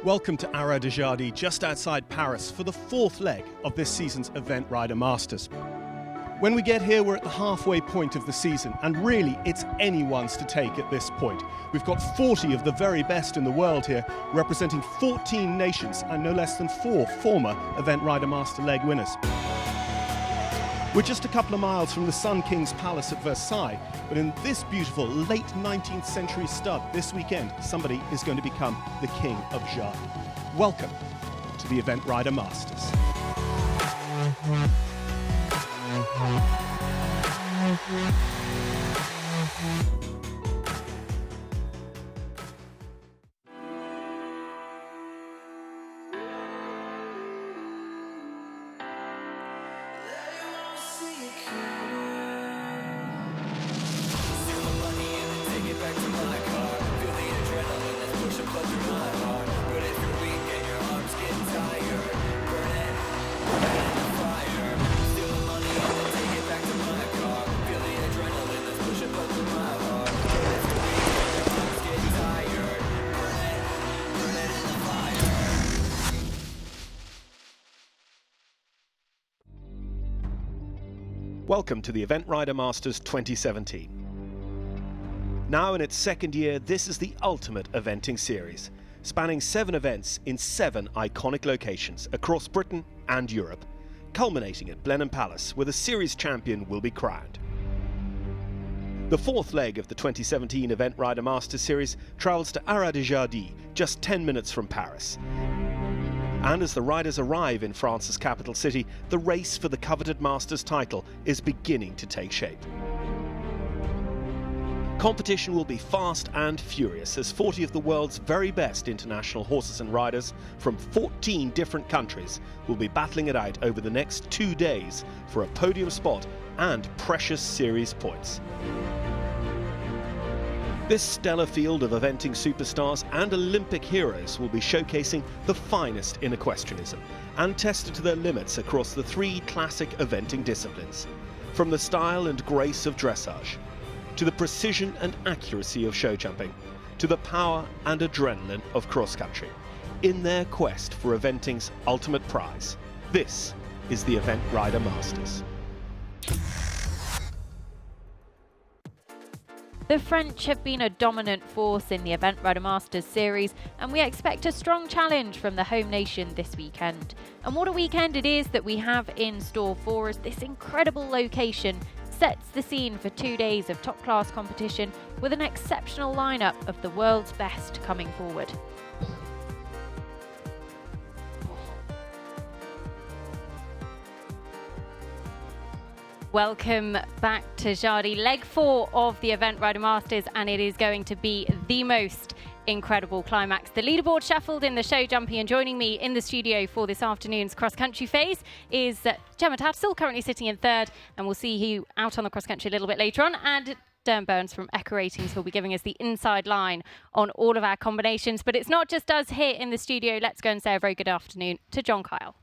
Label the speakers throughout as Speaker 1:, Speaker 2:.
Speaker 1: Welcome to Ara de Jardy, just outside Paris, for the fourth leg of this season's Event Rider Masters. When we get here, we're at the halfway point of the season, and really, it's anyone's to take at this point. We've got 40 of the very best in the world here, representing 14 nations and no less than 4 former Event Rider Master leg winners. We're just a couple of miles from the Sun King's Palace at Versailles, but in this beautiful late 19th century stud this weekend, somebody is going to become the King of Jardy. Welcome to the Event Rider Masters. Welcome to the Event Rider Masters 2017. Now in its second year, this is the ultimate eventing series, spanning 7 events in 7 iconic locations across Britain and Europe, culminating at Blenheim Palace, where the series champion will be crowned. The fourth leg of the 2017 Event Rider Masters series travels to Ara de Jardy, just 10 minutes from Paris. And as the riders arrive in France's capital city, the race for the coveted Masters title is beginning to take shape. Competition will be fast and furious as 40 of the world's very best international horses and riders from 14 different countries will be battling it out over the next 2 days for a podium spot and precious series points. This stellar field of eventing superstars and Olympic heroes will be showcasing the finest in equestrianism and tested to their limits across the 3 classic eventing disciplines, from the style and grace of dressage, to the precision and accuracy of show jumping, to the power and adrenaline of cross-country, in their quest for eventing's ultimate prize. This is the Event Rider Masters.
Speaker 2: The French have been a dominant force in the Event Rider Masters series, and we expect a strong challenge from the home nation this weekend. And what a weekend it is that we have in store for us. This incredible location sets the scene for 2 days of top-class competition with an exceptional lineup of the world's best coming forward. Welcome back to Jardy, leg 4 of the Event Rider Masters, and it is going to be the most incredible climax. The leaderboard shuffled in the show jumping, and joining me in the studio for this afternoon's cross-country phase is Gemma Tattersall, currently sitting in 3rd, and we'll see you out on the cross-country a little bit later on, and Derm Burns from Echo Ratings, who'll be giving us the inside line on all of our combinations. But it's not just us here in the studio. Let's go and say a very good afternoon to John Kyle.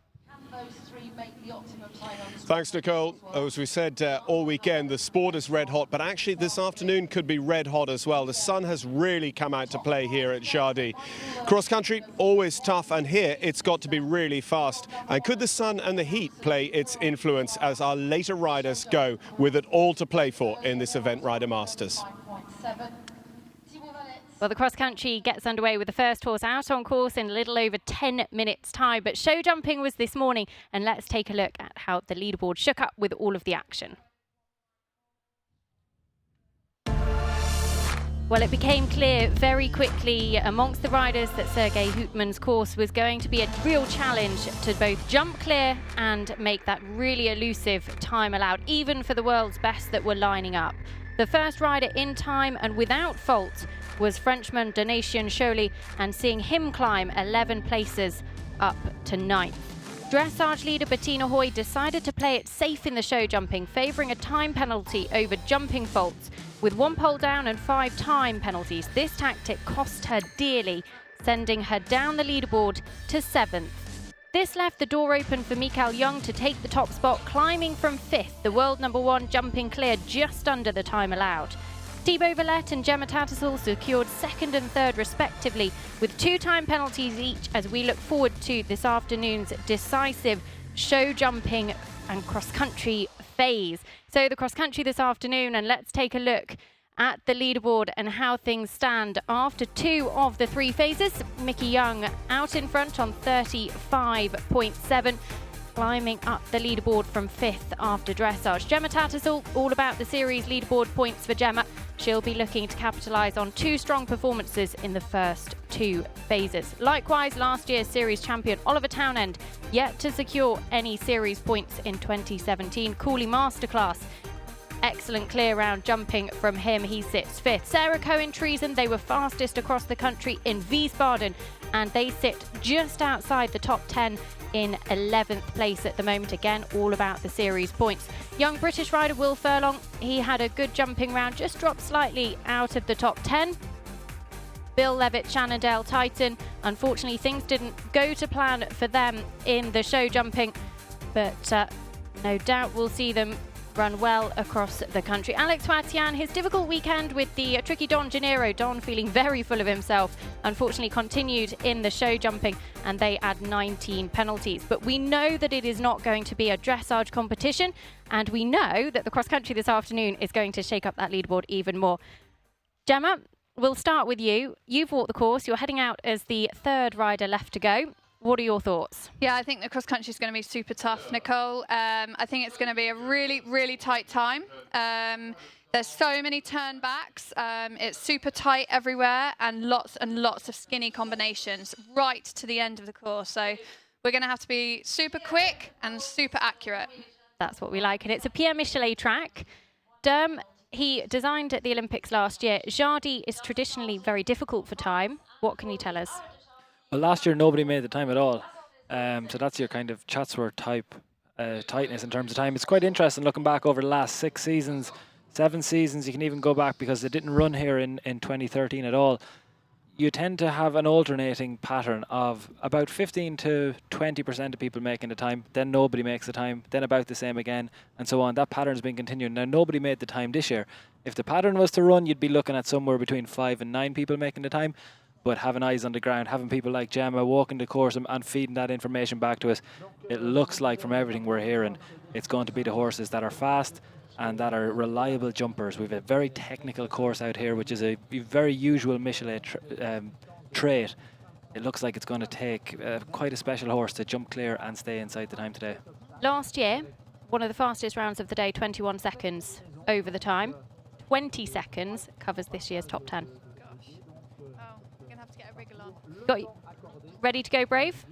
Speaker 1: Thanks, Nicole. As we said all weekend, the sport is red hot, but actually this afternoon could be red hot as well. The sun has really come out to play here at Jardy. Cross country, always tough, and here it's got to be really fast. And could the sun and the heat play its influence as our later riders go with it all to play for in this Event Rider Masters?
Speaker 2: Well, the cross-country gets underway with the first horse out on course in a little over 10 minutes' time. But show jumping was this morning, and let's take a look at how the leaderboard shook up with all of the action. Well, it became clear very quickly amongst the riders that Sergei Houtman's course was going to be a real challenge to both jump clear and make that really elusive time allowed, even for the world's best that were lining up. The first rider in time and without fault was Frenchman Donatien Cholet, and seeing him climb 11 places up to 9th. Dressage leader Bettina Hoy decided to play it safe in the show jumping, favouring a time penalty over jumping faults. With 1 pole down and 5 time penalties, this tactic cost her dearly, sending her down the leaderboard to 7th. This left the door open for Mikael Young to take the top spot, climbing from 5th, the world #1 jumping clear just under the time allowed. Thibaut Villette and Gemma Tattersall secured second and third respectively, with 2-time penalties each, as we look forward to this afternoon's decisive show jumping and cross-country phase. So the cross-country this afternoon, and let's take a look at the leaderboard and how things stand after 2 of the 3 phases. Mickey Young out in front on 35.7. Climbing up the leaderboard from 5th after dressage. Gemma Tattersall, all about the series leaderboard points for Gemma. She'll be looking to capitalise on 2 strong performances in the first 2 phases. Likewise, last year's series champion Oliver Townend yet to secure any series points in 2017. Cooley Masterclass. Excellent clear round jumping from him. He sits 5th. Sarah Cohen-Treason, they were fastest across the country in Wiesbaden, and they sit just outside the top 10 in 11th place at the moment. Again, all about the series points. Young British rider Will Furlong, he had a good jumping round, just dropped slightly out of the top 10. Bill Levitt, Shannondale Titan, unfortunately things didn't go to plan for them in the show jumping, but no doubt we'll see them run well across the country. Alex Watian, his difficult weekend with the tricky Don Janeiro. Don feeling very full of himself, unfortunately continued in the show jumping, and they add 19 penalties. But we know that it is not going to be a dressage competition, and we know that the cross country this afternoon is going to shake up that leaderboard even more. Gemma, we'll start with you. You've walked the course. You're heading out as the 3rd rider left to go. What are your thoughts?
Speaker 3: Yeah, I think the cross country is going to be super tough, Nicole. I think it's going to be a really, really tight time. There's so many turnbacks. It's super tight everywhere, and lots of skinny combinations right to the end of the course. So we're going to have to be super quick and super accurate.
Speaker 2: That's what we like, and it's a Pierre Michelet track. Derm, he designed at the Olympics last year. Jardy is traditionally very difficult for time. What can you tell us?
Speaker 4: Well, last year nobody made the time at all, so that's your kind of Chatsworth type tightness in terms of time. It's quite interesting looking back over the last 6 seasons, 7 seasons. You can even go back because they didn't run here in 2013 at all. You tend to have an alternating pattern of about 15 to 20% of people making the time, then nobody makes the time, then about the same again, and so on. That pattern's been continuing. Now, nobody made the time this year. If the pattern was to run, you'd be looking at somewhere between 5 and 9 people making the time. But having eyes on the ground, having people like Gemma walking the course and feeding that information back to us, it looks like from everything we're hearing, it's going to be the horses that are fast and that are reliable jumpers. We have a very technical course out here, which is a very usual Michelet trait. It looks like it's going to take quite a special horse to jump clear and stay inside the time today.
Speaker 2: Last year, one of the fastest rounds of the day, 21 seconds over the time. 20 seconds covers this year's top 10. Got you. Ready to go brave?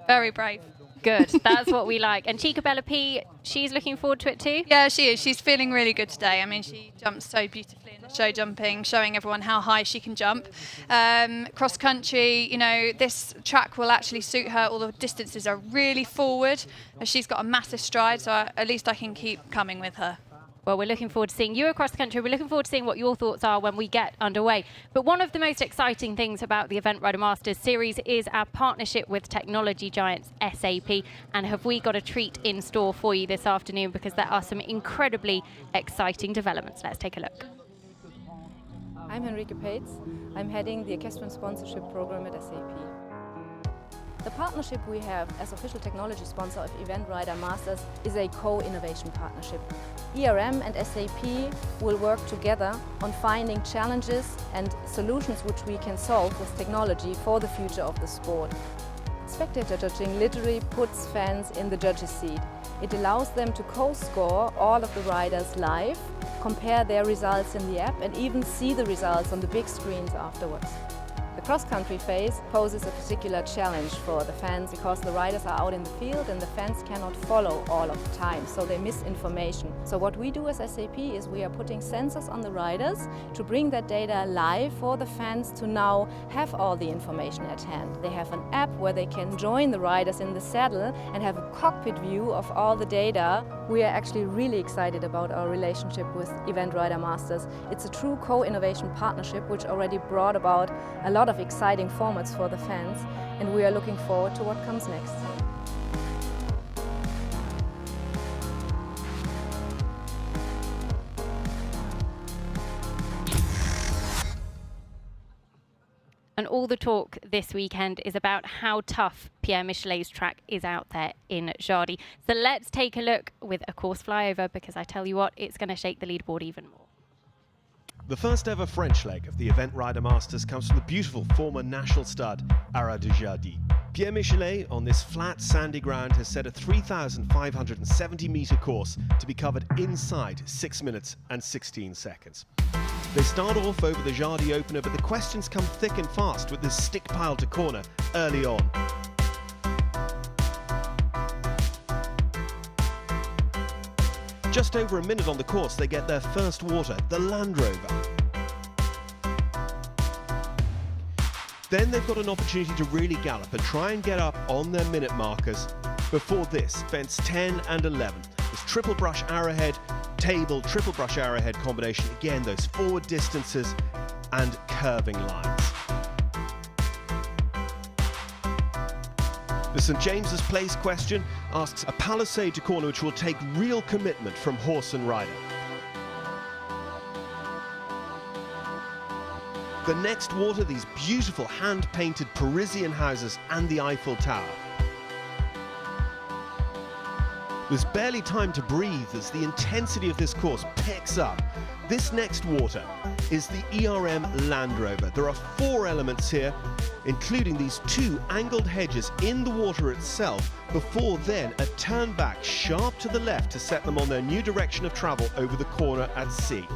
Speaker 3: Very brave.
Speaker 2: Good. That's what we like. And Chica Bella P, she's looking forward to it too?
Speaker 3: Yeah, she is. She's feeling really good today. I mean, she jumps so beautifully in the show jumping, showing everyone how high she can jump. Cross country, you know, this track will actually suit her. All the distances are really forward. She's got a massive stride, so at least I can keep coming with her.
Speaker 2: Well, we're looking forward to seeing you across the country. We're looking forward to seeing what your thoughts are when we get underway. But one of the most exciting things about the Event Rider Masters series is our partnership with technology giants SAP. And have we got a treat in store for you this afternoon, because there are some incredibly exciting developments. Let's take a look.
Speaker 5: I'm Henrike Pates. I'm heading the equestrian sponsorship program at SAP. The partnership we have as official technology sponsor of Event Rider Masters is a co-innovation partnership. ERM and SAP will work together on finding challenges and solutions which we can solve with technology for the future of the sport. Spectator judging literally puts fans in the judge's seat. It allows them to co-score all of the riders live, compare their results in the app, and even see the results on the big screens afterwards. The cross-country phase poses a particular challenge for the fans because the riders are out in the field and the fans cannot follow all of the time, so they miss information. So what we do as SAP is we are putting sensors on the riders to bring that data live for the fans to now have all the information at hand. They have an app where they can join the riders in the saddle and have a cockpit view of all the data. We are actually really excited about our relationship with Event Rider Masters. It's a true co-innovation partnership which already brought about a lot of exciting formats for the fans, and we are looking forward to what comes next.
Speaker 2: And all the talk this weekend is about how tough Pierre Michelet's track is out there in Jardy. So let's take a look with a course flyover, because I tell you what, it's going to shake the leaderboard even more.
Speaker 1: The first ever French leg of the Event Rider Masters comes from the beautiful former national stud, Ara de Jardy. Pierre Michelet on this flat sandy ground has set a 3,570 metre course to be covered inside 6 minutes and 16 seconds. They start off over the Jardy opener, but the questions come thick and fast with this stick pile to corner early on. Just over a minute on the course, they get their first water, the Land Rover. Then they've got an opportunity to really gallop and try and get up on their minute markers. Before this, fence 10 and 11. This triple brush arrowhead, table, triple brush arrowhead combination. Again, those forward distances and curving lines. The St James's Place question asks a palisade to corner which will take real commitment from horse and rider. The next water, these beautiful hand-painted Parisian houses and the Eiffel Tower. There's barely time to breathe as the intensity of this course picks up. This next water is the ERM Land Rover. There are 4 elements here, including these 2 angled hedges in the water itself, before then a turn back sharp to the left to set them on their new direction of travel over the corner at sea.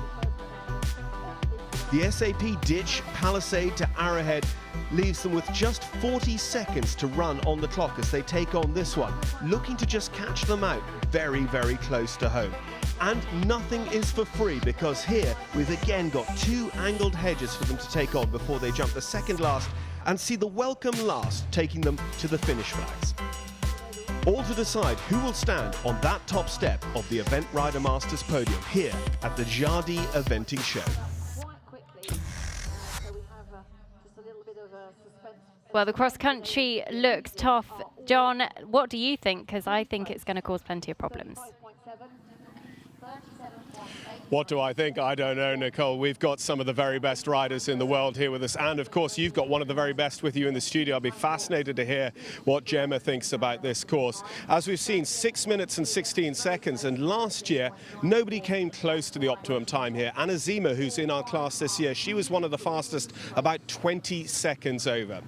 Speaker 1: The SAP ditch palisade to arrowhead leaves them with just 40 seconds to run on the clock as they take on this one, looking to just catch them out very, very close to home. And nothing is for free, because here we've again got 2 angled hedges for them to take on before they jump the second last and see the welcome last taking them to the finish flags. All to decide who will stand on that top step of the Event Rider Masters podium here at the Jardy Eventing Show.
Speaker 2: Well, the cross-country looks tough. John, what do you think? Because I think it's going to cause plenty of problems.
Speaker 1: What do I think? I don't know, Nicole. We've got some of the very best riders in the world here with us, and of course you've got one of the very best with you in the studio. I'll be fascinated to hear what Gemma thinks about this course. As we've seen, 6 minutes and 16 seconds, and last year nobody came close to the optimum time here. Anna Zima, who's in our class this year, she was one of the fastest, about 20 seconds over.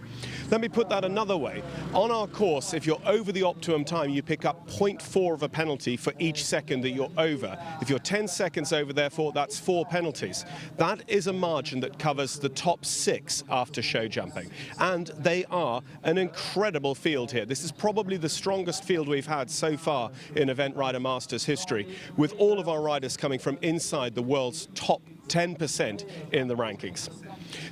Speaker 1: Let me put that another way. On our course, if you're over the optimum time, you pick up 0.4 of a penalty for each second that you're over. If you're 10 seconds over, therefore, that's 4 penalties. That is a margin that covers the top 6 after show jumping. And they are an incredible field here. This is probably the strongest field we've had so far in Event Rider Masters history, with all of our riders coming from inside the world's top 10% in the rankings.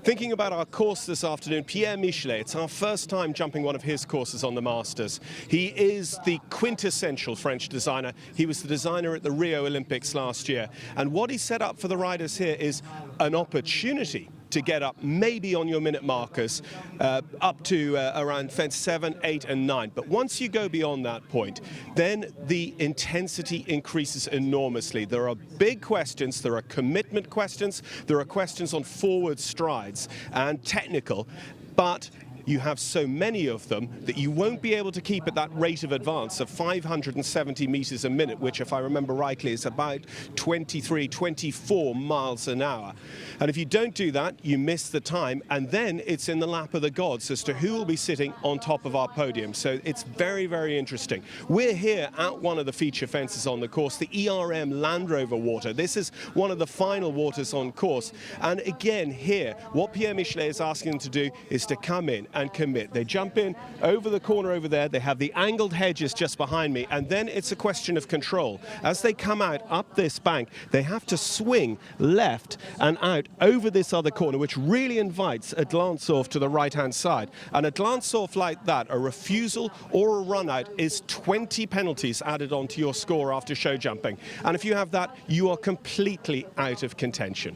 Speaker 1: Thinking about our course this afternoon, Pierre Michelet, it's our first time jumping one of his courses on the Masters. He is the quintessential French designer. He was the designer at the Rio Olympics last year. And what he set up for the riders here is an opportunity to get up maybe on your minute markers up to around fence 7, 8 and 9. But once you go beyond that point, then the intensity increases enormously. There are big questions, there are commitment questions, there are questions on forward strides and technical, but you have so many of them that you won't be able to keep at that rate of advance of 570 meters a minute, which, if I remember rightly, is about 23, 24 miles an hour. And if you don't do that, you miss the time, and then it's in the lap of the gods as to who will be sitting on top of our podium. So it's very, very interesting. We're here at one of the feature fences on the course, the ERM Land Rover water. This is one of the final waters on course. And again, here, what Pierre Michelet is asking them to do is to come in and commit. They jump in over the corner over there. They have the angled hedges just behind me, and then it's a question of control. As they come out up this bank, they have to swing left and out over this other corner, which really invites a glance off to the right-hand side. And a glance off like that, a refusal or a run out, is 20 penalties added onto your score after show jumping. And if you have that, you are completely out of contention.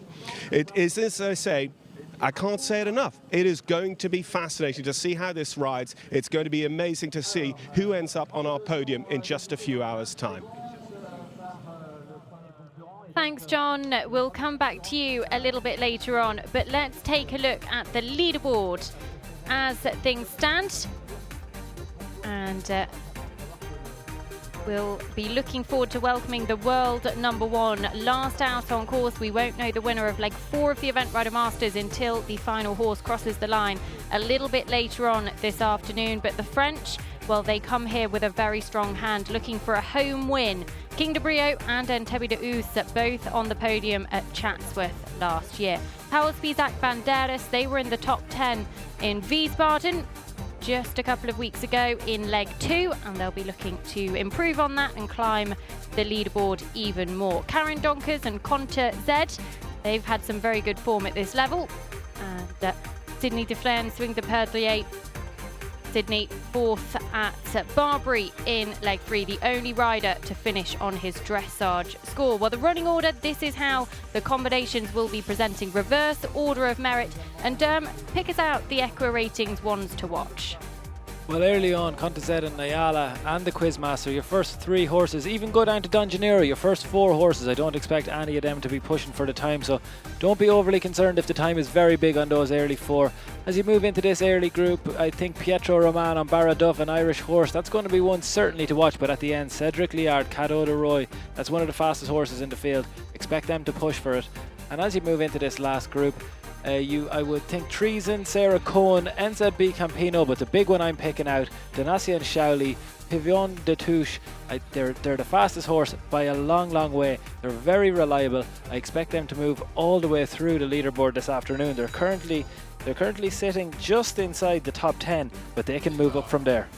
Speaker 1: It is, as I say, I can't say it enough. It is going to be fascinating to see how this rides. It's going to be amazing to see who ends up on our podium in just a few hours' time.
Speaker 2: Thanks, John. We'll come back to you a little bit later on, but let's take a look at the leaderboard as things stand. And we'll be looking forward to welcoming the world #1 last out on course. We won't know the winner of leg 4 of the Event Rider Masters until the final horse crosses the line a little bit later on this afternoon. But the French, well, they come here with a very strong hand, looking for a home win. King de Brio and Entebbe de Ouse both on the podium at Chatsworth last year. Powerspeed's Banderas, they were in the top 10 in Wiesbaden just a couple of weeks ago in leg 2, and they'll be looking to improve on that and climb the leaderboard even more. Karen Donkers and Conte Z, they've had some very good form at this level. And Sydney Deflaine, Swing de Perdrier, Sydney 4th at Barbary in leg 3, the only rider to finish on his dressage score. Well, the running order, this is how the combinations will be presenting. Reverse order of merit. And pick us out the Equa Ratings ones to watch.
Speaker 4: Well, early on, Contezet and Nayala and the Quizmaster, your first 3 horses, even go down to Don Janeiro, your first 4 horses. I don't expect any of them to be pushing for the time, so don't be overly concerned if the time is very big on those early 4. As you move into this early group, I think Pietro Roman on Barraduff, an Irish horse, that's going to be one certainly to watch. But at the end, Cedric Liard, Cadeau de Roy, that's one of the fastest horses in the field. Expect them to push for it. And as you move into this last group, I would think Treason, Sarah Cohen, NZB Campino, but the big one I'm picking out, Danacia and Shauli, Pavillon de Touche. They're the fastest horse by a long, long way. They're very reliable. I expect them to move all the way through the leaderboard this afternoon. They're currently sitting just inside the top 10, but they can move up from there.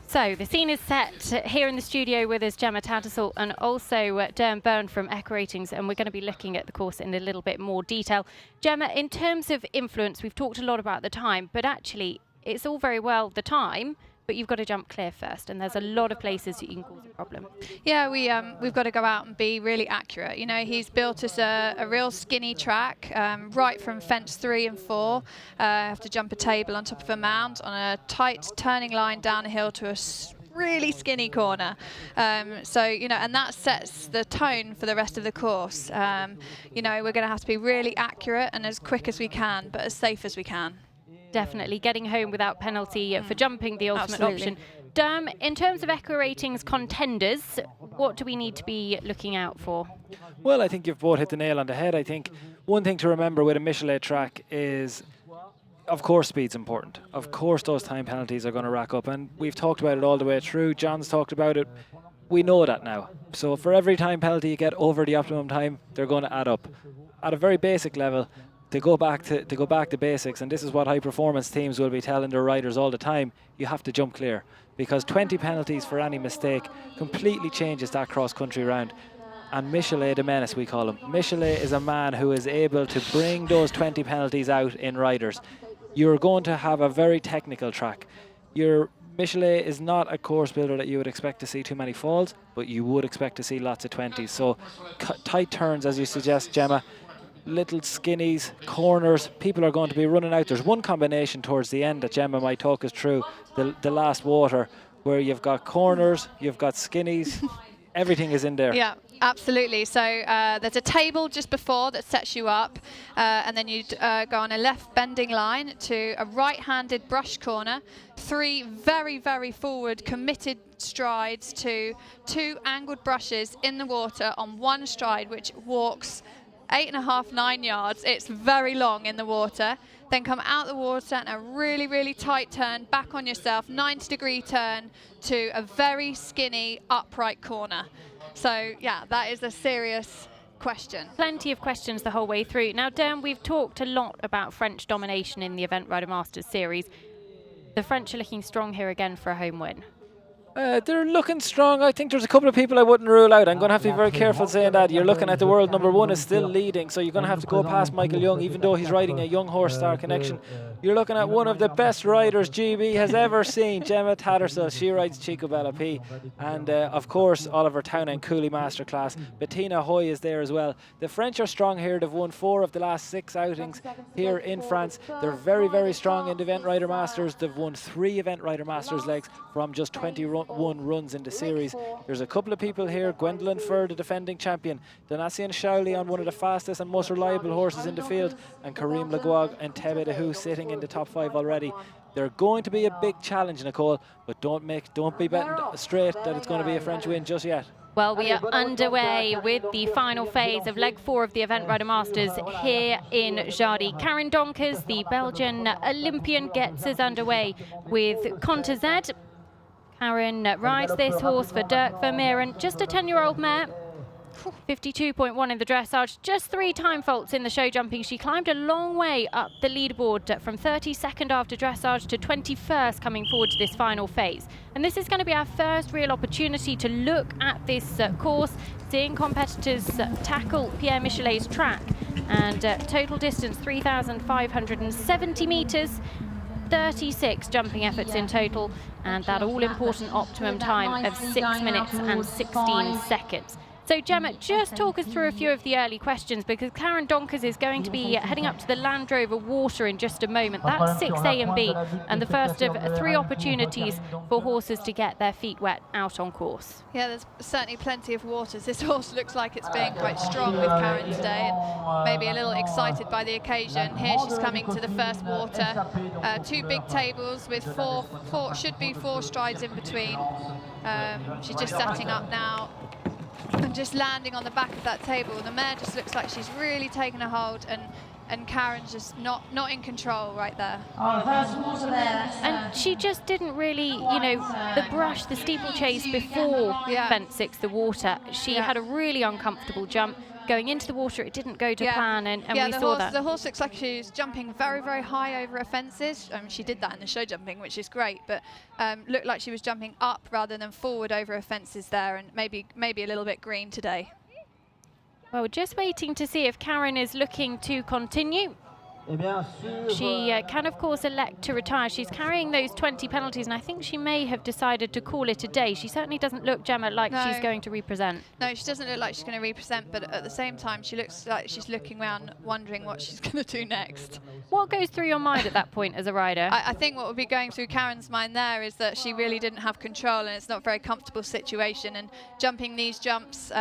Speaker 2: So the scene is set here in the studio with us, Gemma Tattersall, and also Derm Byrne from Equa Ratings, and we're going to be looking at the course in a little bit more detail. Gemma, in terms of influence, we've talked a lot about the time, but actually it's all very well the time, but you've got to jump clear first, and there's a lot of places that you can cause a problem.
Speaker 3: Yeah, we've got to go out and be really accurate. You know, he's built us a real skinny track, right from fence 3 and 4. Have to jump a table on top of a mound on a tight turning line down a hill to a really skinny corner. So, you know, and that sets the tone for the rest of the course. You know, we're going to have to be really accurate and as quick as we can, but as safe as we can.
Speaker 2: Definitely getting home without penalty for jumping the ultimate option. Derm, in terms of Equa Ratings contenders, what do we need to be looking out for?
Speaker 4: Well, I think you've both hit the nail on the head. I think one thing to remember with a Michelet track is, of course, speed's important. Of course, those time penalties are going to rack up, and we've talked about it all the way through. John's talked about it. We know that now. So for every time penalty you get over the optimum time, they're going to add up. At a very basic level, to go back to basics, and this is what high performance teams will be telling their riders all the time, you have to jump clear, because 20 penalties for any mistake completely changes that cross country round. And Michelet the Menace, we call him. Michelet is a man who is able to bring those 20 penalties out in riders. You're going to have a very technical track. Your Michelet is not a course builder that you would expect to see too many falls, but you would expect to see lots of 20s. So tight turns, as you suggest, Gemma, little skinnies, corners, people are going to be running out. There's one combination towards the end that Gemma might talk us through, the last water, where you've got corners, you've got skinnies, everything is in there.
Speaker 3: Yeah, absolutely. So there's a table just before that sets you up, and then you go on a left bending line to a right-handed brush corner, 3 very, very forward committed strides to 2 angled brushes in the water on one stride, which walks 8.5, 9 yards. It's very long in the water. Then come out the water and a really, really tight turn back on yourself, 90-degree turn to a very skinny upright corner. So yeah, that is a serious question.
Speaker 2: Plenty of questions the whole way through. Now, Dan, we've talked a lot about French domination in the Event Rider Masters series. The French are looking strong here again for a home win.
Speaker 4: They're looking strong. I think there's a couple of people I wouldn't rule out. I'm going to have to be very careful saying that. You're looking at the world #1 is still leading, so you're going to have to go past Michael Young, even though he's riding a young horse, Star Connection. You're looking at one of the best riders GB has ever seen, Gemma Tattersall. She rides Chico Bella P. And of course, Oliver Town and Cooley Masterclass. Bettina Hoy is there as well. The French are strong here. They've won 4 of the last 6 outings here in France. They're very, very strong in the Event Rider Masters. They've won 3 Event Rider Masters legs from just 21 1 runs in the series. There's a couple of people here, Gwendolyn Furr, the defending champion, Donatien Shauli on one of the fastest and most reliable horses in the field, and Kareem Lagwag and Tebe Dahu sitting in the top 5 already. They're going to be a big challenge, Nicole, but don't be betting straight that it's going to be a French win just yet.
Speaker 2: Well, we are underway with the final phase of leg 4 of the Event Rider Masters here in Jardy. Karen Donkers, the Belgian Olympian, gets us underway with Conte Z. Karen rides this horse for Dirk Vermeeren, just a 10-year-old mare. 52.1 in the dressage, just 3 time faults in the show jumping. She climbed a long way up the leaderboard from 32nd after dressage to 21st coming forward to this final phase. And this is going to be our first real opportunity to look at this course, seeing competitors tackle Pierre Michelet's track. And total distance 3,570 metres. 36 jumping efforts in total, and that all-important optimum time of 6 minutes and 16 seconds. So Gemma, just talk us through a few of the early questions, because Karen Donkers is going to be heading up to the Land Rover Water in just a moment. That's 6A and B, and the first of 3 opportunities for horses to get their feet wet out on course.
Speaker 3: Yeah, there's certainly plenty of waters. This horse looks like it's being quite strong with Karen today, and maybe a little excited by the occasion. Here she's coming to the first water. 2 big tables with should be 4 strides in between. She's just setting up now and just landing on the back of that table. The mare just looks like she's really taken a hold, and Karen's just not in control right there.
Speaker 2: And she just didn't really, the steeplechase before Fence 6, the water. She had a really uncomfortable jump. Going into the water, it didn't go to plan, and we saw that.
Speaker 3: The horse looks like she's jumping very, very high over her fences. She did that in the show jumping, which is great, but looked like she was jumping up rather than forward over her fences there, and maybe a little bit green today.
Speaker 2: Well, just waiting to see if Karen is looking to continue. She can, of course, elect to retire. She's carrying those 20 penalties, and I think she may have decided to call it a day. She certainly doesn't look, Gemma, like she's going to represent.
Speaker 3: No, she doesn't look like she's going to represent, but at the same time, she looks like she's looking around, wondering what she's going to do next.
Speaker 2: What goes through your mind at that point as a rider?
Speaker 3: I think what would be going through Karen's mind there is that she really didn't have control, and it's not a very comfortable situation. And jumping these jumps,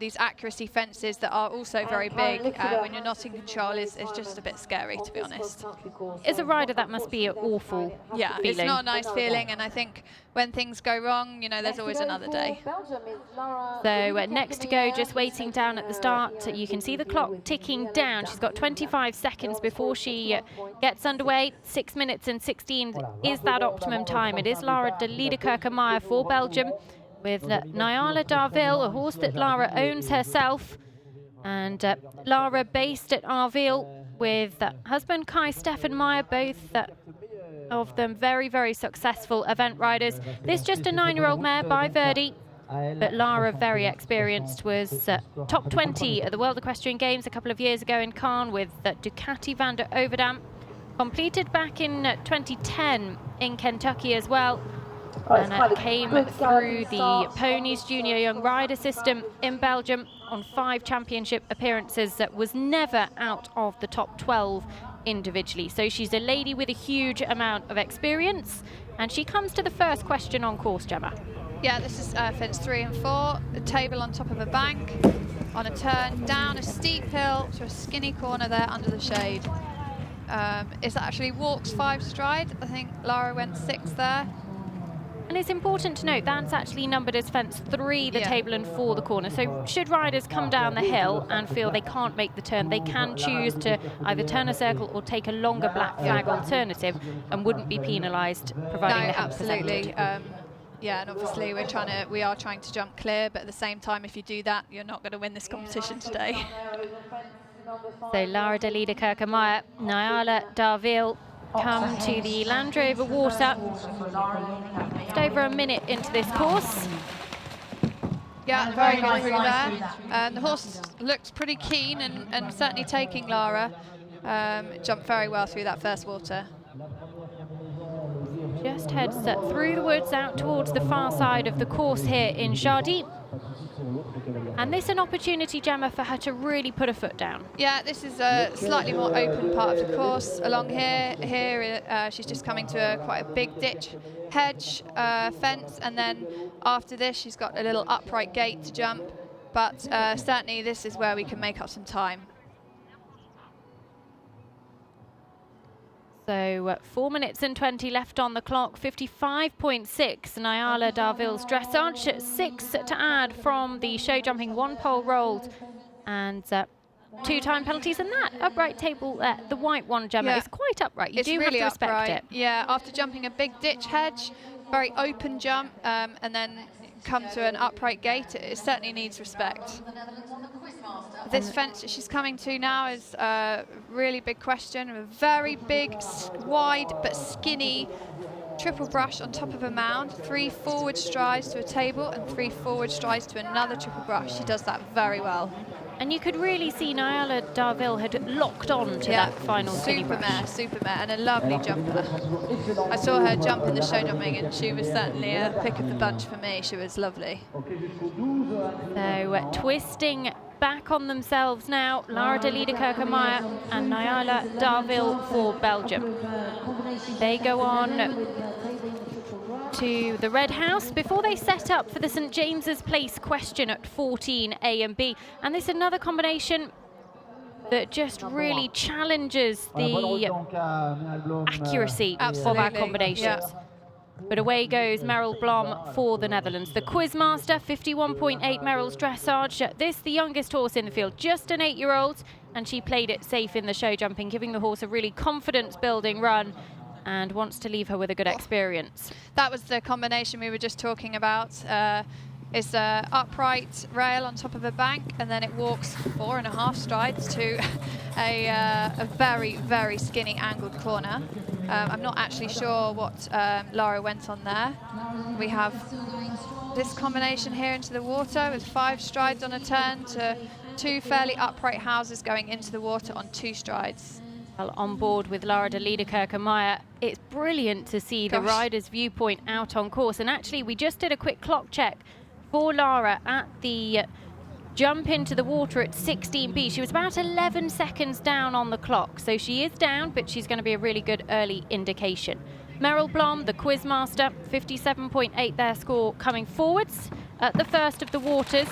Speaker 3: these accuracy fences that are also very big, when you're not in control, is just a bit scary, to be honest.
Speaker 2: As a rider, that must be an awful feeling.
Speaker 3: It's not a nice feeling, and I think when things go wrong, there's always another day.
Speaker 2: So next to go, just waiting down at the start, you can see the clock ticking down. She's got 25 seconds before she gets underway. 6 minutes and 16 is that optimum time. It is Lara de Liederkerke-Meyer for Belgium, with Nyala Darville, a horse that Lara owns herself. And Lara based at Arville with husband Kai Stefan Meyer, both of them very, very successful event riders. This just a 9-year-old mare by Verdi, but Lara, very experienced, was top 20 at the World Equestrian Games a couple of years ago in Cannes with Ducati van der Overdam. Completed back in 2010 in Kentucky as well. And came through the Ponies Junior Young Rider system in Belgium on 5 championship appearances. That was never out of the top 12 individually. So she's a lady with a huge amount of experience. And she comes to the first question on course, Gemma.
Speaker 3: Yeah, this is fence 3 and 4. A table on top of a bank, on a turn, down a steep hill to a skinny corner there under the shade. It's actually walks 5 stride. I think Lara went 6 there.
Speaker 2: And it's important to note that's actually numbered as fence 3, the table, and 4, the corner. So should riders come down the hill and feel they can't make the turn, they can choose to either turn a circle or take a longer black flag alternative and wouldn't be penalised, providing they have
Speaker 3: absolutely. And obviously we are trying to jump clear, but at the same time, if you do that, you're not going to win this competition today.
Speaker 2: So Lara de Liederkerke-Meyer, Nyala Darville come to the Land Rover Water. Just over a minute into this course.
Speaker 3: Yeah, very good through there. And the horse looks pretty keen and certainly taking Lara. Jumped very well through that first water.
Speaker 2: Just heads through the woods out towards the far side of the course here in Jardy. And this is an opportunity, Gemma, for her to really put a foot down.
Speaker 3: Yeah, this is a slightly more open part of the course. Along here, she's just coming to quite a big ditch, hedge, fence, and then after this, she's got a little upright gate to jump. But certainly, this is where we can make up some time.
Speaker 2: So 4 minutes and 20 left on the clock, 55.6 Nyala Darville's dressage, 6 to add from the show jumping, 1 pole rolled, and 2 time penalties. And that upright table, the white one, Gemma, is quite upright. You do really have to respect it.
Speaker 3: Yeah, after jumping a big ditch hedge, very open jump, and then come to an upright gate, it certainly needs respect. This fence that she's coming to now is a really big question. A very big, wide but skinny triple brush on top of a mound, 3 forward strides to a table and 3 forward strides to another triple brush. She does that very well.
Speaker 2: And you could really see Nyala Darville had locked on to that final skinny brush.
Speaker 3: Super mare, and a lovely jumper. I saw her jump in the show jumping, and she was certainly a pick of the bunch for me. She was lovely.
Speaker 2: So twisting back on themselves now, Lara de Liederkerke-Meyer and Nyala Darville for Belgium. They go on to the Red House before they set up for the St James's Place question at 14 A and B. And this is another combination that just really challenges the accuracy of our combinations. Yeah. But away goes Meryl Blom for the Netherlands. The Quizmaster, 51.8 Meryl's dressage. This, the youngest horse in the field, just an 8-year-old, and she played it safe in the show jumping, giving the horse a really confidence-building run, and wants to leave her with a good experience.
Speaker 3: That was the combination we were just talking about. It's an upright rail on top of a bank, and then it walks 4.5 strides to a very, very skinny angled corner. I'm not actually sure what Lara went on there. We have this combination here into the water with 5 strides on a turn to 2 fairly upright houses going into the water on 2 strides.
Speaker 2: Well, on board with Lara de Liederkerke-Meyer, it's brilliant to see the rider's viewpoint out on course. And actually, we just did a quick clock check for Lara at the jump into the water at 16B. She was about 11 seconds down on the clock. So she is down, but she's going to be a really good early indication. Meryl Blom, the Quizmaster, 57.8 their score coming forwards at the first of the waters.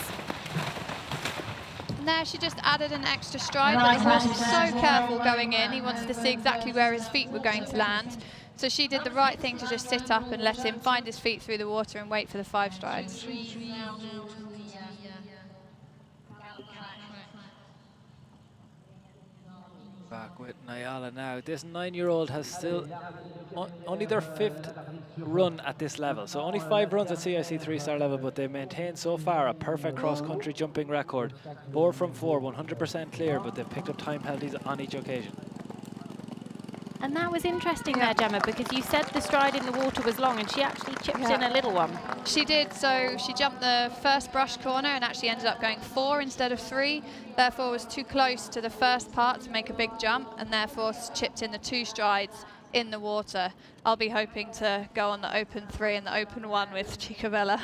Speaker 3: And there she just added an extra stride. The horse was so careful going in. He wanted to see exactly where his feet were going to land. So she did the right thing to just sit up and let him find his feet through the water and wait for the 5 strides.
Speaker 4: Back with Nyala now. This 9-year-old has still only their 5th run at this level. So only 5 runs at CIC 3-star level, but they maintained so far a perfect cross-country jumping record. 4 from 4, 100% clear, but they've picked up time penalties on each occasion.
Speaker 2: And that was interesting there, Gemma, because you said the stride in the water was long, and she actually chipped in a little one.
Speaker 3: She did, so she jumped the first brush corner and actually ended up going 4 instead of 3, therefore was too close to the first part to make a big jump, and therefore chipped in the 2 strides in the water. I'll be hoping to go on the open 3 and the open 1 with Chicabella.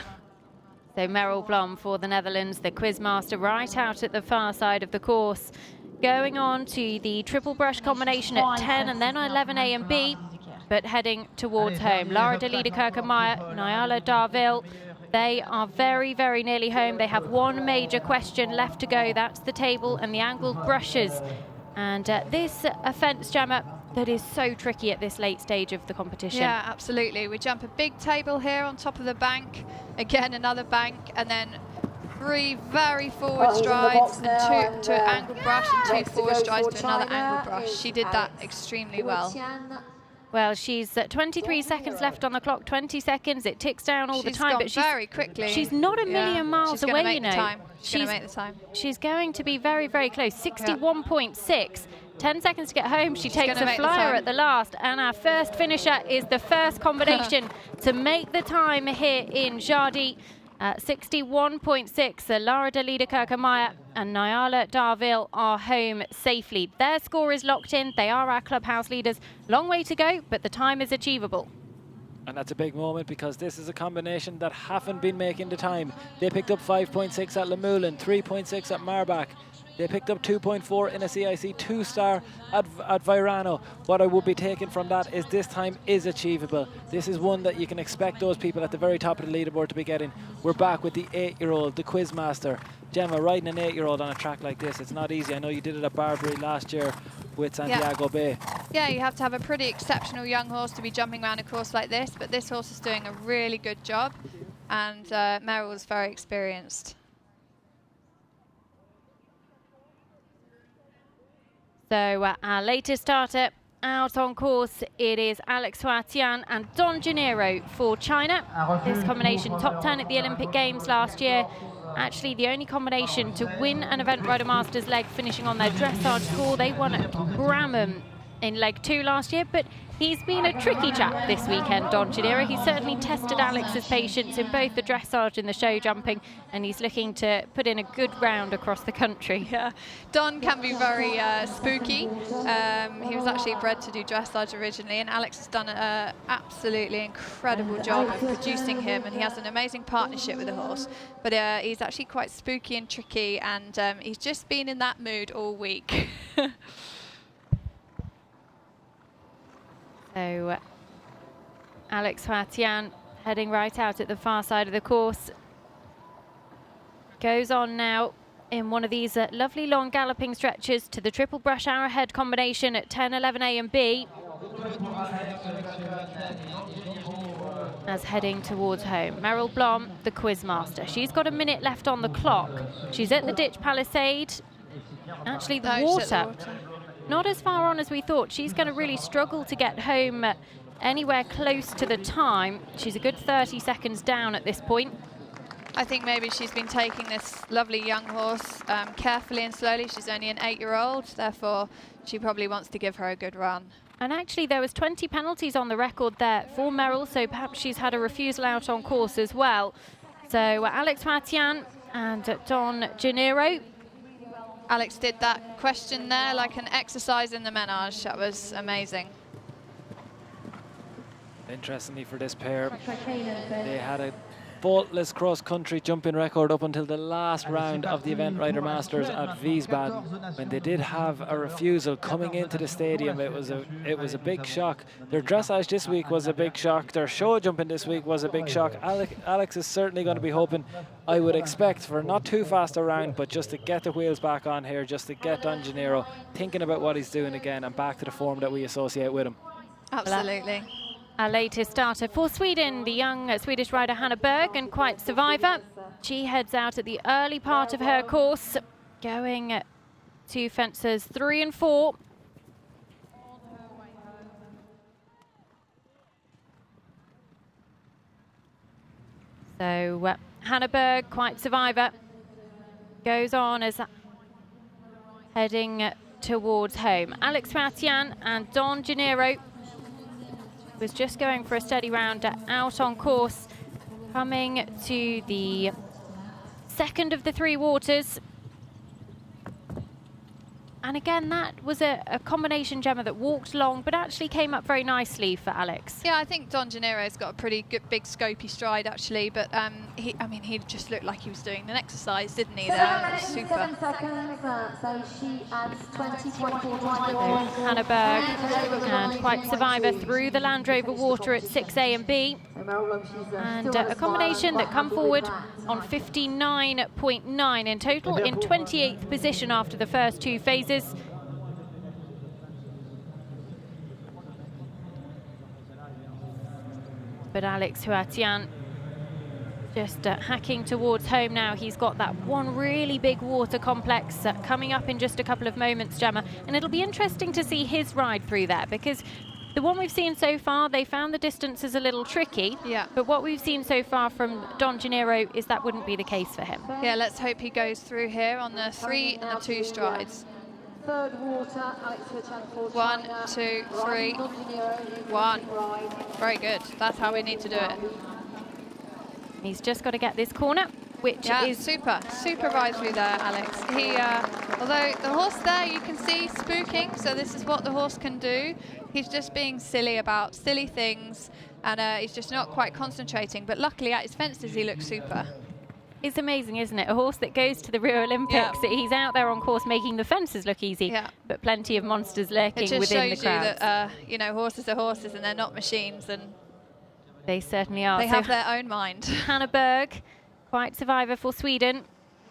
Speaker 2: So Meryl Blom for the Netherlands, the Quizmaster right out at the far side of the course. Going on to the triple brush combination at 10 and then 11 A and B, but heading towards home. Lara de Liederkerke-Meyer, Nyala Darville, they are very, very nearly home. They have 1 major question left to go. That's the table and the angled brushes. And this offence, Gemma, that is so tricky at this late stage of the competition.
Speaker 3: Yeah, absolutely. We jump a big table here on top of the bank, again another bank, and then 3 very forward strides and 2 to an angled brush and 2 forward strides to another angled brush. She did that extremely well.
Speaker 2: Well, she's 23 seconds left on the clock, 20 seconds. It ticks down all the time, but she's
Speaker 3: very quickly.
Speaker 2: She's not a million miles away, you know.
Speaker 3: She's going to make the time.
Speaker 2: She's going to be very, very close. 61.6. 10 seconds to get home. She takes a flyer at the last, and our first finisher is the first combination to make the time here in Jardy. 61.6, Lara de Liederkerke-Meyer and Nyala Darville are home safely. Their score is locked in. They are our clubhouse leaders. Long way to go, but the time is achievable.
Speaker 4: And that's a big moment because this is a combination that haven't been making the time. They picked up 5.6 at Lemoulin, 3.6 at Marbach. They picked up 2.4 in a CIC 2-star at Virano. What I would be taking from that is this time is achievable. This is one that you can expect those people at the very top of the leaderboard to be getting. We're back with the 8-year-old, the Quizmaster. Gemma, riding an 8-year-old on a track like this, it's not easy. I know you did it at Barbary last year with Santiago Bay.
Speaker 3: Yeah, you have to have a pretty exceptional young horse to be jumping around a course like this, but this horse is doing a really good job, and Meryl's very experienced.
Speaker 2: So our latest starter out on course, it is Alex Huatian and Don Janeiro for China. This combination top 10 at the Olympic Games last year. Actually the only combination to win an Event Rider Masters leg, finishing on their dressage score. They won at Bramham in leg 2 last year, but he's been a tricky chap this weekend, Don Janeiro. He certainly tested Alex's patience in both the dressage and the show jumping, and he's looking to put in a good round across the country.
Speaker 3: Yeah, Don can be very spooky. He was actually bred to do dressage originally, and Alex has done an absolutely incredible job of producing him, and he has an amazing partnership with the horse. But he's actually quite spooky and tricky, and he's just been in that mood all week.
Speaker 2: So Alex Huatian heading right out at the far side of the course. Goes on now in one of these lovely long galloping stretches to the triple brush arrowhead combination at 10, 11 A and B. As heading towards home, Meryl Blom, the Quizmaster. She's got a minute left on the clock. She's at the ditch palisade. Actually, the water. Not as far on as we thought. She's going to really struggle to get home anywhere close to the time. She's a good 30 seconds down at this point.
Speaker 3: I think maybe she's been taking this lovely young horse carefully and slowly. She's only an 8-year-old, therefore she probably wants to give her a good run.
Speaker 2: And actually there was 20 penalties on the record there for Meryl, so perhaps she's had a refusal out on course as well. So Alex Huatian and Don Janeiro.
Speaker 3: Alex did that question there like an exercise in the menage. That was amazing.
Speaker 4: Interestingly for this pair, they had a faultless cross-country jumping record up until the last round of the Event Rider Masters at Wiesbaden, when they did have a refusal coming into the stadium. It was a big shock. Their dressage this week was a big shock. Their show jumping this week was a big shock. Alex is certainly going to be hoping, I would expect, for not too fast a round, but just to get the wheels back on here, just to get Don Janeiro thinking about what he's doing again and back to the form that we associate with him.
Speaker 3: Absolutely.
Speaker 2: Our latest starter for Sweden, the young Swedish rider Hanna Berg, and quite survivor. She heads out at the early part of her course, going to fences 3 and 4. So Hanna Berg, quite survivor, goes on as heading towards home. Alex Huatian and Don Janeiro was just going for a steady round out on course, coming to the second of the 3 waters. And again, that was a combination, Gemma, that walked long, but actually came up very nicely for Alex.
Speaker 3: Yeah, I think Don Janeiro's got a pretty good, big, scopy stride, actually. But he just looked like he was doing an exercise, didn't he? There, super.
Speaker 6: 7 seconds, so she adds 20.4.
Speaker 2: Hanna Berg and quite survivor through the Land Rover water at 6 A and B. And a combination that come forward on 59.9 in total, in 28th position after the first 2 phases. But Alex Huatian just hacking towards home now. He's got that one really big water complex coming up in just a couple of moments, Gemma. And it'll be interesting to see his ride through that, because the one we've seen so far, they found the distances a little tricky.
Speaker 3: Yeah.
Speaker 2: But what we've seen so far from Don Janeiro is that wouldn't be the case for him.
Speaker 3: Yeah, let's hope he goes through here on the 3 and the 2 strides.
Speaker 6: Third water, Alex Huatian.
Speaker 3: 1, 2, 3, 1. Very good. That's how we need to do it.
Speaker 2: He's just got to get this corner, which is
Speaker 3: super ride through there, Alex. He, although the horse there you can see spooking, so this is what the horse can do. He's just being silly about silly things. and he's just not quite concentrating. But luckily at his fences he looks super.
Speaker 2: It's amazing, isn't it? A horse that goes to the Rio Olympics, he's out there on course making the fences look easy, but plenty of monsters lurking within the crowd.
Speaker 3: It just shows you that, you know, horses are horses and they're not machines, and
Speaker 2: they certainly are.
Speaker 3: They have their own mind.
Speaker 2: Hannah Berg, quite survivor for Sweden,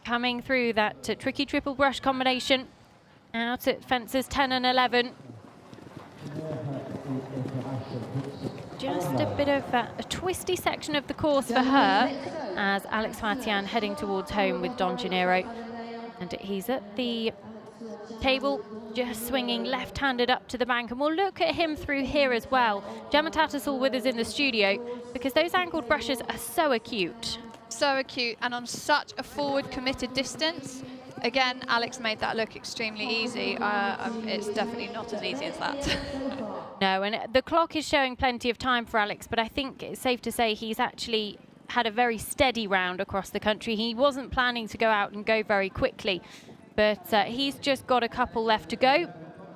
Speaker 2: coming through that tricky triple brush combination out at fences 10 and 11. Just a bit of a twisty section of the course for her as Alex Fatian heading towards home with Don Janeiro. And he's at the table, just swinging left-handed up to the bank. And we'll look at him through here as well. Gemma Tattersall with us in the studio, because those angled brushes are so acute.
Speaker 3: So acute, and on such a forward committed distance. Again, Alex made that look extremely easy. It's definitely not as easy as that.
Speaker 2: No, and the clock is showing plenty of time for Alex, but I think it's safe to say he's actually had a very steady round across the country. He wasn't planning to go out and go very quickly, but he's just got a couple left to go,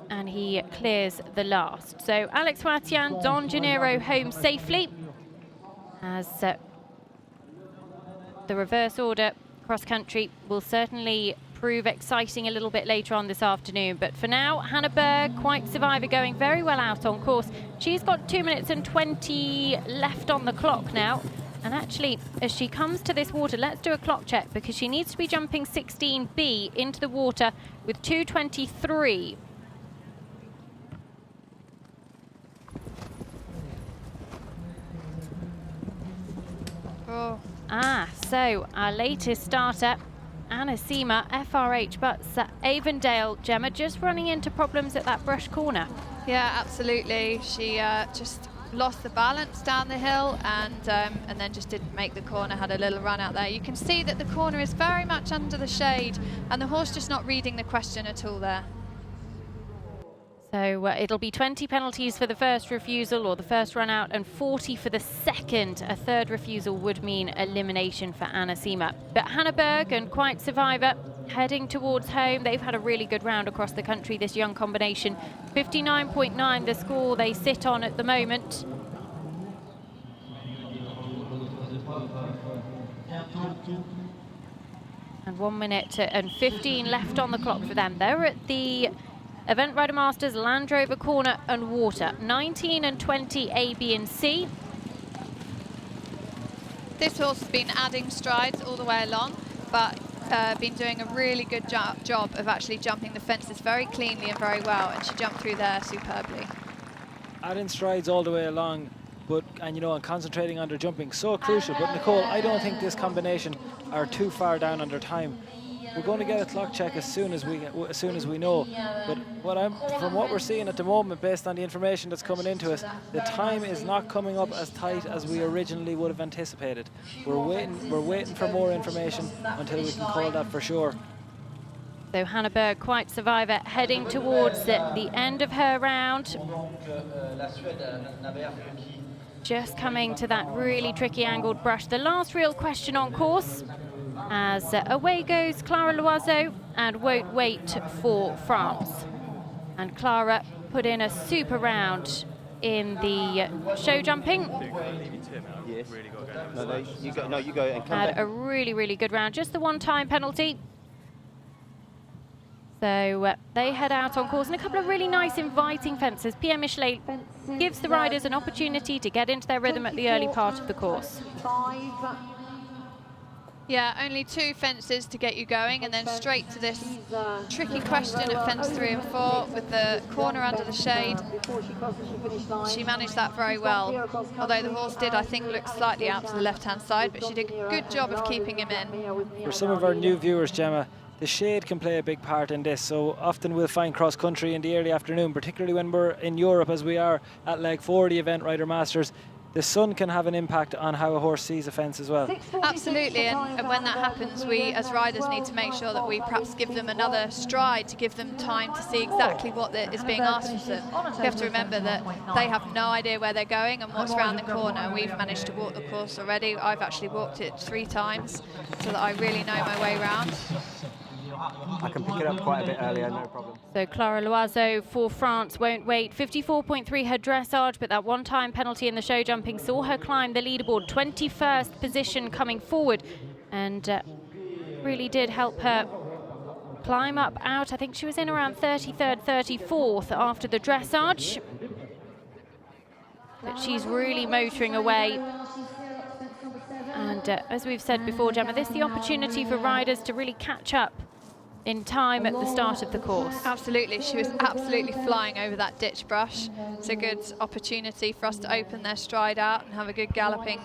Speaker 2: and he clears the last. So Alex Fatian, Don Janeiro home safely, as the reverse order cross country will certainly prove exciting a little bit later on this afternoon. But for now, Hannah Berg, quite survivor, going very well out on course. She's got 2 minutes and 20 left on the clock now. And actually, as she comes to this water, let's do a clock check, because she needs to be jumping 16B into the water with 2:23.
Speaker 3: Oh.
Speaker 2: So our latest starter, Anna Seema, FRH Butts, Avondale. Gemma, just running into problems at that brush corner.
Speaker 3: Yeah, absolutely. She just lost the balance down the hill, and then just didn't make the corner, had a little run out there. You can see that the corner is very much under the shade, and the horse just not reading the question at all there.
Speaker 2: So it'll be 20 penalties for the first refusal, or the first run out, and 40 for the second. A third refusal would mean elimination for Anna Seema. But Hannah Berg and Quite Survivor heading towards home. They've had a really good round across the country, this young combination. 59.9 the score they sit on at the moment. And 1 minute and 15 left on the clock for them. They're at the Event Rider Masters Land Rover Corner and Water. 19 and 20 A, B and C.
Speaker 3: This horse has been adding strides all the way along, but been doing a really good job of actually jumping the fences very cleanly and very well, and she jumped through there superbly.
Speaker 4: Adding strides all the way along, and concentrating on their jumping, so crucial. But Nicole, I don't think this combination are too far down on their time. We're going to get a clock check as soon as we know. But from what we're seeing at the moment, based on the information that's coming into us, the time is not coming up as tight as we originally would have anticipated. We're waiting for more information until we can call that for sure.
Speaker 2: So Hannah Berg, Quite Survivor, heading towards the end of her round. Just coming to that really tricky angled brush. The last real question on course, as away goes Clara Loiseau and Won't Wait for France. And Clara put in a super round in the show jumping.
Speaker 7: Yes. No, you go and come
Speaker 2: Had
Speaker 7: back.
Speaker 2: a really, really good round. Just the one-time penalty. So they head out on course, and a couple of really nice inviting fences. Pierre Michelet gives the riders an opportunity to get into their rhythm at the early part of the course.
Speaker 3: Yeah, only 2 fences to get you going, and then straight to this tricky question at fence 3 and 4 with the corner under the shade. She managed that very well, although the horse did, I think, look slightly out to the left-hand side, but she did a good job of keeping him in.
Speaker 4: For some of our new viewers, Gemma, the shade can play a big part in this. So often we'll find cross-country in the early afternoon, particularly when we're in Europe, as we are at leg 4, the Event Rider Masters. The sun can have an impact on how a horse sees a fence as well.
Speaker 3: Absolutely, and when that happens, we as riders need to make sure that we perhaps give them another stride to give them time to see exactly what is being asked of them. We have to remember that they have no idea where they're going and what's around the corner. We've managed to walk the course already. I've actually walked it 3 times so that I really know my way around.
Speaker 7: I can pick it up quite a bit earlier, no problem.
Speaker 2: So Clara Loiseau for France won't wait. 54.3 her dressage, but that one-time penalty in the show jumping saw her climb the leaderboard, 21st position coming forward, and really did help her climb up out. I think she was in around 33rd, 34th after the dressage. But she's really motoring away. And as we've said before, Gemma, this is the opportunity for riders to really catch up in time at the start of the course.
Speaker 3: Absolutely, she was absolutely flying over that ditch brush. It's a good opportunity for us to open their stride out and have a good galloping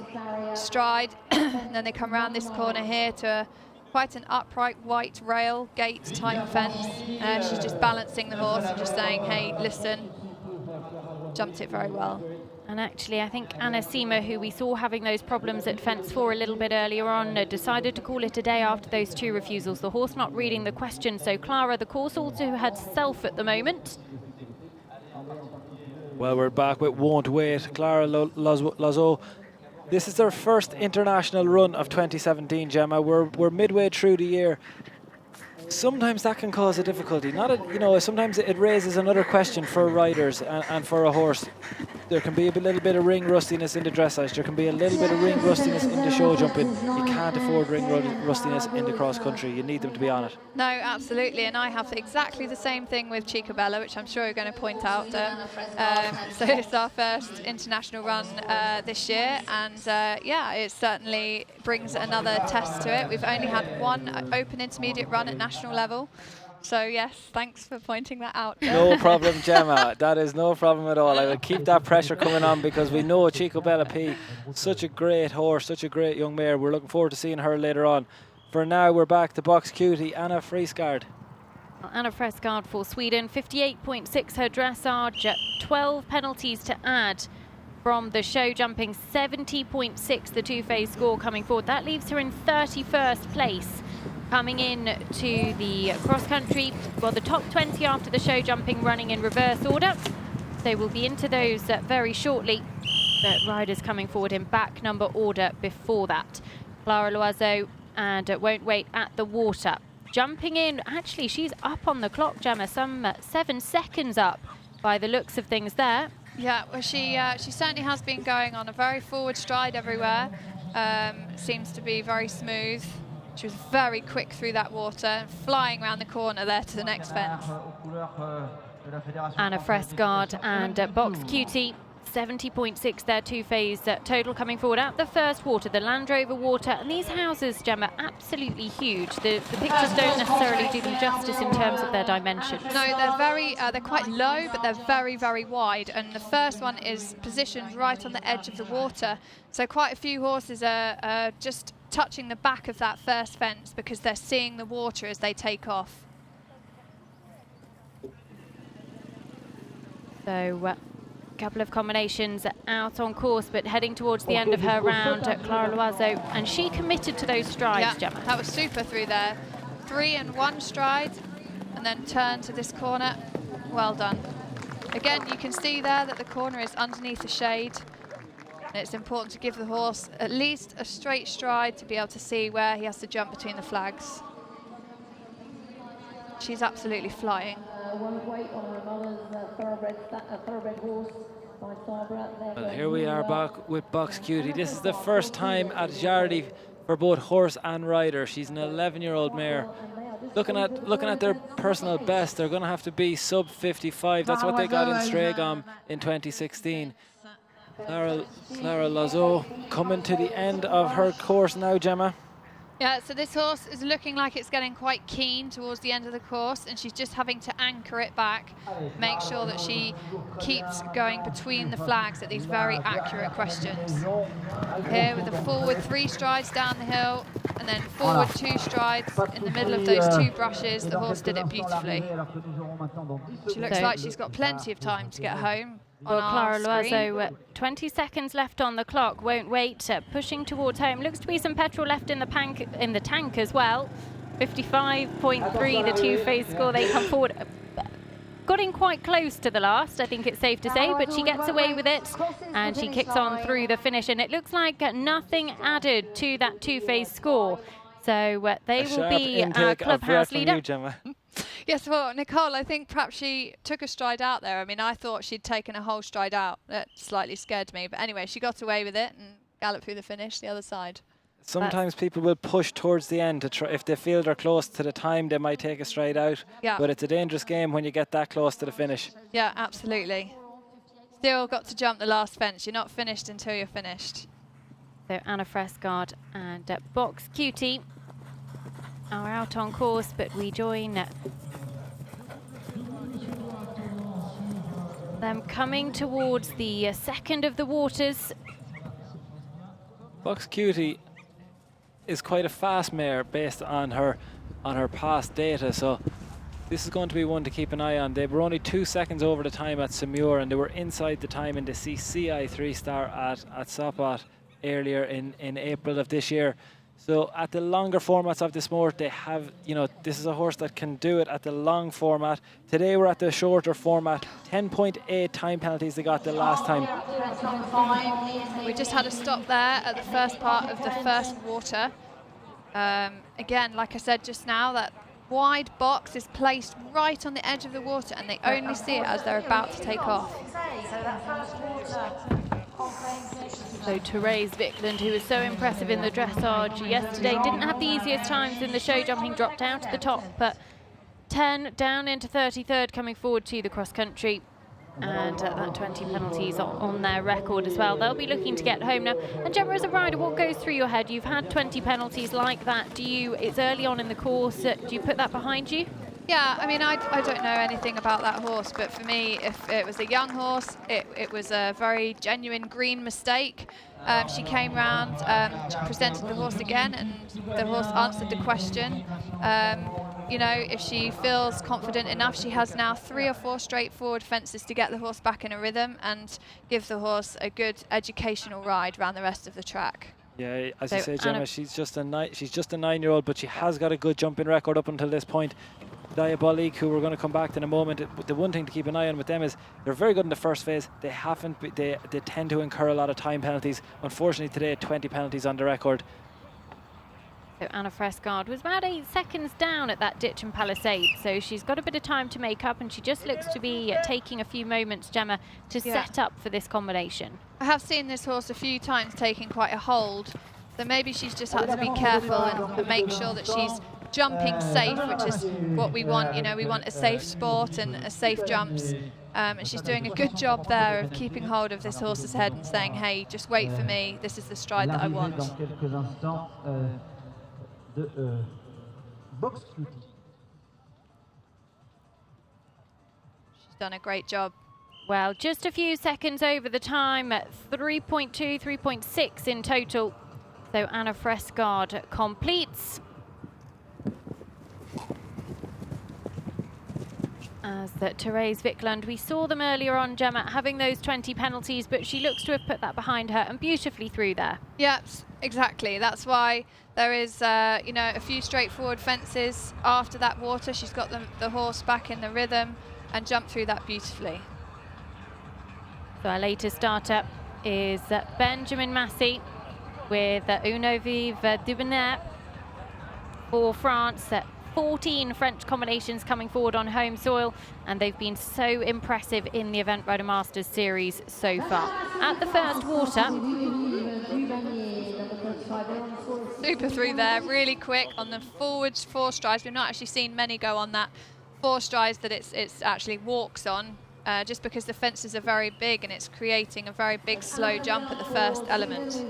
Speaker 3: stride. And then they come around this corner here to quite an upright white rail gate type fence. She's just balancing the horse and just saying, hey, listen, jumped it very well.
Speaker 2: And actually, I think Anna Sima, who we saw having those problems at fence 4 a little bit earlier on, decided to call it a day after those 2 refusals. The horse not reading the question. So Clara, the course also had self at the moment.
Speaker 4: Well, we're back with Won't Wait. Clara Loiseau. This is their first international run of 2017, Gemma. We're midway through the year. Sometimes that can cause a difficulty. Sometimes it raises another question for riders and for a horse. There can be a little bit of ring rustiness in the dressage. There can be a little bit of ring rustiness in the show jumping. You can't afford ring rustiness in the cross country. You need them to be on it.
Speaker 3: No, absolutely. And I have exactly the same thing with Chica Bella, which I'm sure you're going to point out. So it's our first international run this year. And yeah, it certainly brings another test to it. We've only had one open intermediate run at national level. So yes, thanks for pointing that out.
Speaker 4: No problem, Gemma. That is no problem at all. I will keep that pressure coming on because we know Chico Bella P, such a great horse, such a great young mare. We're looking forward to seeing her later on. For now, we're back to Box Cutie, Anna Friesgaard.
Speaker 2: Anna Friesgaard for Sweden, 58.6 her dressage, 12 penalties to add from the show jumping, 70.6 the two-phase score coming forward. That leaves her in 31st place. Coming in to the cross-country, well, the top 20 after the show jumping running in reverse order. So we'll be into those very shortly. The riders coming forward in back number order before that. Clara Loiseau and Won't Wait at the water. Jumping in, actually, she's up on the clock, Gemma, some 7 seconds up by the looks of things there.
Speaker 3: Yeah, well, she certainly has been going on a very forward stride everywhere. Seems to be very smooth. She was very quick through that water and flying around the corner there to the next fence.
Speaker 2: Anna Friesgaard and Box Cutie, 70.6 their two-phase total coming forward at the first water, the Land Rover water. And these houses, Gemma, absolutely huge. The pictures don't necessarily do them justice in terms of their dimensions.
Speaker 3: No, they're quite low, but they're very, very wide. And the first one is positioned right on the edge of the water. So quite a few horses are just touching the back of that first fence because they're seeing the water as they take off.
Speaker 2: So a couple of combinations out on course, but heading towards the end of her round at Clara Loiseau, and she committed to those strides,
Speaker 3: Yeah,
Speaker 2: Gemma.
Speaker 3: that was super through there. 3 and 1 stride, and then turn to this corner. Well done. Again, you can see there that the corner is underneath the shade. And it's important to give the horse at least a straight stride to be able to see where he has to jump between the flags. She's absolutely flying.
Speaker 4: Well, here we are back with Box Cutie. This is the first time at Jardy for both horse and rider. She's an 11-year-old mare. Looking at their personal best, they're going to have to be sub 55. That's what they got in Stragom in 2016. Clara Loiseau coming to the end of her course now, Gemma.
Speaker 3: Yeah, so this horse is looking like it's getting quite keen towards the end of the course, and she's just having to anchor it back, make sure that she keeps going between the flags at these very accurate questions. Here with the forward 3 strides down the hill, and then forward 2 strides in the middle of those 2 brushes. The horse did it beautifully. She looks like she's got plenty of time to get home.
Speaker 2: Well, Clara Loiseau, 20 seconds left on the clock. Won't Wait, pushing towards home. Looks to be some petrol left in the tank as well. 55.3 the two-phase score. They come forward. Got in quite close to the last, I think it's safe to say, but she gets away with it and she kicks on through the finish, and it looks like nothing added to that two-phase score. So they will be clubhouse leader.
Speaker 4: Gemma.
Speaker 3: Yes, well, Nicole, I think perhaps she took a stride out there. I mean, I thought she'd taken a whole stride out. That slightly scared me. But anyway, she got away with it and galloped through the finish the other side.
Speaker 4: Sometimes people will push towards the end to try. If they feel they're close to the time, they might take a stride out.
Speaker 3: Yeah.
Speaker 4: But it's a dangerous game when you get that close to the finish.
Speaker 3: Yeah, absolutely. Still got to jump the last fence. You're not finished until you're finished.
Speaker 2: So Anna Fresgaard and Box Cutie are out on course, but we join them coming towards the second of the waters.
Speaker 4: Box Cutie is quite a fast mare based on her past data, so this is going to be one to keep an eye on. They were only 2 seconds over the time at Samur, and they were inside the time in the CCI 3-star at Sopot earlier in April of this year. So at the longer formats of this sport, they have, this is a horse that can do it at the long format. Today we're at the shorter format. 10.8 time penalties they got the last time.
Speaker 3: We just had a stop there at the first part of the first water. Again, like I said just now, that wide box is placed right on the edge of the water, and they only see it as they're about to take off.
Speaker 2: So Therese Vikland, who was so impressive in the dressage yesterday, didn't have the easiest times in the show jumping, dropped down to the top, but 10 down into 33rd coming forward to the cross country. And that 20 penalties on their record as well. They'll be looking to get home now. And Gemma, as a rider, what goes through your head? You've had 20 penalties like that. It's early on in the course. Do you put that behind you?
Speaker 3: Yeah, I mean, I don't know anything about that horse, but for me, if it was a young horse, it was a very genuine green mistake. She came round, presented the horse again, and the horse answered the question. If she feels confident enough, she has now 3 or 4 straightforward fences to get the horse back in a rhythm and give the horse a good educational ride around the rest of the track.
Speaker 4: Yeah, as you say, Gemma, she's just a 9-year-old, but she has got a good jumping record up until this point. Diabolique, who we're going to come back to in a moment. The one thing to keep an eye on with them is they're very good in the first phase. They tend to incur a lot of time penalties. Unfortunately today, 20 penalties on the record.
Speaker 2: So Anna Fresgaard was about 8 seconds down at that ditch and palisade, so she's got a bit of time to make up, and she just looks to be taking a few moments, Gemma, to set up for this combination.
Speaker 3: I have seen this horse a few times taking quite a hold, so maybe she's just had to be careful and make sure that she's jumping safe, which is what we want. We want a safe sport and a safe jumps. And she's doing a good job there of keeping hold of this horse's head and saying, hey, just wait for me. This is the stride that I want. She's done a great job.
Speaker 2: Well, just a few seconds over the time, 3.2, 3.6 in total. So Anna Fresgaard completes. As Therese Vikland, we saw them earlier on, Gemma, having those 20 penalties, but she looks to have put that behind her and beautifully through there.
Speaker 3: Yep, exactly. That's why there is, a few straightforward fences after that water. She's got the horse back in the rhythm and jumped through that beautifully.
Speaker 2: So our latest starter is Benjamin Massey with Uno Vive Dubonnet for France. 14 French combinations coming forward on home soil, and they've been so impressive in the Event Rider Masters series so far. At the first water,
Speaker 3: super through there, really quick on the forwards 4 strides. We've not actually seen many go on that 4 strides that it's actually walks on, just because the fences are very big and it's creating a very big slow jump at the first element.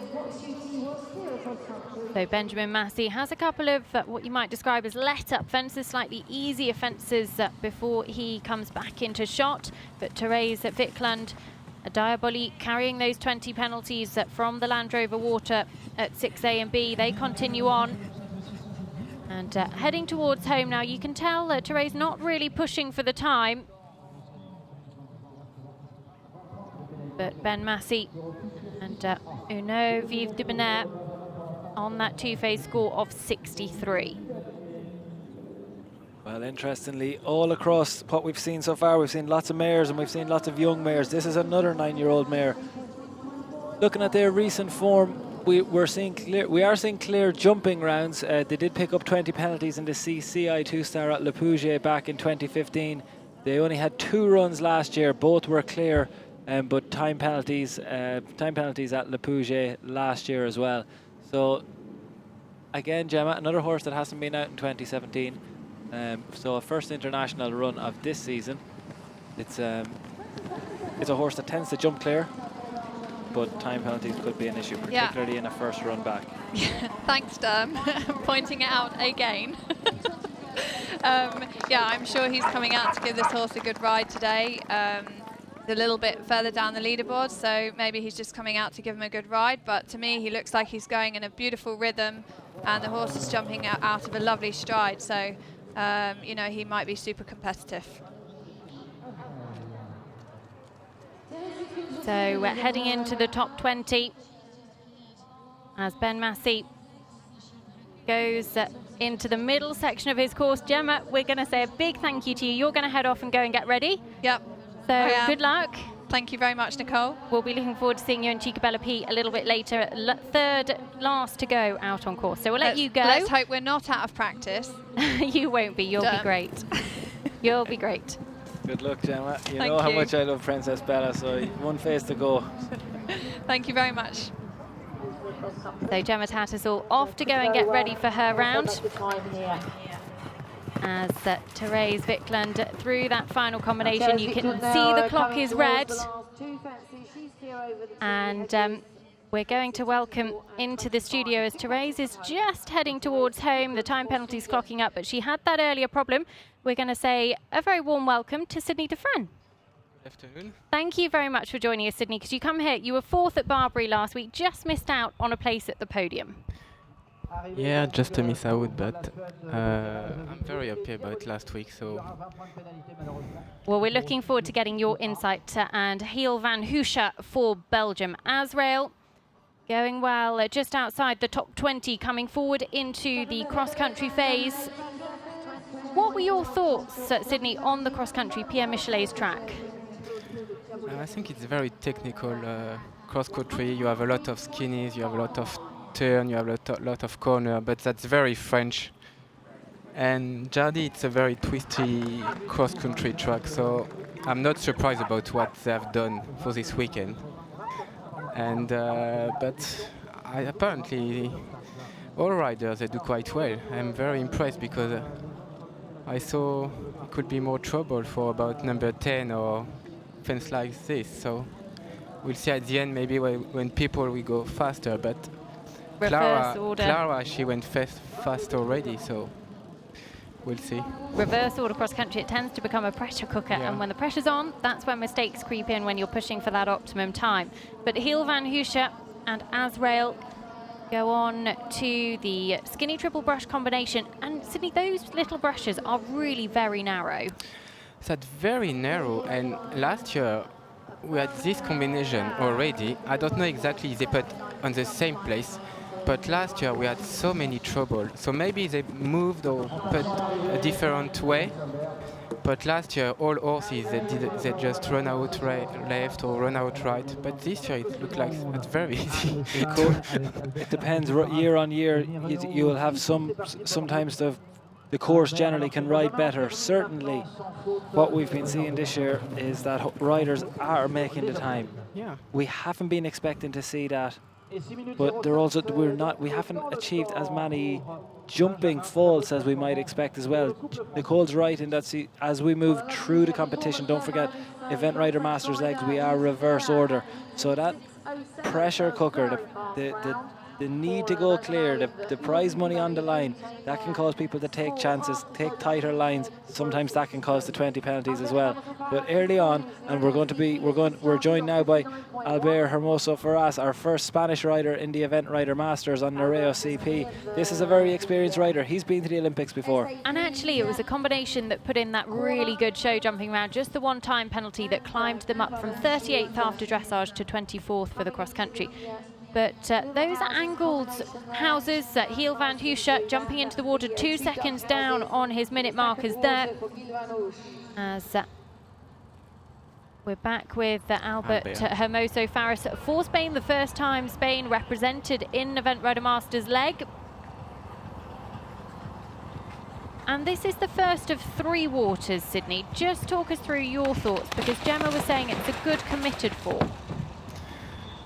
Speaker 2: So Benjamin Massey has a couple of what you might describe as let-up fences, slightly easier fences before he comes back into shot. But Therese Vikland, Diabolique, carrying those 20 penalties from the Land Rover Water at 6A and B. They continue on. And heading towards home now. You can tell Therese not really pushing for the time. But Ben Massey and Uno Vive Dubonnet on that 2-phase score of 63.
Speaker 4: Well, interestingly, all across what we've seen so far, we've seen lots of mares and we've seen lots of young mares. This is another 9-year-old mare. Looking at their recent form, we are seeing clear jumping rounds. They did pick up 20 penalties in the CCI 2-star at Le Pouget back in 2015. They only had 2 runs last year. Both were clear, but time penalties at Le Pouget last year as well. So again, Gemma, another horse that hasn't been out in 2017. So a first international run of this season. It's a horse that tends to jump clear, but time penalties could be an issue, particularly in a first run back.
Speaker 3: Thanks, Derm, pointing it out again. Yeah, I'm sure he's coming out to give this horse a good ride today. A little bit further down the leaderboard, so maybe he's just coming out to give him a good ride, but to me he looks like he's going in a beautiful rhythm, and the horse is jumping out of a lovely stride, so you know, he might be super competitive.
Speaker 2: So we're heading into the top 20 as Ben Massey goes into the middle section of his course. Gemma, we're going to say a big thank you to you. You're going to head off and go and get ready.
Speaker 3: Yep.
Speaker 2: So good luck.
Speaker 3: Thank you very much, Nicole.
Speaker 2: We'll be looking forward to seeing you in Chicabella P a little bit later, third last to go out on course. So we'll let you go.
Speaker 3: Let's hope we're not out of practice.
Speaker 2: You won't be. You'll be great. You'll be great.
Speaker 4: Good luck, Gemma. You know how much I love Princess Bella, so one face to go.
Speaker 3: Thank you very much.
Speaker 2: So Gemma Tattersall off to go and get ready for her round. As Therese Wickland through that final combination, you can see the clock is red. And we're going to welcome into the studio as Therese is just heading towards home. The time penalty's clocking up, but she had that earlier problem. We're going to say a very warm welcome to Sydney Dufresne.
Speaker 8: Good afternoon.
Speaker 2: Thank you very much for joining us, Sydney, because you come here. You were 4th at Barbary last week, just missed out on a place at the podium.
Speaker 8: Yeah, just a miss out, but I'm very happy about last week. So,
Speaker 2: well, we're looking forward to getting your insight. And Heel van Hoosha for Belgium. Azrael going well, just outside the top 20, coming forward into the cross-country phase. What were your thoughts, Sydney, on the cross-country Pierre Michelet's track?
Speaker 8: I think it's very technical cross-country. You have a lot of skinnies, you have a lot of turn, you have a lot of corner, but that's very French. And Jardy, it's a very twisty cross-country track, so I'm not surprised about what they've done for this weekend. And but apparently all riders, they do quite well. I'm very impressed because I saw it could be more trouble for about number 10 or things like this. So we'll see at the end, maybe when people will go faster. But Clara, she went fast already, so we'll see.
Speaker 2: Reverse order cross country, it tends to become a pressure cooker, and when the pressure's on, that's when mistakes creep in when you're pushing for that optimum time. But Heel van Hoosha and Azrael go on to the skinny triple brush combination. And Sydney, those little brushes are really very narrow.
Speaker 8: That's very narrow, and last year we had this combination already. I don't know exactly if they put on the same place, but last year we had so many trouble. So maybe they moved or put a different way. But last year all horses they just run out left or run out right. But this year it looked like it's very easy.
Speaker 4: It depends. Year on year, you will have sometimes the course generally can ride better. Certainly, what we've been seeing this year is that riders are making the time.
Speaker 8: Yeah.
Speaker 4: We haven't been expecting to see that, but we haven't achieved as many jumping faults as we might expect as well. Nicole's right in that as we move through the competition, don't forget, Event Rider Masters legs, we are reverse order. So that pressure cooker, the need to go clear, the prize money on the line, that can cause people to take chances, take tighter lines. Sometimes that can cause the 20 penalties as well. But early on, and we're joined now by Albert Hermoso Ferraz, our first Spanish rider in the Event Rider Masters on Nereo CP. This is a very experienced rider. He's been to the Olympics before.
Speaker 2: And actually, it was a combination that put in that really good show jumping round. Just the one time penalty that climbed them up from 38th after dressage to 24th for the cross country. But those are angled houses. Heel van Hoosha jumping into the water 2 seconds down on his minute markers there. As We're back with Albert Hermoso Faris for Spain, the first time Spain represented in Event Rider Masters leg. And this is the first of 3 waters, Sydney. Just talk us through your thoughts, because Gemma was saying it's a good committed form.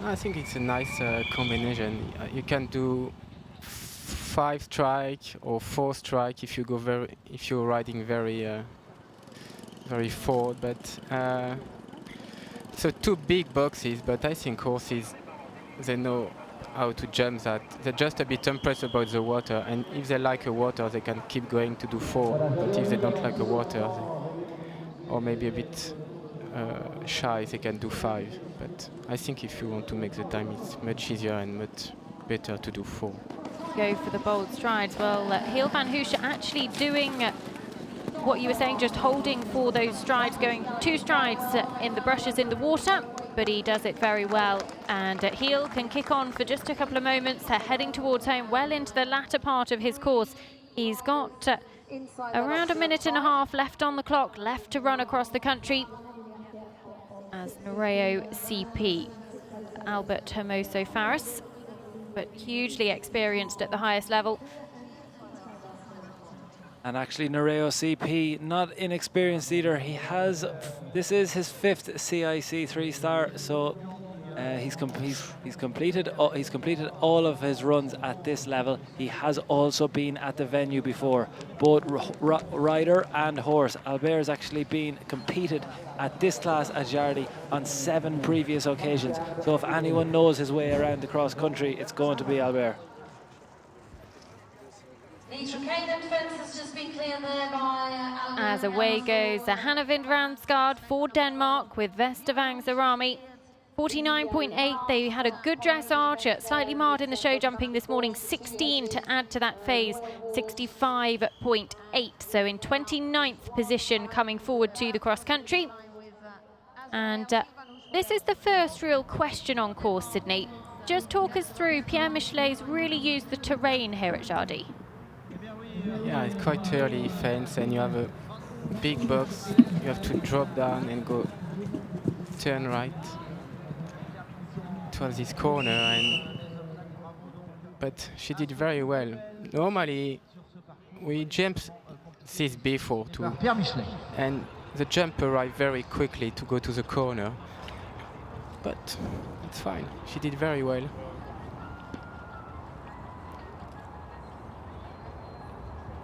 Speaker 8: I think it's a nice combination. You can do 5 strike or 4 strike if you're riding very forward. But so 2 big boxes. But I think horses, they know how to jump that. They're just a bit impressed about the water, and if they like the water, they can keep going to do 4. But if they don't like the water, or maybe a bit shy, they can do 5. But I think if you want to make the time, it's much easier and much better to do 4.
Speaker 2: Go for the bold strides. Well, Heel van Hoosje actually doing what you were saying, just holding for those strides, going 2 strides in the brushes in the water, but he does it very well. And Heel can kick on for just a couple of moments. They're heading towards home, well into the latter part of his course. He's got around 1.5 minutes left on the clock, left to run across the country. As Nereo CP, Albert Hermoso Faris, but hugely experienced at the highest level.
Speaker 4: And actually Nereo CP, not inexperienced either. This is his 5th CIC 3-star, so he's completed all of his runs at this level. He has also been at the venue before, both rider and horse. Albert has actually been competed at this class at Jardy on 7 previous occasions. So if anyone knows his way around the cross country, it's going to be Albert.
Speaker 2: As away goes Hanne Vind-Ransgaard for Denmark with Vestavang Zarami. 49.8, they had a good dressage, slightly marred in the show jumping this morning, 16 to add to that phase, 65.8. So in 29th position coming forward to the cross country. And this is the first real question on course, Sydney. Just talk us through, Pierre Michelet's really used the terrain here at Jardy.
Speaker 8: Yeah, it's quite early fence, and you have a big box. You have to drop down and go turn right towards this corner, but she did very well. Normally, we jumped this before too, and the jump arrived very quickly to go to the corner, but it's fine. She did very well.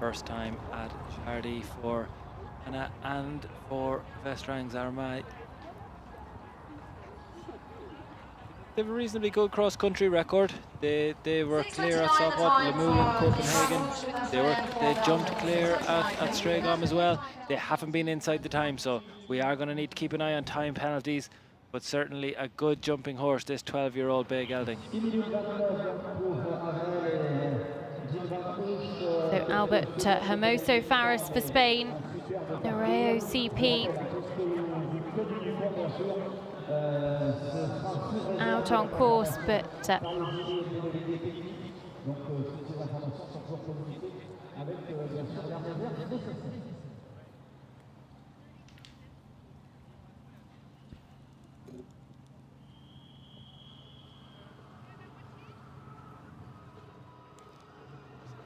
Speaker 4: First time at Jardy for Anna and for Vestavang Zarami. They have a reasonably good cross-country record. They were clear at Sopot, Limoux and Copenhagen. They jumped clear at Stragom as well. They haven't been inside the time, so we are going to need to keep an eye on time penalties. But certainly a good jumping horse, this 12-year-old Bay Gelding.
Speaker 2: So Albert Hermoso Faris for Spain, Nereo CP out on course, but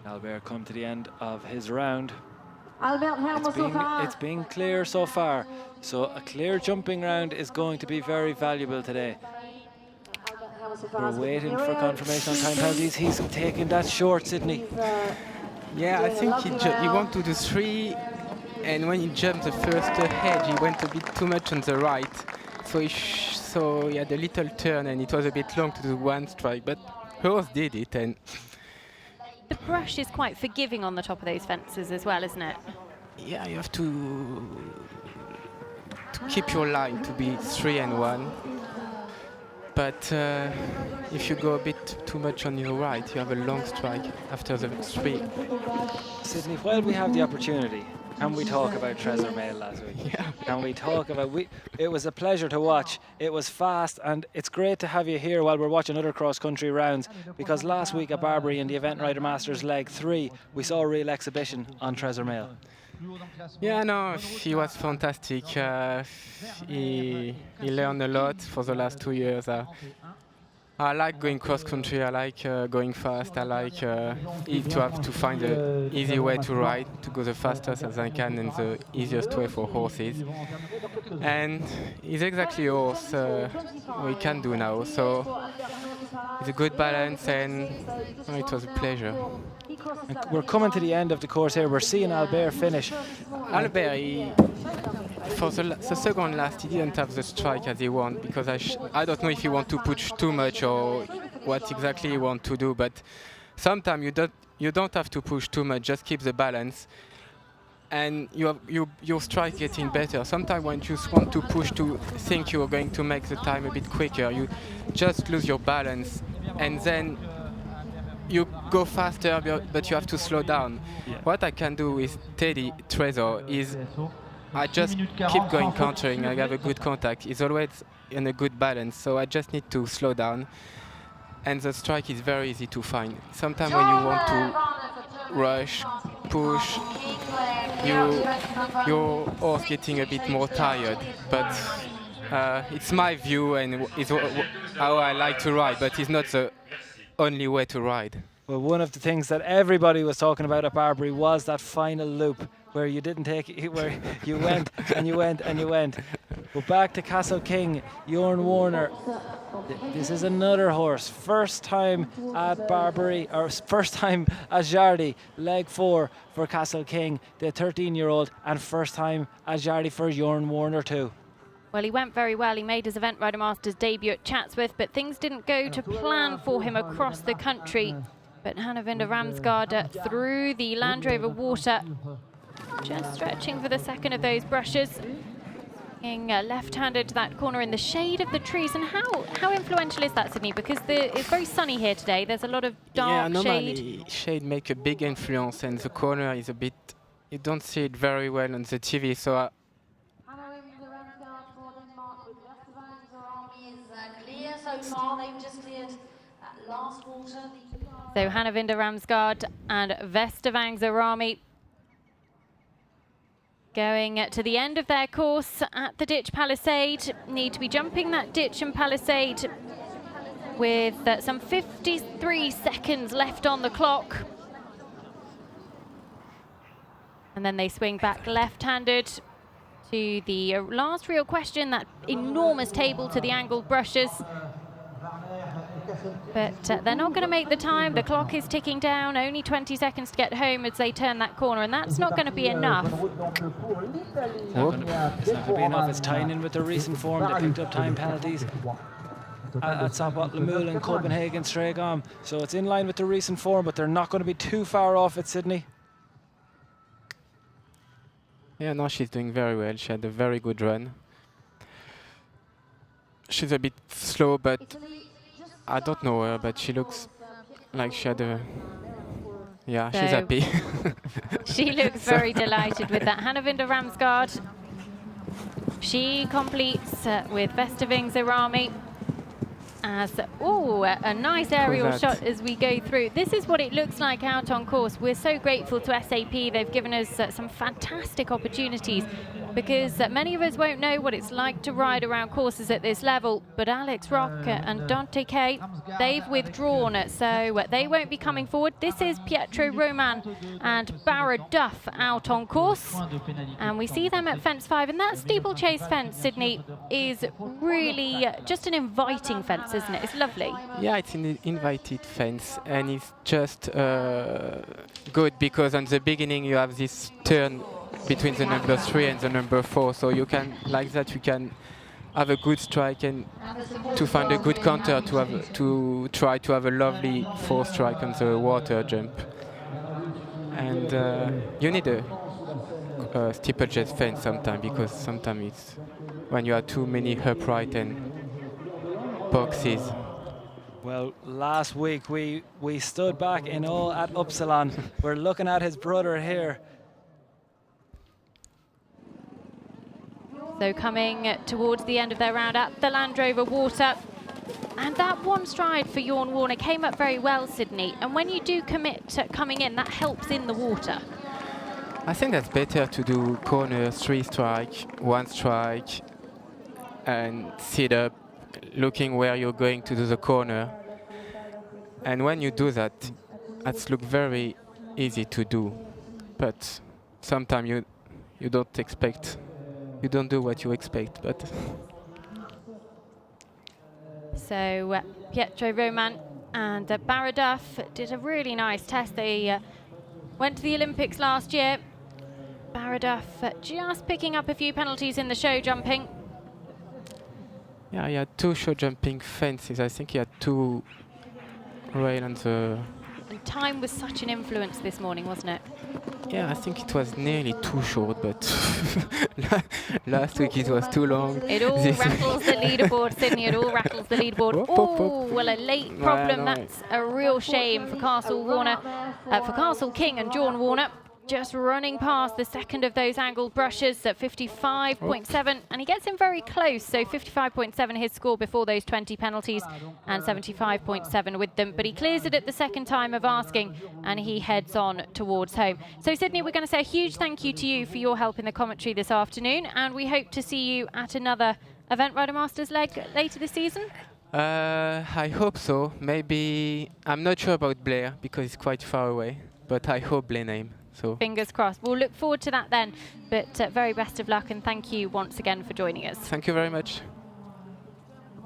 Speaker 4: Albert come to the end of his round.
Speaker 6: Albert
Speaker 4: It's been clear so far, so a clear jumping round is going to be very valuable today. We're waiting for confirmation on time penalties. He's taking that short, Sydney.
Speaker 8: Yeah, I think he wanted to do 3, and when he jumped the first hedge, he went a bit too much on the right. So he had a little turn, and it was a bit long to do 1 strike, but horse did it. And
Speaker 2: the brush is quite forgiving on the top of those fences as well, isn't it?
Speaker 8: yeah, you have to keep your line to be 3 and 1. But if you go a bit too much on your right, you have a long strike after the 3.
Speaker 4: Sydney, while we have the opportunity, can we talk about Treasure Mail last week?
Speaker 8: Yeah.
Speaker 4: Can we talk about... It was a pleasure to watch. It was fast, and it's great to have you here while we're watching other cross-country rounds, because last week at Barbary in the Event Rider Masters Leg 3, we saw a real exhibition on Treasure Mail.
Speaker 8: Yeah, no, he was fantastic. He learned a lot for the last 2 years. I like going cross country. I like going fast. I like to have to find the easy way to ride, to go the fastest as I can and the easiest way for horses. And it's exactly a horse we can do now. So it's a good balance, and it was a pleasure.
Speaker 4: And we're coming to the end of the course here. We're seeing Albert finish.
Speaker 8: Albert, for the second last, he didn't have the strike as he wanted, because I don't know if he want to push too much or what exactly he want to do. But sometimes you don't have to push too much. Just keep the balance, and your strike getting better. Sometimes when you just want to push to think you are going to make the time a bit quicker, you just lose your balance, and then you go faster, but you have to slow down. Yeah. What I can do with Teddy Trezor is I just keep going countering. I have a good contact. He's always in a good balance, so I just need to slow down. And the strike is very easy to find. Sometimes when you want to rush, push, your horse getting a bit more tired. But it's my view and it's how I like to ride, but it's not the only way to ride.
Speaker 4: Well, one of the things that everybody was talking about at Barbary was that final loop where you didn't take it, where you went and you went and you went. But back to Castle King, Jorn Warner. This is another horse. First time at Barbary, or first time at Jardy, leg 4 for Castle King, the 13-year-old, and first time at Jardy for Jorn Warner too.
Speaker 2: Well, he went very well. He made his Event Rider Masters debut at Chatsworth, but things didn't go to plan for him across the country. But Hannevinder Ramsgaard through the Land Rover water, just stretching for the second of those brushes. Being left-handed to that corner in the shade of the trees. And how influential is that, Sydney? Because it's very sunny here today. There's a lot of dark
Speaker 8: normally shade make a big influence, and the corner is a bit, you don't see it very well on the TV. So
Speaker 2: So Hannevinder Ramsgaard and Vestavang Zarami going to the end of their course at the ditch palisade. Need to be jumping that ditch and palisade with some 53 seconds left on the clock. And then they swing back left-handed to the last real question, that enormous table to the angled brushes. But they're not going to make the time. The clock is ticking down. Only 20 seconds to get home as they turn that corner, and that's not going to be enough.
Speaker 4: It's not going to be enough. It's tying in with the recent form. They picked up time penalties at Sopot, Lamule and Copenhagen, Stragom. So it's in line with the recent form, but they're not going to be too far off it, Sydney.
Speaker 8: yeah, no, she's doing very well. She had a very good run. She's a bit slow, but I don't know her, but she looks like she had a... Yeah, so she's happy.
Speaker 2: She looks very delighted with that. Hannevinder Ramsgaard. She completes with Vestavang Zarami as, a nice aerial shot as we go through. This is what it looks like out on course. We're so grateful to SAP. They've given us some fantastic opportunities, because many of us won't know what it's like to ride around courses at this level. But Alex Rock and Dante Kay, they've withdrawn, so they won't be coming forward. This is Pietro Roman and Barra Duff out on course. And we see them at fence 5. And that steeplechase fence, Sydney, is really just an inviting fence, isn't it? It's lovely.
Speaker 8: Yeah, it's an invited fence, and it's just good because on the beginning you have this turn between the number 3 and the number 4, so you can, like that, you can have a good strike and to find a good counter to try to have a lovely 4 strike on the water jump. And you need a steeplechase fence sometimes, because sometimes it's when you have too many upright and boxes.
Speaker 4: Well, last week we stood back in awe at Uppsalan. We're looking at his brother here.
Speaker 2: So coming towards the end of their round at the Land Rover water. And that one stride for Jorn Warner came up very well, Sydney. And when you do commit to coming in, that helps in the water.
Speaker 8: I think that's better to do corner, 3 strike, 1 strike, and sit up, looking where you're going to do the corner. And when you do that, it's look very easy to do. But sometimes you don't expect, you don't do what you expect. But
Speaker 2: So Pietro Roman and Baraduf did a really nice test. They went to the Olympics last year. Baraduf just picking up a few penalties in the show jumping.
Speaker 8: yeah, he had 2 show jumping fences. I think he had 2 rail on the.
Speaker 2: And time was such an influence this morning, wasn't it?
Speaker 8: Yeah, I think it was nearly too short, but last week it was too long.
Speaker 2: It all rattles the leaderboard, Sydney. It all rattles the leaderboard. Oh, well, a late problem. That's a real shame for Castle Warner, for Castle King and John Warner. Just running past the second of those angled brushes at 55.7, and he gets in very close. So 55.7 his score before those 20 penalties, and 75.7 with them. But he clears it at the second time of asking, and he heads on towards home. So Sydney, we're going to say a huge thank you to you for your help in the commentary this afternoon, and we hope to see you at another Event Rider Masters leg later this season.
Speaker 8: I hope so. Maybe I'm not sure about Blair because it's quite far away, but I hope Blenheim. So
Speaker 2: fingers crossed. We'll look forward to that then. But very best of luck, and thank you once again for joining us.
Speaker 8: Thank you very much.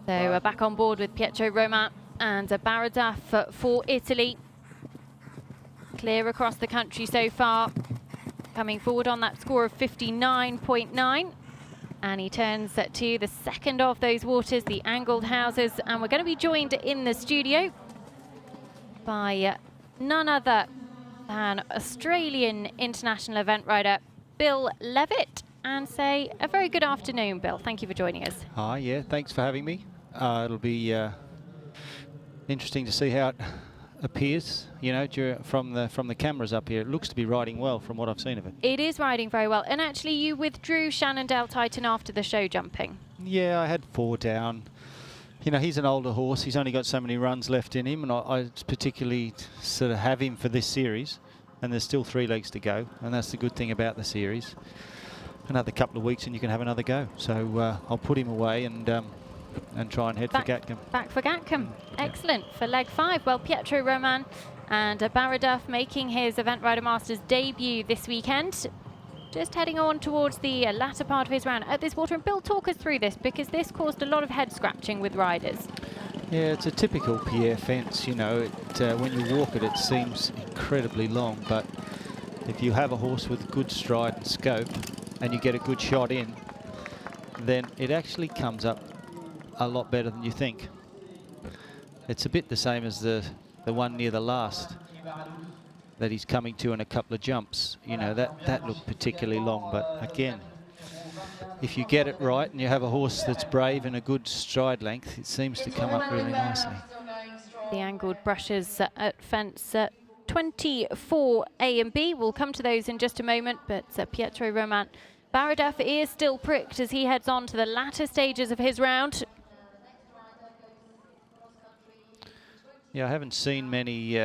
Speaker 2: So we're back on board with Pietro Roman and Baraduf for Italy. Clear across the country so far. Coming forward on that score of 59.9. And he turns to the second of those waters, the angled houses. And we're going to be joined in the studio by none other than Australian international event rider Bill Levitt, and say a very good afternoon, Bill. Thank you for joining us.
Speaker 9: Hi, yeah, thanks for having me. It'll be interesting to see how it appears, you know, from the cameras up here. It looks to be riding well from what I've seen of it.
Speaker 2: It is riding very well, and actually you withdrew Shannondale Titan after the show jumping.
Speaker 9: Yeah, I had 4 down. You know, he's an older horse. He's only got so many runs left in him, and I particularly sort of have him for this series. And there's still 3 legs to go, and that's the good thing about the series. Another couple of weeks, and you can have another go. So I'll put him away and try and head for Gatcombe.
Speaker 2: Back for Gatcombe. Excellent for leg 5. Well, Pietro Roman and Baraduf making his Event Rider Masters debut this weekend. Just heading on towards the latter part of his round at this water. And Bill, talk us through this, because this caused a lot of head scratching with riders.
Speaker 9: Yeah, it's a typical Pierre fence, you know. When you walk it, it seems incredibly long, but if you have a horse with good stride and scope and you get a good shot in, then it actually comes up a lot better than you think. It's a bit the same as the one near the last that he's coming to in a couple of jumps. You know, that looked particularly long, but again, if you get it right and you have a horse that's brave and a good stride length, it seems to come up really nicely.
Speaker 2: The angled brushes at fence 24 A and B. We'll come to those in just a moment, but Pietro Roman. Baraduf is still pricked as he heads on to the latter stages of his round.
Speaker 9: Yeah, I haven't seen many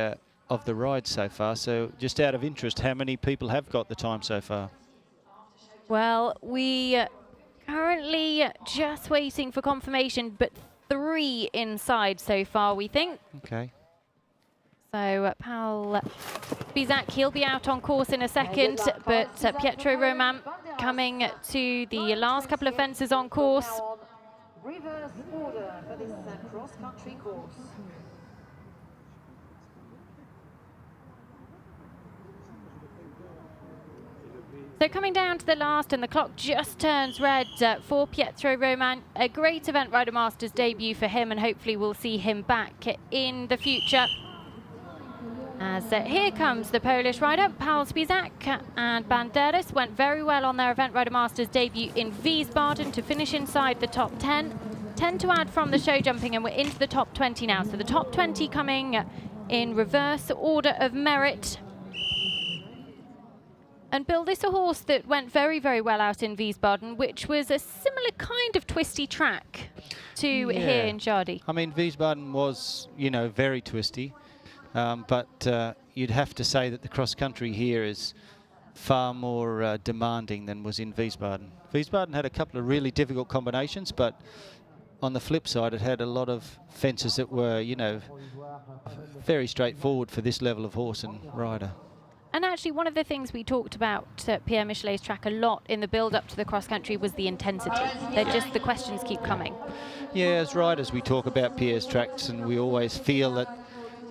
Speaker 9: of the rides so far, so just out of interest, how many people have got the time so far?
Speaker 2: Well, we currently just waiting for confirmation, but 3 inside so far, we think.
Speaker 9: Okay.
Speaker 2: So Paul Bizak, he'll be out on course in a second, but Pietro Roman coming to the last couple of fences on course.
Speaker 6: Reverse order for this cross-country course.
Speaker 2: So coming down to the last, and the clock just turns red for Pietro Roman. A great Event Rider Masters debut for him, and hopefully we'll see him back in the future. As here comes the Polish rider, Paul Spisak and Banderas went very well on their Event Rider Masters debut in Wiesbaden to finish inside the top 10. 10 to add from the show jumping, and we're into the top 20 now. So the top 20 coming in reverse order of merit. And Bill, this is a horse that went very, very well out in Wiesbaden, which was a similar kind of twisty track to here in Jardy.
Speaker 9: I mean, Wiesbaden was, you know, very twisty, but you'd have to say that the cross country here is far more demanding than was in Wiesbaden. Wiesbaden had a couple of really difficult combinations, but on the flip side, it had a lot of fences that were, you know, very straightforward for this level of horse and rider.
Speaker 2: And actually, one of the things we talked about at Pierre Michelet's track a lot in the build-up to the cross-country was the intensity. The questions keep coming.
Speaker 9: Yeah, as riders, we talk about Pierre's tracks, and we always feel that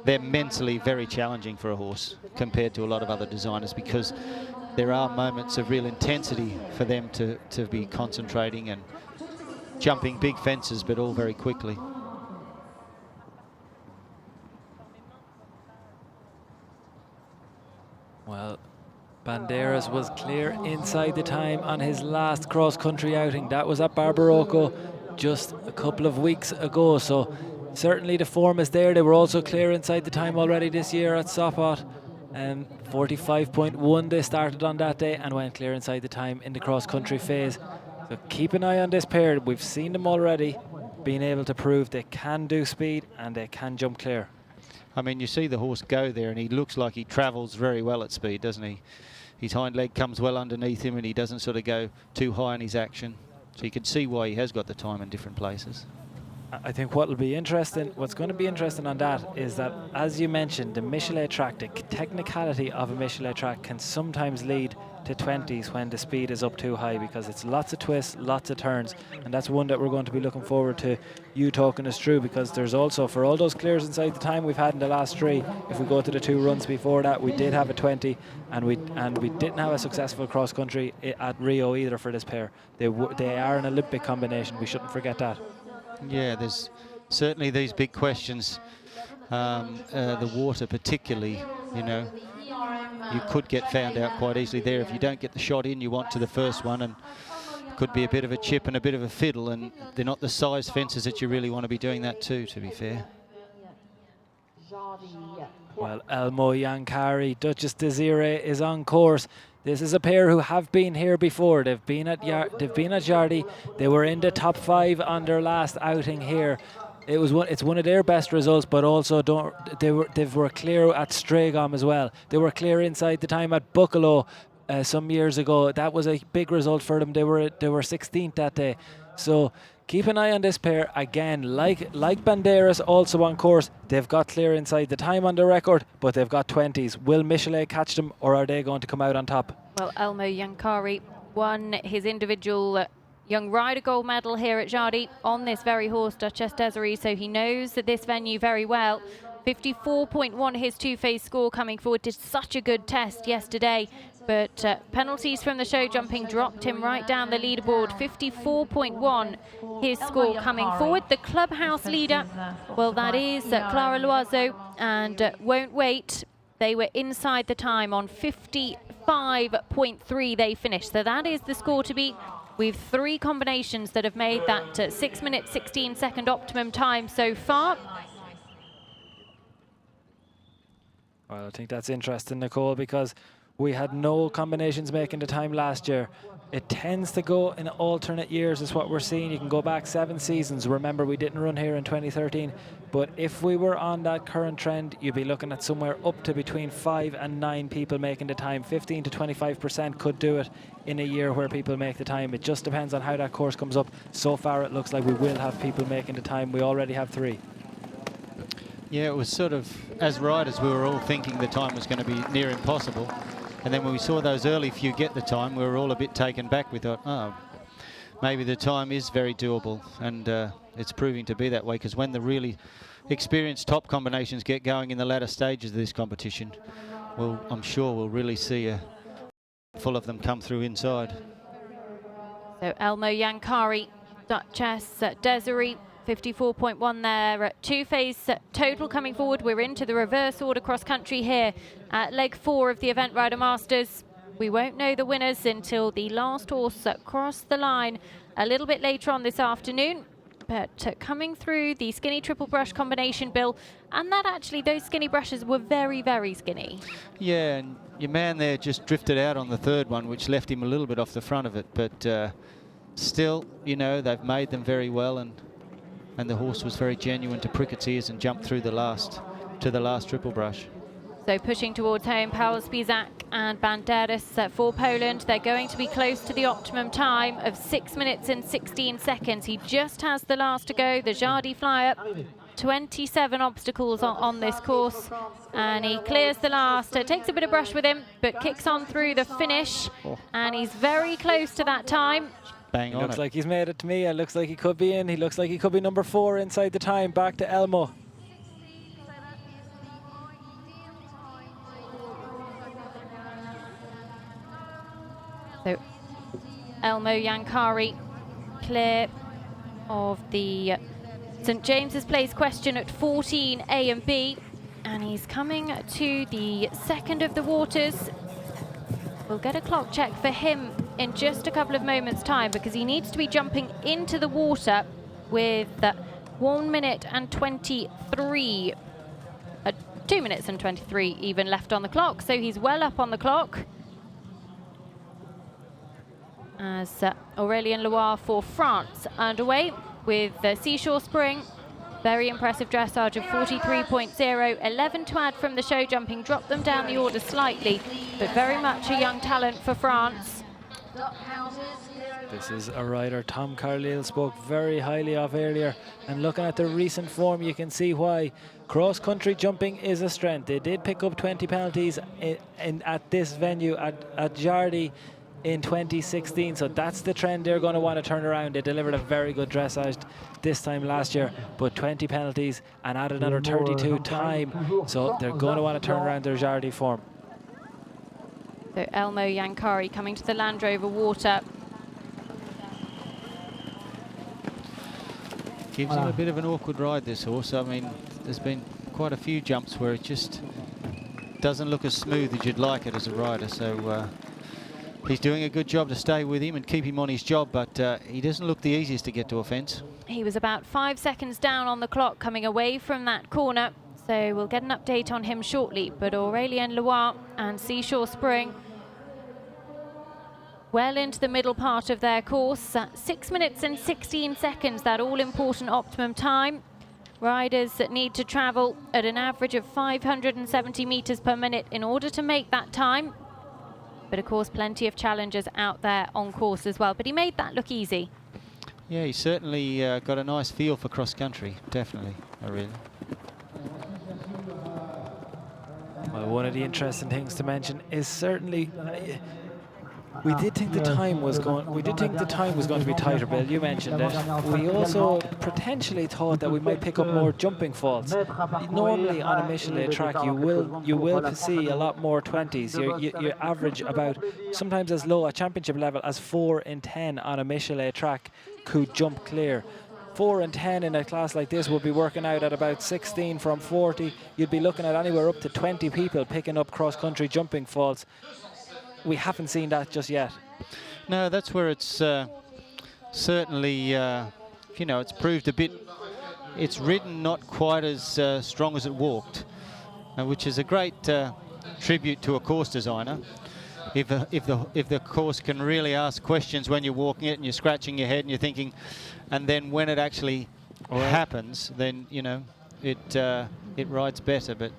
Speaker 9: they're mentally very challenging for a horse compared to a lot of other designers, because there are moments of real intensity for them to be concentrating and jumping big fences, but all very quickly.
Speaker 4: Well, Banderas was clear inside the time on his last cross-country outing. That was at Barbarocco just a couple of weeks ago, so certainly the form is there. They were also clear inside the time already this year at Sopot. 45.1 they started on that day and went clear inside the time in the cross-country phase. So keep an eye on this pair. We've seen them already being able to prove they can do speed and they can jump clear.
Speaker 9: I mean, you see the horse go there, and he looks like he travels very well at speed, doesn't he? His hind leg comes well underneath him, and he doesn't sort of go too high in his action. So you can see why he has got the time in different places.
Speaker 4: I think what's going to be interesting on that is that, as you mentioned, the Michelet track, the technicality of a Michelet track can sometimes lead to 20s when the speed is up too high, because it's lots of twists, lots of turns, and that's one that we're going to be looking forward to you talking us through, because there's also, for all those clears inside the time we've had in the last 3, if we go to the 2 runs before that, we did have a 20, and we didn't have a successful cross country at Rio either for this pair. They are an Olympic combination, we shouldn't forget that.
Speaker 9: Yeah, there's certainly these big questions, the water particularly, you know. You could get found out quite easily there if you don't get the shot in you want to the first one, and could be a bit of a chip and a bit of a fiddle, and they're not the size fences that you really want to be doing that to be fair.
Speaker 4: Well, Elmo Yankari, Duchess Desiree is on course. This is a pair who have been here before. They've been at Jardy. They were in the top 5 on their last outing here. It's one of their best results, but also they were clear at Stragom as well. They were clear inside the time at Buccalo some years ago. That was a big result for them. They were 16th that day. So keep an eye on this pair. Again, like Banderas, also on course. They've got clear inside the time on the record, but they've got 20s. Will Michelet catch them, or are they going to come out on top?
Speaker 2: Well, Elmo Yankari won his individual Young Rider gold medal here at Jardy on this very horse, Duchess Desiree, so he knows that this venue very well. 54.1 his 2-phase score coming forward. Did such a good test yesterday, but penalties from the show jumping dropped him right down the leaderboard. 54.1 his score coming forward. The clubhouse leader, well, that is Clara Loiseau, and Won't Wait. They were inside the time on 55.3 they finished, so that is the score to beat. We've 3 combinations that have made that 6 minute 16 second optimum time so far.
Speaker 4: Well, I think that's interesting, Nicole, because we had no combinations making the time last year. It tends to go in alternate years is what we're seeing. You can go back 7 seasons. Remember, we didn't run here in 2013. But if we were on that current trend, you'd be looking at somewhere up to between 5 and 9 people making the time. 15 to 25% could do it in a year where people make the time. It just depends on how that course comes up. So far, it looks like we will have people making the time. We already have 3.
Speaker 9: Yeah, it was sort of, as riders, we were all thinking the time was going to be near impossible. And then when we saw those early few get the time, we were all a bit taken back. We thought, oh, maybe the time is very doable. And it's proving to be that way, because when the really experienced top combinations get going in the latter stages of this competition, well, I'm sure we'll really see a full of them come through inside.
Speaker 2: So Elmo Yankari, Duchess Desiree, 54.1 there. 2-phase total coming forward. We're into the reverse order cross country here at leg 4 of the Event Rider Masters. We won't know the winners until the last horse crossed the line a little bit later on this afternoon. But coming through the skinny triple brush combination, Bill, and that actually, those skinny brushes were very, very skinny.
Speaker 9: Yeah, and your man there just drifted out on the 3rd one, which left him a little bit off the front of it. But still, you know, they've made them very well, and the horse was very genuine to prick its ears and jump through to the last triple brush.
Speaker 2: So pushing towards home, Paul Spizak and Banderas for Poland. They're going to be close to the optimum time of 6 minutes and 16 seconds. He just has the last to go, the Jardy flyer. 27 obstacles on this course, and he clears the last. It takes a bit of brush with him, but kicks on through the finish, and he's very close to that time.
Speaker 9: Bang on.
Speaker 4: Looks like he's made it to me. It looks like he could be in. He looks like he could be number 4 inside the time. Back to Elmo.
Speaker 2: So Elmo Yankari clear of the St James's Place question at 14 A and B, and he's coming to the second of the waters. We'll get a clock check for him in just a couple of moments' time, because he needs to be jumping into the water with 1 minute and 23, 2 minutes and 23 even left on the clock, so he's well up on the clock. As Aurélien Loire for France underway with the Seashore Spring. Very impressive dressage of 43.0, 11 to add from the show jumping, dropped them down the order slightly, but very much a young talent for France.
Speaker 4: This is a rider Tom Carlyle spoke very highly of earlier, and looking at the recent form you can see why. Cross-country jumping is a strength. They did pick up 20 penalties at this venue at Jardy in 2016, so that's the trend they're going to want to turn around. They delivered a very good dressage this time last year, but 20 penalties and added another 32 time, so they're going to want to turn around their Jardy form.
Speaker 2: So Elmo Yankari coming to the Land Rover water.
Speaker 9: Gives him a bit of an awkward ride, this horse. I mean, there's been quite a few jumps where it just doesn't look as smooth as you'd like it as a rider, so he's doing a good job to stay with him and keep him on his job, but he doesn't look the easiest to get to a fence.
Speaker 2: He was about 5 seconds down on the clock coming away from that corner, so we'll get an update on him shortly. But Aurélien Loire and Seashore Spring well into the middle part of their course. 6 minutes and 16 seconds, that all-important optimum time. Riders that need to travel at an average of 570 meters per minute in order to make that time. But of course, plenty of challengers out there on course as well. But he made that look easy.
Speaker 9: Yeah, he certainly got a nice feel for cross-country, definitely, really.
Speaker 4: Well, one of the interesting things to mention is certainly we did think the time was going to be tighter, Bill. You mentioned it. We also potentially thought that we might pick up more jumping faults. Normally on a Michelin track, you will see a lot more 20s. You average about, sometimes as low at championship level as 4 in 10 on a Michelin track could jump clear. 4 and 10 in a class like this would be working out at about 16 from 40. You'd be looking at anywhere up to 20 people picking up cross-country jumping faults. We haven't seen that just yet.
Speaker 9: No, that's where it's certainly, you know, it's proved a bit, it's ridden not quite as strong as it walked, which is a great tribute to a course designer. If the course can really ask questions when you're walking it and you're scratching your head and you're thinking, and then when it actually happens, then, you know, it rides better. But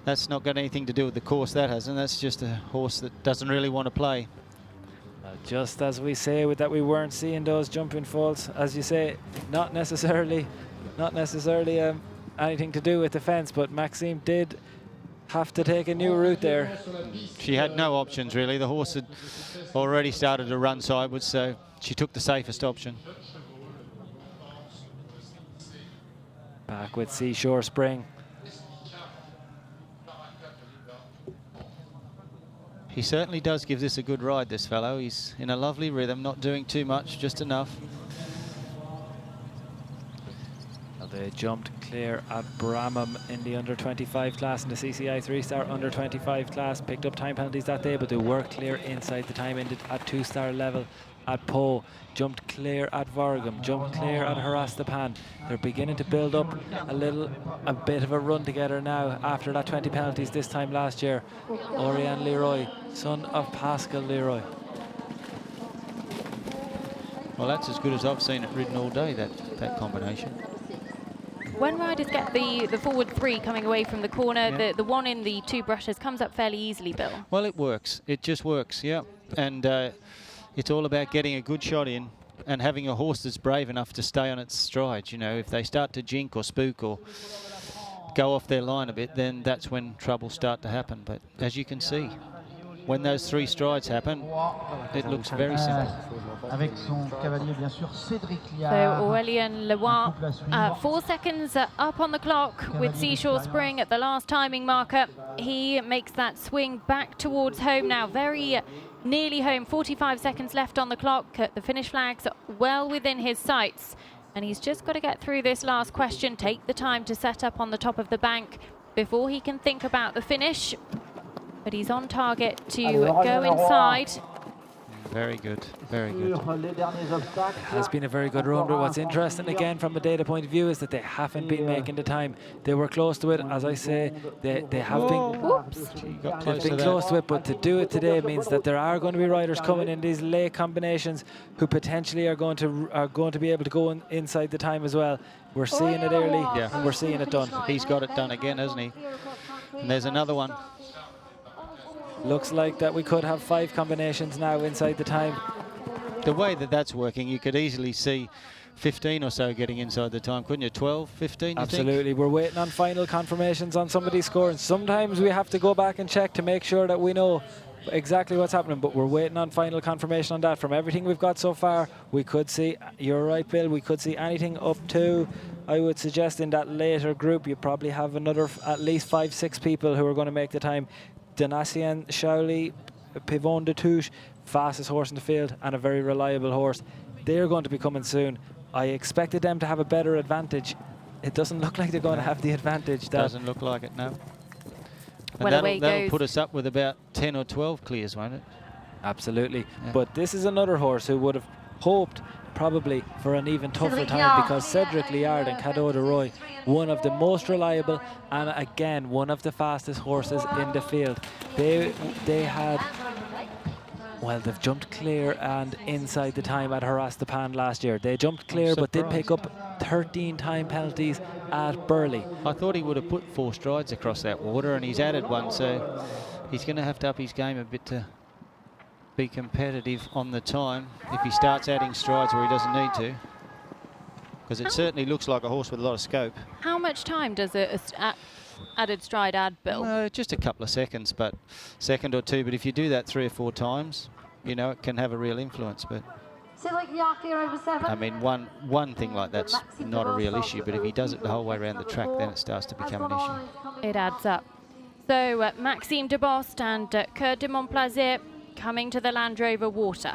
Speaker 9: that's not got anything to do with the course, that has, and that's just a horse that doesn't really want to play.
Speaker 4: Well, just as we say that we weren't seeing those jumping faults, as you say, not necessarily anything to do with the fence, but Maxime did have to take a new route there.
Speaker 9: She had no options really. The horse had already started to run sideways, so she took the safest option.
Speaker 4: Back with Seashore Spring.
Speaker 9: He certainly does give this a good ride, this fellow. He's in a lovely rhythm, not doing too much, just enough.
Speaker 4: Well, they jumped clear at Bramham in the under-25 class, in the CCI 3-star under-25 class. Picked up time penalties that day, but they were clear inside the time ended at 2-star level at Pau. Jumped clear at Vorgum, jumped clear at Harastapan. They're beginning to build up a bit of a run together now after that 20 penalties this time last year. Oriane Leroy, son of Pascal Leroy.
Speaker 9: Well, that's as good as I've seen it ridden all day, that combination.
Speaker 2: when riders get the forward 3 coming away from the corner, the one in the 2 brushes comes up fairly easily, Bill.
Speaker 9: Well, it works. It just works, yeah. And it's all about getting a good shot in and having a horse that's brave enough to stay on its stride. You know, if they start to jink or spook or go off their line a bit, then that's when troubles start to happen. But as you can see, when those 3 strides happen, it looks very simple.
Speaker 2: So Aurélien Leroy, 4 seconds up on the clock with Seashore Spring at the last timing marker. He makes that swing back towards home now, very nearly home. 45 seconds left on the clock. The finish flag's well within his sights. And he's just got to get through this last question, take the time to set up on the top of the bank before he can think about the finish. But he's on target to go inside.
Speaker 9: Very good, very good.
Speaker 4: It has been a very good run, but what's interesting again from a data point of view is that they haven't been making the time. They were close to it, as I say, they have been close to it, but to do it today means that there are going to be riders coming in these late combinations who potentially are going to be able to go inside the time as well. We're seeing it early, and we're seeing it done.
Speaker 9: He's got it done again, hasn't he? And there's another one.
Speaker 4: Looks like that we could have 5 combinations now inside the time.
Speaker 9: The way that that's working, you could easily see 15 or so getting inside the time, couldn't you? 12, 15, you
Speaker 4: Absolutely.
Speaker 9: think?
Speaker 4: We're waiting on final confirmations on some of these scores. Sometimes we have to go back and check to make sure that we know exactly what's happening, but we're waiting on final confirmation on that. From everything we've got so far, we could see, you're right, Bill, we could see anything up to, I would suggest in that later group, you probably have another at least 5-6 people who are going to make the time. Donatien Shauli, Pivon de Touche, fastest horse in the field and a very reliable horse. They're going to be coming soon. I expected them to have a better advantage. It doesn't look like they're going to have the advantage.
Speaker 9: Doesn't look like it, no.
Speaker 2: Well,
Speaker 9: that'll put us up with about 10 or 12 clears, won't it?
Speaker 4: Absolutely. Yeah. But this is another horse who would have hoped probably for an even tougher time, because Cedric Liard and Cadeau de Roy, one of the most reliable and again one of the fastest horses in the field. They had, well, they've jumped clear and inside the time at Harastapan last year. They jumped clear but did pick up 13 time penalties at Burley.
Speaker 9: I thought he would have put 4 strides across that water, and he's added one, so he's going to have to up his game a bit to be competitive on the time if he starts adding strides where he doesn't need to, because it certainly looks like a horse with a lot of scope.
Speaker 2: How much time does a added stride add, Bill?
Speaker 9: Just a couple of seconds, but second or 2, but if you do that 3 or 4 times, you know, it can have a real influence. But I mean, one thing like that's not a real issue, but if he does it the whole way around the track, then it starts to become an issue.
Speaker 2: It adds up. So Maxime Debost and Kurt de Montplaisir coming to the Land Rover water.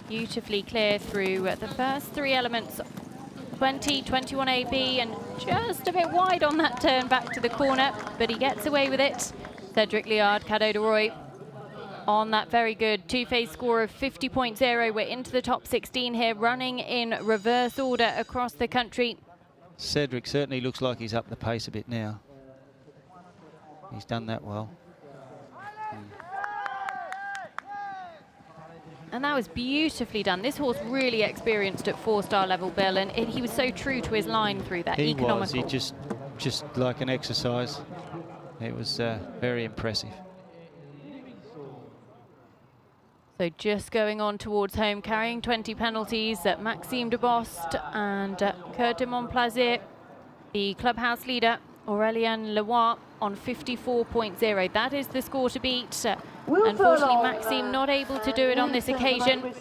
Speaker 2: Beautifully clear through the first 3 elements. 20, 21 AB, and just a bit wide on that turn back to the corner, but he gets away with it. Cedric Liard, Cadeau de Roy on that very good 2-phase score of 50.0. We're into the top 16 here, running in reverse order across the country.
Speaker 9: Cedric certainly looks like he's up the pace a bit now. He's done that well.
Speaker 2: And that was beautifully done. This horse really experienced at 4-star level, Bill, and he was so true to his line through that.
Speaker 9: He
Speaker 2: economical.
Speaker 9: was. He just like an exercise. It was very impressive.
Speaker 2: So just going on towards home, carrying 20 penalties at Maxime Debost and Kurt de Montplaisir, the clubhouse leader, Aurélien Leroy on 54.0. That is the score to beat. Unfortunately, Maxime not able to do it on this occasion,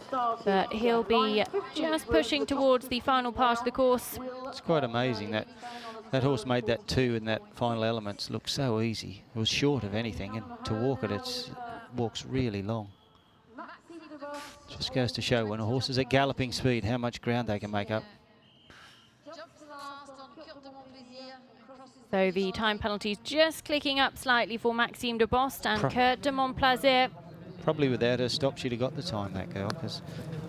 Speaker 2: but he'll be just pushing towards the final part of the course.
Speaker 9: It's quite amazing that that horse made that 2 in that final elements look so easy. It was short of anything, and to walk it, walks really long. Just goes to show when a horse is at galloping speed how much ground they can make up.
Speaker 2: So the time penalties just clicking up slightly for Maxime Debost and Kurt de Montplaisir.
Speaker 9: Probably without her stop, she'd have got the time, that girl, because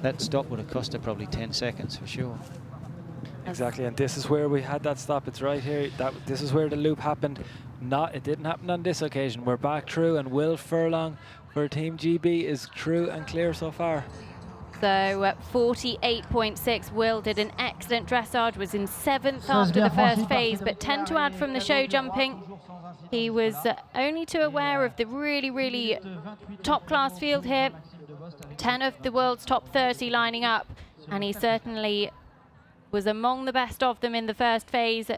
Speaker 9: that stop would have cost her probably 10 seconds for sure.
Speaker 4: Exactly, and this is where we had that stop. It's right here. This is where the loop happened. It didn't happen on this occasion. We're back through, and Will Furlong for Team GB is true and clear so far.
Speaker 2: So 48.6. Will did an excellent dressage, was in 7th after the first phase, but 10 to add from the show jumping. He was only too aware of the really top class field here. 10 of the world's top 30 lining up, and he certainly was among the best of them in the first phase.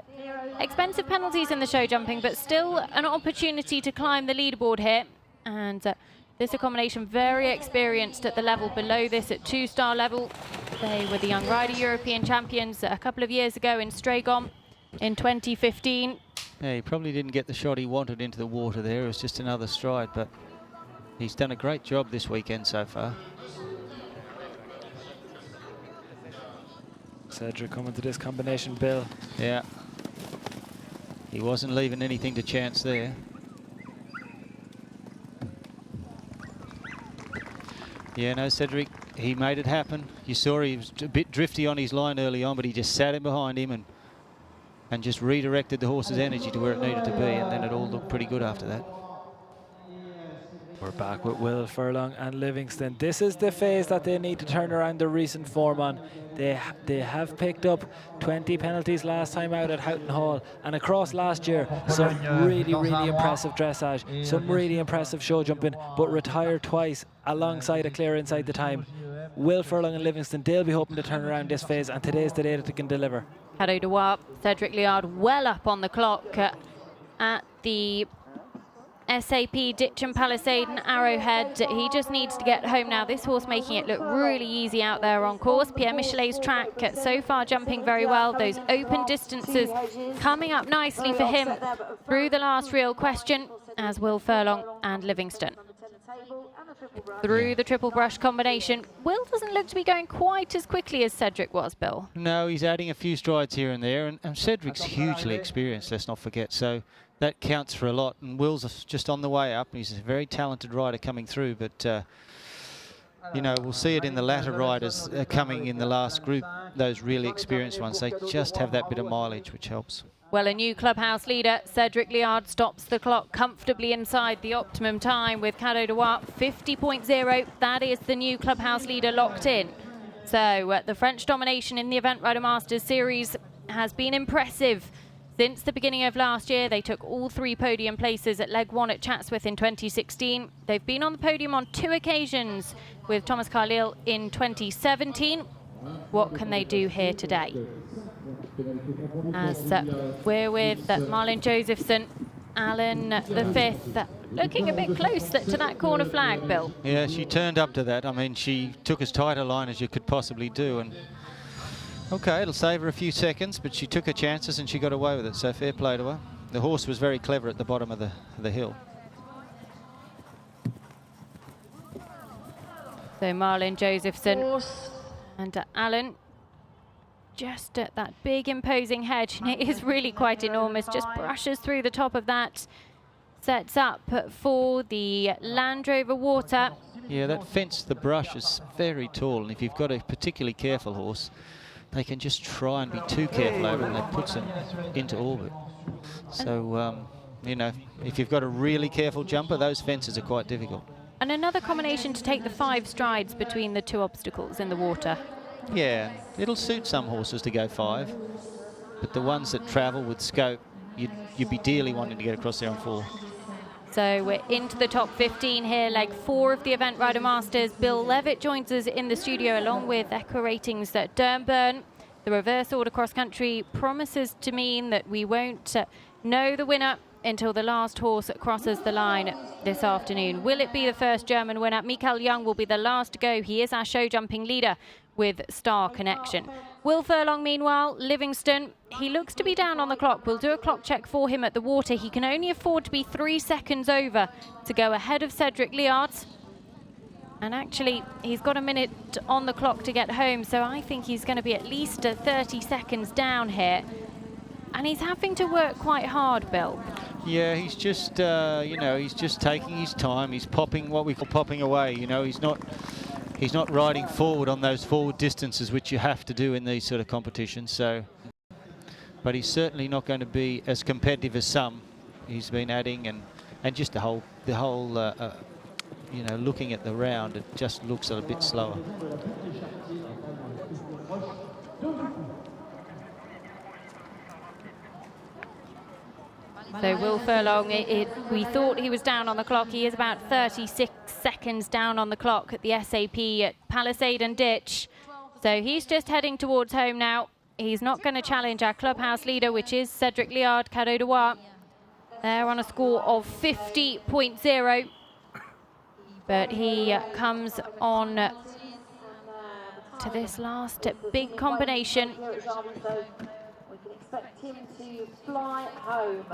Speaker 2: Expensive penalties in the show jumping, but still an opportunity to climb the leaderboard here. And this accommodation very experienced at the level below this, at 2-star level. They were the Young Rider European champions a couple of years ago in Stragon in 2015.
Speaker 9: Yeah, he probably didn't get the shot he wanted into the water there. It was just another stride, but he's done a great job this weekend so far.
Speaker 4: Cedric coming to this combination, Bill.
Speaker 9: Yeah. He wasn't leaving anything to chance there. Yeah, no, Cedric, he made it happen. You saw he was a bit drifty on his line early on, but he just sat in behind him and just redirected the horse's energy to where it needed to be, and then it all looked pretty good after that.
Speaker 4: We're back with Will Furlong and Livingston. This is the phase that they need to turn around their recent form on. They have picked up 20 penalties last time out at Houghton Hall, and across last year some really impressive dressage, some really impressive show jumping, but retired twice alongside a clear inside the time. Will Furlong and Livingston, they'll be hoping to turn around this phase, and today's the day that they can deliver.
Speaker 2: Cadeau de Wap, Cedric Liard well up on the clock at the SAP Ditcham Palisade and Arrowhead. He just needs to get home now. This horse making it look really easy out there on course. Pierre Michelet's track so far jumping very well. Those open distances coming up nicely for him through the last real question, as Will Furlong and Livingston. Through the triple brush combination, Will doesn't look to be going quite as quickly as Cedric was, Bill.
Speaker 9: No, he's adding a few strides here and there, and Cedric's hugely experienced, let's not forget, so that counts for a lot, and Will's just on the way up. He's a very talented rider coming through, but you know, we'll see it in the latter riders coming in the last group, those really experienced ones. They just have that bit of mileage, which helps.
Speaker 2: Well, a new clubhouse leader, Cedric Liard, stops the clock comfortably inside the optimum time with Cadeau de Wap 50.0. That is the new clubhouse leader locked in. So the French domination in the Event Rider Masters series has been impressive. Since the beginning of last year, they took all 3 podium places at Leg 1 at Chatsworth in 2016. They've been on the podium on 2 occasions with Thomas Carlyle in 2017. What can they do here today? As we're with Marlon Josephson, Alan the fifth, looking a bit close to that corner flag, Bill.
Speaker 9: Yeah, she turned up to that. I mean, she took as tight a line as you could possibly do, and okay, it'll save her a few seconds, but she took her chances and she got away with it, so fair play to her. The horse was very clever at the bottom of the hill.
Speaker 2: So Marlon Josephson and Alan just at that big imposing hedge, and it is really quite enormous, just brushes through the top of that, sets up for the Land Rover Water.
Speaker 9: Yeah, that fence, the brush is very tall, and if you've got a particularly careful horse, they can just try and be too careful over it, and that puts them into orbit. So, you know, if you've got a really careful jumper, those fences are quite difficult.
Speaker 2: And another combination to take the 5 strides between the 2 obstacles in the water.
Speaker 9: Yeah, it'll suit some horses to go 5, but the ones that travel with scope, you'd be dearly wanting to get across there on 4.
Speaker 2: So we're into the top 15 here, leg 4 of the Event Rider Masters. Bill Levitt joins us in the studio along with Echo Ratings at Durnburn. The reverse order cross country promises to mean that we won't know the winner until the last horse crosses the line this afternoon. Will it be the first German winner? Mikael Young will be the last to go. He is our show jumping leader with Star Connection. Will Furlong, meanwhile, Livingston, he looks to be down on the clock. We'll do a clock check for him at the water. He can only afford to be 3 seconds over to go ahead of Cedric Liard. And actually, he's got a minute on the clock to get home, so I think he's going to be at least 30 seconds down here. And he's having to work quite hard, Bill.
Speaker 9: Yeah, he's just, you know, he's just taking his time. He's popping, what we call popping away. You know, he's not riding forward on those forward distances, which you have to do in these sort of competitions. So, but he's certainly not going to be as competitive as some. He's been adding, and just the whole you know, looking at the round, it just looks a bit slower.
Speaker 2: So Will Furlong, we thought he was down on the clock. He is about 36 seconds down on the clock at the SAP at Palisade and Ditch. So he's just heading towards home now. He's not going to challenge our clubhouse leader, which is Cedric Liard, Cadeau de Roy. They're on a score of 50.0. But he comes on to this last big combination.
Speaker 6: We can expect him to fly home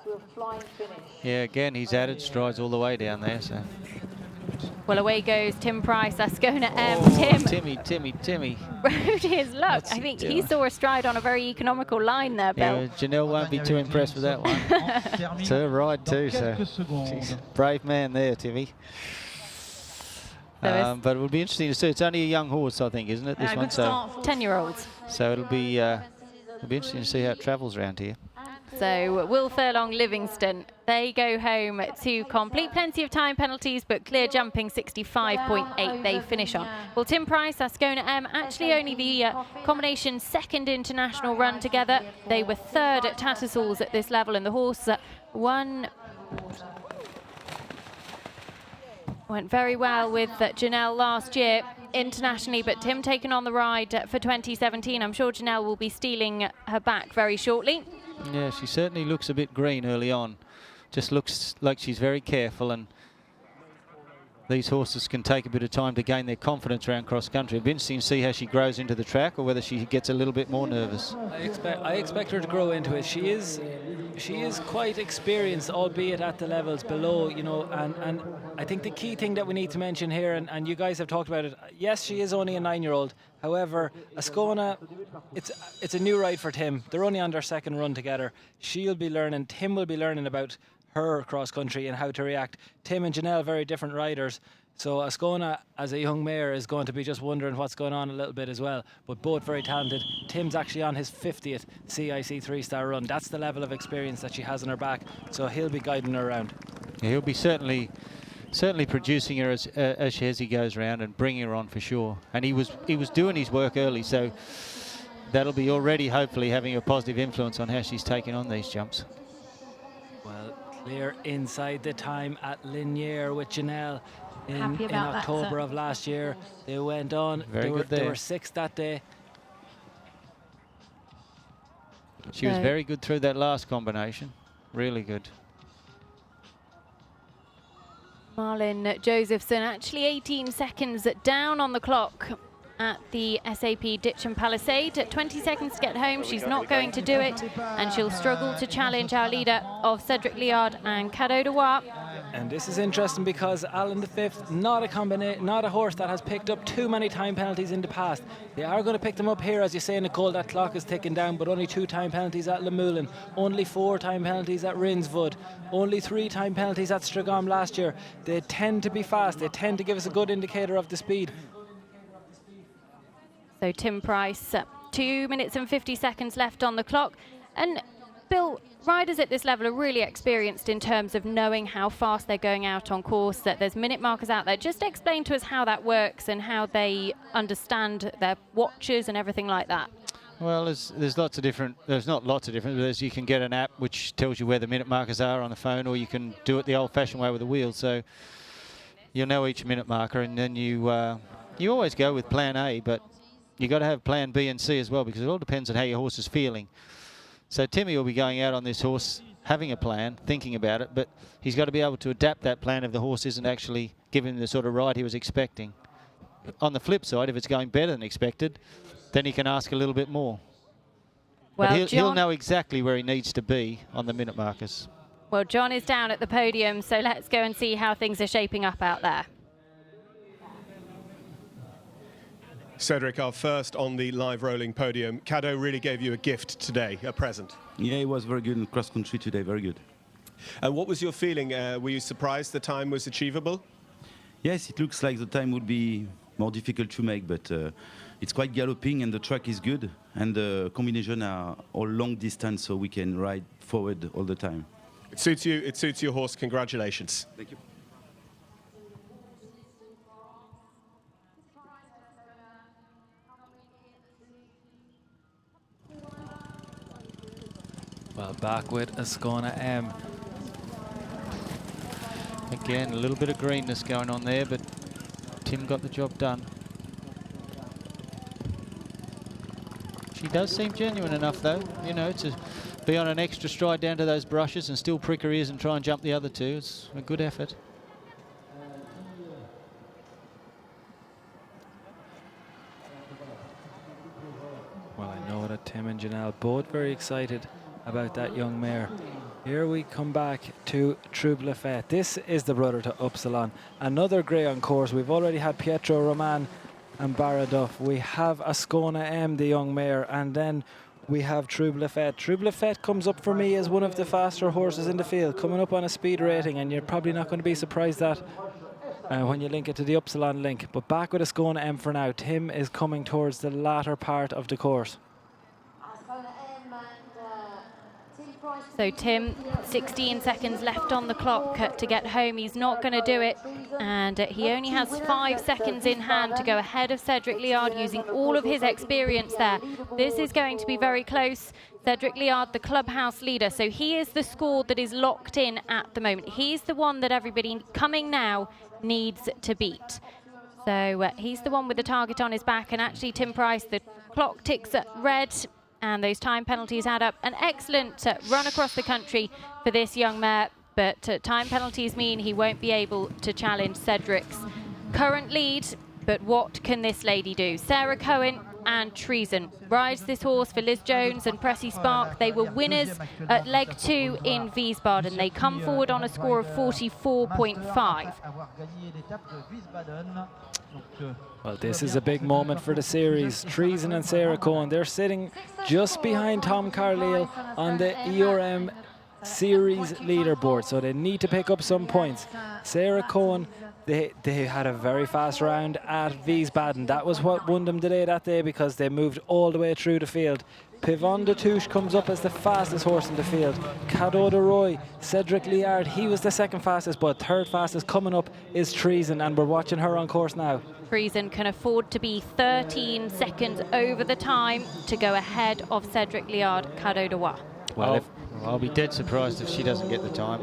Speaker 6: to a flying finish.
Speaker 9: Yeah, again, he's added strides all the way down there. So.
Speaker 2: Well, away goes Tim Price, Ascona M.
Speaker 9: Timmy.
Speaker 2: Rode his luck.
Speaker 9: What's
Speaker 2: I think
Speaker 9: he
Speaker 2: he
Speaker 9: doing?
Speaker 2: saw a stride on a very economical line there, Bill.
Speaker 9: Yeah, Janelle won't be too impressed with that one. It's her ride too, so she's a brave man there, Timmy. But it will be interesting to see. It's only a young horse, I think, isn't it? This one, so
Speaker 2: 10-year-olds.
Speaker 9: So it'll be interesting to see how it travels around here.
Speaker 2: So Will Furlong, Livingston, they go home to complete. Plenty of time penalties, but clear jumping 65.8 they finish on. Well, Tim Price, Ascona M, actually only the combination second international run together. They were third at Tattersalls at this level, and the horse went very well with Janelle last year internationally, but Tim taken on the ride for 2017. I'm sure Janelle will be stealing her back very shortly.
Speaker 9: Yeah, she certainly looks a bit green early on. Just looks like she's very careful, and these horses can take a bit of time to gain their confidence around cross country. It'll be interesting to see how she grows into the track, or whether she gets a little bit more nervous.
Speaker 4: I expect her to grow into it. She is quite experienced, albeit at the levels below, you know, and I think the key thing that we need to mention here, and you guys have talked about it, yes, she is only a 9-year-old. However, Ascona, it's a new ride for Tim. They're only on their second run together. She'll be learning, Tim will be learning about her cross country and how to react. Tim and Janelle, very different riders. So Ascona, as a young mare, is going to be just wondering what's going on a little bit as well. But both very talented. Tim's actually on his 50th CIC 3-star run. That's the level of experience that she has on her back. So he'll be guiding her around.
Speaker 9: Yeah, he'll be certainly producing her as he goes around and bringing her on for sure. And he was doing his work early, so that'll be already hopefully having a positive influence on how she's taking on these jumps.
Speaker 4: Well, clear inside the time at Liniers with Janelle in October of last year. They went on. They were sixth that day.
Speaker 9: She was very good through that last combination. Really good.
Speaker 2: Marlin Josephson actually 18 seconds down on the clock at the SAP Ditch and Palisade. 20 seconds to get home. She's not going to do it, and she'll struggle to challenge our leader of Cedric Liard and Cadeau de Roy.
Speaker 4: And this is interesting because Alan V, not a horse that has picked up too many time penalties in the past. They are going to pick them up here, as you say, Nicole. That clock is ticking down, but only 2 time penalties at Le Moulin, only 4 time penalties at Rinswood, only 3 time penalties at Stragom last year. They tend to be fast. They tend to give us a good indicator of the speed.
Speaker 2: So Tim Price, 2 minutes and 50 seconds left on the clock. And Bill, riders at this level are really experienced in terms of knowing how fast they're going out on course, that there's minute markers out there. Just explain to us how that works and how they understand their watches and everything like that.
Speaker 9: Well, there's lots of different, there's not lots of different, but you can get an app which tells you where the minute markers are on the phone, or you can do it the old-fashioned way with a wheel. So you'll know each minute marker, and then you always go with plan A, but you got to have plan B and C as well, because it all depends on how your horse is feeling. So Timmy will be going out on this horse having a plan, thinking about it, but he's got to be able to adapt that plan if the horse isn't actually giving the sort of ride he was expecting. On the flip side, if it's going better than expected, then he can ask a little bit more. Well, but he'll know exactly where he needs to be on the minute markers.
Speaker 2: Well, John is down at the podium, so let's go and see how things are shaping up out there.
Speaker 1: Cedric, our first on the live rolling podium. Cadeau really gave you a gift today, a present.
Speaker 10: Yeah, it was very good in cross country today, very good.
Speaker 1: And what was your feeling? Were you surprised the time was achievable?
Speaker 10: Yes, it looks like the time would be more difficult to make, but it's quite galloping and the track is good, and the combination are all long distance, so we can ride forward all the time.
Speaker 1: It suits you, it suits your horse. Congratulations.
Speaker 10: Thank you.
Speaker 4: Well, back with Ascona M.
Speaker 9: Again, a little bit of greenness going on there, but Tim got the job done. She does seem genuine enough, though, you know, to be on an extra stride down to those brushes and still prick her ears and try and jump the other two. It's a good effort.
Speaker 4: Well, I know that Tim and Janelle both very excited about that young mare. Here we come back to Trouble Fête. This is the brother to Upsilon. Another grey on course. We've already had Pietro Roman and Baraduff. We have Ascona M, the young mare, and then we have Trouble Fête. Trouble Fête comes up for me as one of the faster horses in the field, coming up on a speed rating, and you're probably not going to be surprised that when you link it to the Upsilon link. But back with Ascona M for now. Tim is coming towards the latter part of the course.
Speaker 2: So Tim, 16 seconds left on the clock to get home. He's not going to do it, and he only has 5 seconds in hand to go ahead of Cedric Liard, using all of his experience there. This is going to be very close. Cedric Liard, the clubhouse leader, so he is the score that is locked in at the moment. He's the one that everybody coming now needs to beat. So he's the one with the target on his back, and actually Tim Price, the clock ticks at red, and those time penalties add up. An excellent run across the country for this young mare, but time penalties mean he won't be able to challenge Cedric's current lead. But what can this lady do? Sarah Cohen and Treason rides this horse for Liz Jones and Pressy Spark. They were winners at leg 2 in Wiesbaden. They come forward on a score of 44.5.
Speaker 4: Well, this is a big moment for the series. Treason and Sarah Cohen, they're sitting just behind Tom Carlile on the ERM series leaderboard, so they need to pick up some points. Sarah Cohen, they had a very fast round at Wiesbaden. That was what won them the day that day, because they moved all the way through the field. Pivon de Touche comes up as the fastest horse in the field. Cadeau de Roy, Cedric Liard, he was the second fastest, but third fastest coming up is Treason, and we're watching her on course now.
Speaker 2: Treason can afford to be 13 seconds over the time to go ahead of Cedric Liard, Cadeau de Roy.
Speaker 9: Well, I'll be dead surprised if she doesn't get the time.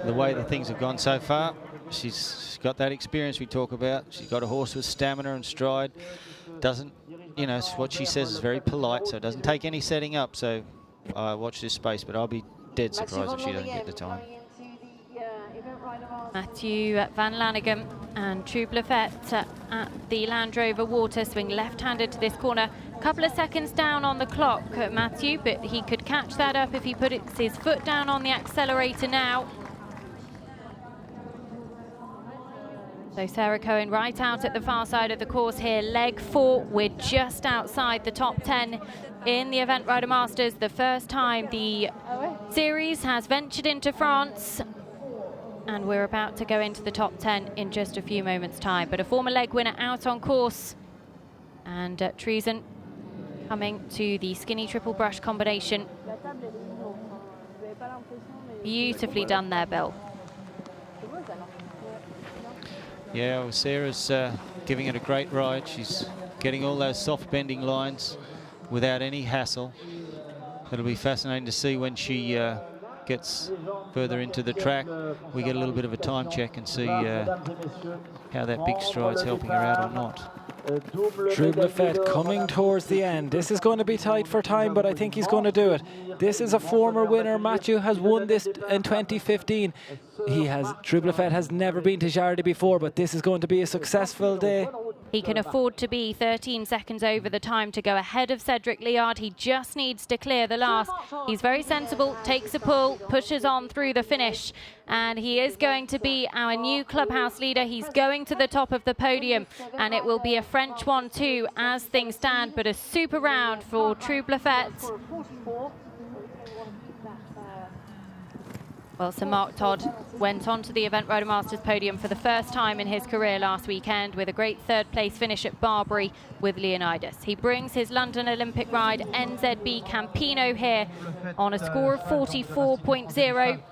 Speaker 9: The way that things have gone so far, she's got that experience we talk about. She's got a horse with stamina and stride. Doesn't, you know, what she says is very polite, so it doesn't take any setting up. So watch this space, but I'll be dead surprised if she doesn't get the time.
Speaker 2: Matthew Van Lanagan and Trouble Fête at the Land Rover Water, swing left-handed to this corner. Couple of seconds down on the clock, Matthew, but he could catch that up if he puts his foot down on the accelerator now. So Sarah Cohen right out at the far side of the course here. Leg 4, we're just outside the top 10 in the Event Rider Masters. The first time the series has ventured into France. And we're about to go into the top 10 in just a few moments' time. But a former leg winner out on course. And Treason coming to the skinny triple brush combination. Beautifully done there, Bill.
Speaker 9: Yeah, well, Sarah's giving it a great ride. She's getting all those soft bending lines without any hassle. It'll be fascinating to see when she gets further into the track. We get a little bit of a time check and see how that big stride's helping her out or not.
Speaker 4: Trouble Fête coming towards the end. This is going to be tight for time, but I think he's going to do it. This is a former winner. Matthew has won this in 2015. Trouble Fête has never been to Jardy before, but this is going to be a successful day.
Speaker 2: He can afford to be 13 seconds over the time to go ahead of Cedric Liard. He just needs to clear the last. He's very sensible, takes a pull, pushes on through the finish, and he is going to be our new clubhouse leader. He's going to the top of the podium, and it will be a French one too as things stand, but a super round for Trouble Fête. Well, Sir Mark Todd went on to the Event Rider Masters podium for the first time in his career last weekend with a great third-place finish at Barbary with Leonidas. He brings his London Olympic ride NZB Campino here on a score of 44.0.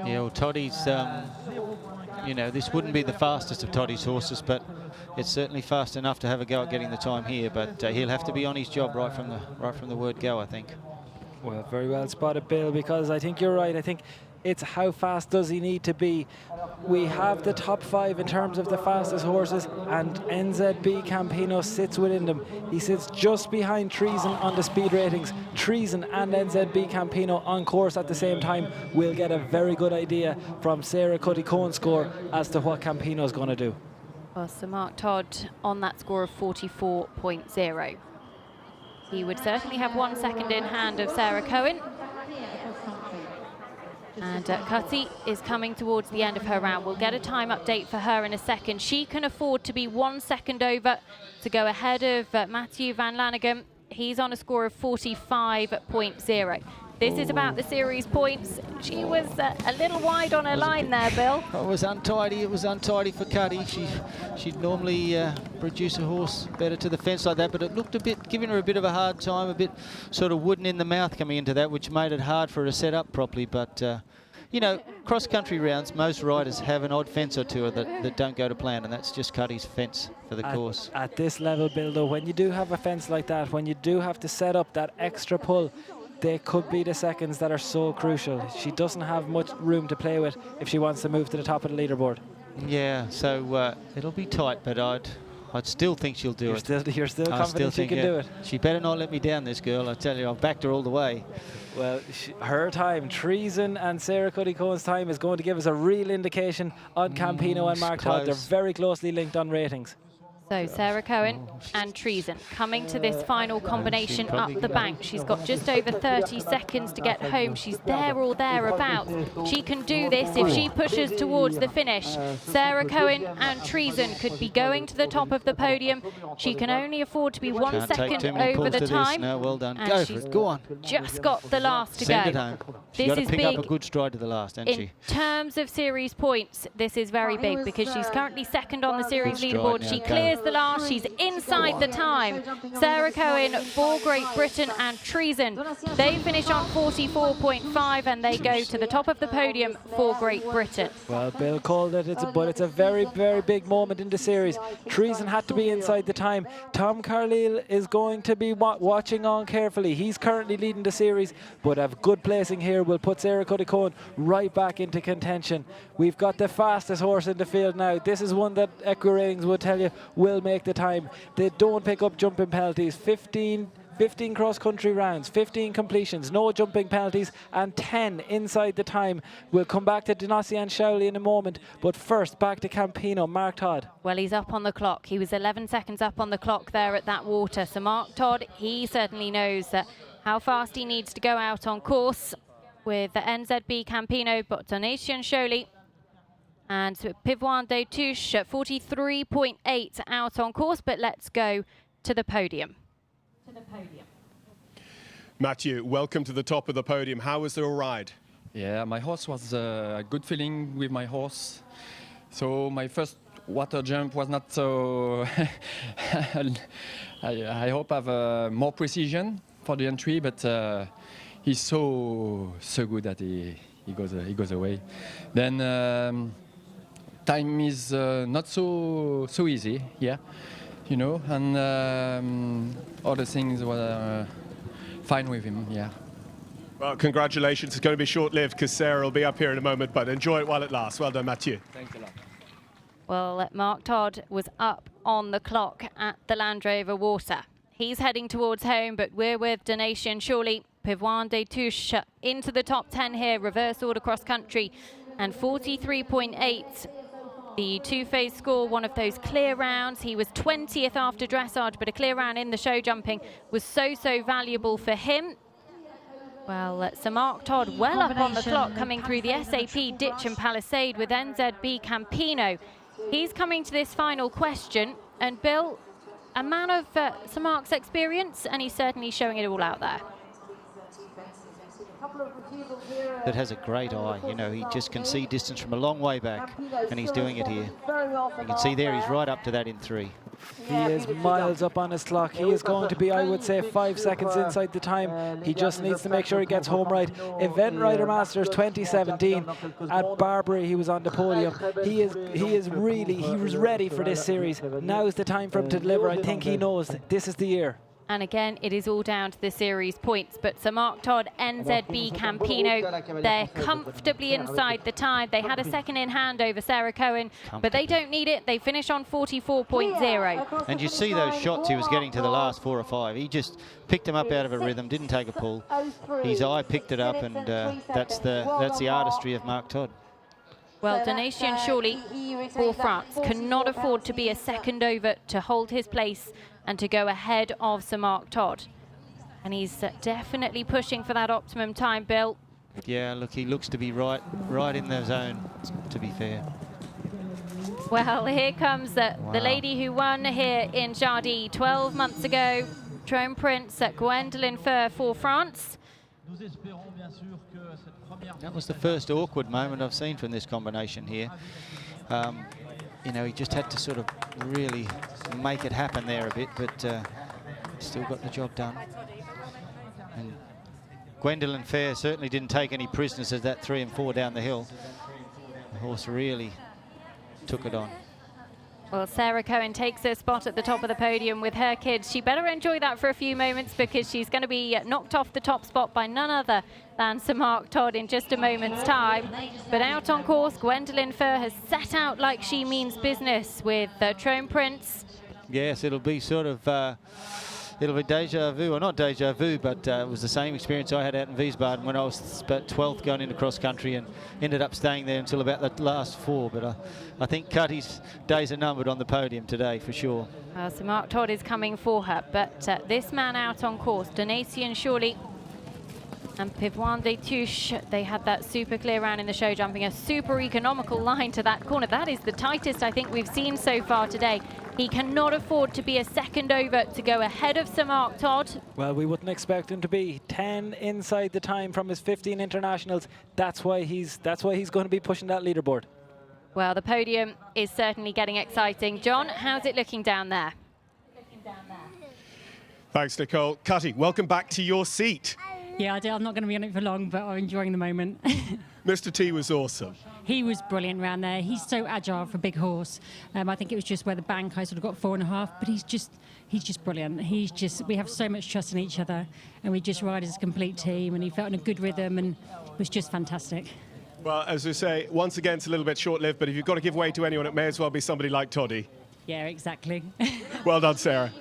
Speaker 9: Yeah, well, Toddy's, you know, this wouldn't be the fastest of Toddy's horses, but it's certainly fast enough to have a go at getting the time here. But he'll have to be on his job right from the word go, I think.
Speaker 4: Well, very well spotted, Bill, because I think you're right. I think it's how fast does he need to be. We have the top 5 in terms of the fastest horses, and NZB Campino sits within them. He sits just behind Treason on the speed ratings. Treason and NZB Campino on course at the same time. We'll get a very good idea from Sarah Cuddy-Cohen's score as to what Campino's going to do.
Speaker 2: Well, Sir Mark Todd on that score of 44.0. He would certainly have 1 second in hand of Sarah Cohen. And Cutty is coming towards the end of her round. We'll get a time update for her in a second. She can afford to be 1 second over to go ahead of Matthew Van Lanagan. He's on a score of 45.0. This is about the series points. She was a little wide on her line there, Bill.
Speaker 9: It was untidy. It was untidy for Cuddy. She'd normally produce a horse better to the fence like that, but it looked a bit, giving her a bit of a hard time, a bit sort of wooden in the mouth coming into that, which made it hard for her to set up properly. But, you know, cross-country rounds, most riders have an odd fence or two that don't go to plan, and that's just Cuddy's fence for the course.
Speaker 4: At this level, Bill, though, when you do have a fence like that, when you do have to set up that extra pull, they could be the seconds that are so crucial. She doesn't have much room to play with if she wants to move to the top of the leaderboard.
Speaker 9: Yeah, so it'll be tight, but I'd still think she'll do it.
Speaker 4: You're still confident she can do it?
Speaker 9: She better not let me down, this girl. I tell you, I've backed her all the way.
Speaker 4: Well, her time, Treason and Sarah Cuddy-Cohen's time, is going to give us a real indication on Campino and Mark Todd. They're very closely linked on ratings.
Speaker 2: So Sarah Cohen and Treason coming to this final combination up the bank. She's got just over 30 seconds to get home. She's there or thereabouts. She can do this if she pushes towards the finish. Sarah Cohen and Treason could be going to the top of the podium. She can only afford to be 1 second over the time.
Speaker 9: No, well done.
Speaker 2: And
Speaker 9: Go for it. Go on.
Speaker 2: Just got the last to
Speaker 9: Send it
Speaker 2: go.
Speaker 9: home. She's got to pick up a good stride to the last, hasn't she?
Speaker 2: In terms of series points, this is very big because she's currently second on the series leaderboard. She clears the last. She's inside the time. Sarah Cohen for Great Britain and Treason. They finish on 44.5 and they go to the top of the podium for Great Britain.
Speaker 4: Well, Bill called it, but it's a very, very big moment in the series. Treason had to be inside the time. Tom Carlile is going to be watching on carefully. He's currently leading the series, but a good placing here will put Sarah Cuddy-Cohen right back into contention. We've got the fastest horse in the field now. This is one that Equi Ratings would tell you will make the time. They don't pick up jumping penalties. 15 cross-country rounds, 15 completions, no jumping penalties, and 10 inside the time. We'll come back to Denasi and Showley in a moment, but first back to Campino. Mark Todd.
Speaker 2: Well, he's up on the clock. He was 11 seconds up on the clock there at that water. So Mark Todd, he certainly knows how fast he needs to go out on course with the NZB Campino, but Donation Showley and Pivoine des Touches at 43.8 out on course, but let's go to the podium.
Speaker 1: Matthew, welcome to the top of the podium. How was the ride?
Speaker 11: Yeah, my horse was a good feeling with my horse. So my first water jump was not so... I hope I have more precision for the entry, but he's so good that he goes away. Then time is not so easy, yeah, you know, and other things were fine with him, yeah.
Speaker 1: Well, congratulations. It's going to be short-lived because Sarah will be up here in a moment, but enjoy it while it lasts. Well done, Matthew.
Speaker 11: Thanks a lot.
Speaker 2: Well, Mark Todd was up on the clock at the Land Rover Water. He's heading towards home, but we're with Donation Shawley. Pivoine des Touches into the top 10 here, reverse order cross country, and 43.8. The two-phase score, one of those clear rounds. He was 20th after dressage, but a clear round in the show jumping was so valuable for him. Well, Sir Mark Todd well up on the clock, coming through the SAP Ditch and Palisade with NZB Campino. He's coming to this final question, and Bill, a man of Sir Mark's experience, and he's certainly showing it all out there.
Speaker 9: That has a great eye, you know, he just can see distance from a long way back, and he's doing it here. You can see there he's right up to that in 3.
Speaker 4: He is miles up on his clock. He is going to be, I would say, 5 seconds inside the time. He just needs to make sure he gets home right. Event Rider Masters 2017 at Barbary, he was on the podium. He was ready for this series. Now is the time for him to deliver. I think he knows this is the year.
Speaker 2: And again, it is all down to the series points. But Sir Mark Todd, NZB Campino, they're comfortably inside the time. They had a second in hand over Sarah Cohen, but they don't need it. They finish on 44.0.
Speaker 9: And you see those shots he was getting to the last 4 or 5. He just picked them up out of a rhythm, didn't take a pull. His eye picked it up, and that's the artistry of Mark Todd.
Speaker 2: Well, Donation surely for France cannot afford to be a second over to hold his place and to go ahead of Sir Mark Todd. And he's definitely pushing for that optimum time, Bill.
Speaker 9: Yeah, look, he looks to be right in the zone, to be fair.
Speaker 2: Well, here comes the lady who won here in Jardy 12 months ago, Trône Prince Gwendolyn Fur for France.
Speaker 9: That was the first awkward moment I've seen from this combination here. You know, he just had to sort of really make it happen there a bit, but still got the job done. And Gwendolyn Fair certainly didn't take any prisoners as that 3 and 4 down the hill. The horse really took it on.
Speaker 2: Well, Sarah Cohen takes her spot at the top of the podium with her kids. She better enjoy that for a few moments, because she's going to be knocked off the top spot by none other than Sir Mark Todd in just a moment's time. But out on course, Gwendolyn Fur has set out like she means business with Trône Prince.
Speaker 9: Yes, it'll be sort of it'll be deja vu, or not deja vu, but it was the same experience I had out in Wiesbaden when I was about 12th going into cross country, and ended up staying there until about the last 4. But I think Cutty's days are numbered on the podium today for sure.
Speaker 2: So Mark Todd is coming for her, but this man out on course, Donation surely, and Pivoine des Touches, they had that super clear round in the show, jumping a super economical line to that corner. That is the tightest I think we've seen so far today. He cannot afford to be a second over to go ahead of Sir Mark Todd.
Speaker 4: Well, we wouldn't expect him to be 10 inside the time from his 15 internationals. That's why he's going to be pushing that leaderboard.
Speaker 2: Well, the podium is certainly getting exciting. John, how's it looking down there?
Speaker 1: Thanks, Nicole. Cutty, welcome back to your seat.
Speaker 12: Yeah, I'm not going to be on it for long, but I'm enjoying the moment.
Speaker 1: Mr. T was awesome.
Speaker 12: He was brilliant around there. He's so agile for a big horse. I think it was just where the bank I sort of got 4.5, but he's just brilliant. We have so much trust in each other, and we just ride as a complete team, and he felt in a good rhythm, and it was just fantastic.
Speaker 1: Well, as we say, once again, it's a little bit short-lived, but if you've got to give way to anyone, it may as well be somebody like Toddy.
Speaker 12: Yeah, exactly.
Speaker 1: Well done, Sarah.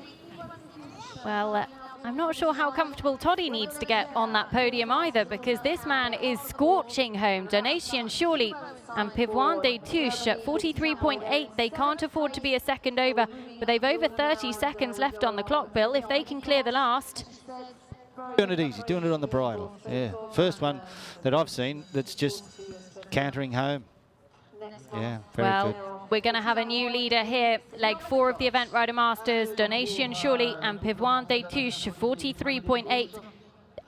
Speaker 2: Well, I'm not sure how comfortable Toddy needs to get on that podium either, because this man is scorching home. Donation surely and Pivoine des Touches at 43.8. They can't afford to be a second over, but they've over 30 seconds left on the clock, Bill, if they can clear the last.
Speaker 9: Doing it easy, doing it on the bridle. Yeah, first one that I've seen that's just cantering home. Yeah, very good.
Speaker 2: We're going to have a new leader here. Leg 4 of the Event Rider Masters, Donation surely and Pivoine des Touches, 43.8.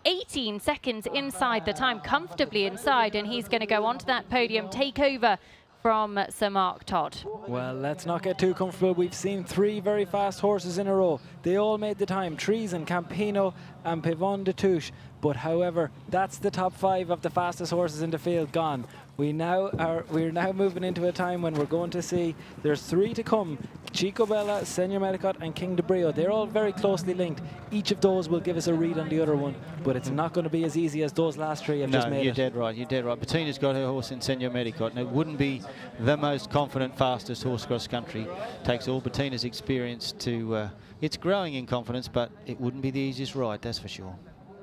Speaker 2: 18 seconds inside the time, comfortably inside, and he's going to go onto that podium, take over from Sir Mark Todd.
Speaker 4: Well, let's not get too comfortable. We've seen 3 very fast horses in a row. They all made the time, Treason, Campino and Pivoine des Touches. But however, that's the top 5 of the fastest horses in the field gone. We're now moving into a time when we're going to see there's 3 to come. Chico Bella, Senor Medicot and King de Brio. They're all very closely linked. Each of those will give us a read on the other one, but it's not going to be as easy as those last 3 have just made it.
Speaker 9: You're dead right, you're dead right. Bettina's got her horse in Senor Medicot, and it wouldn't be the most confident, fastest horse cross country. Takes all Bettina's experience to, it's growing in confidence, but it wouldn't be the easiest ride, that's for sure.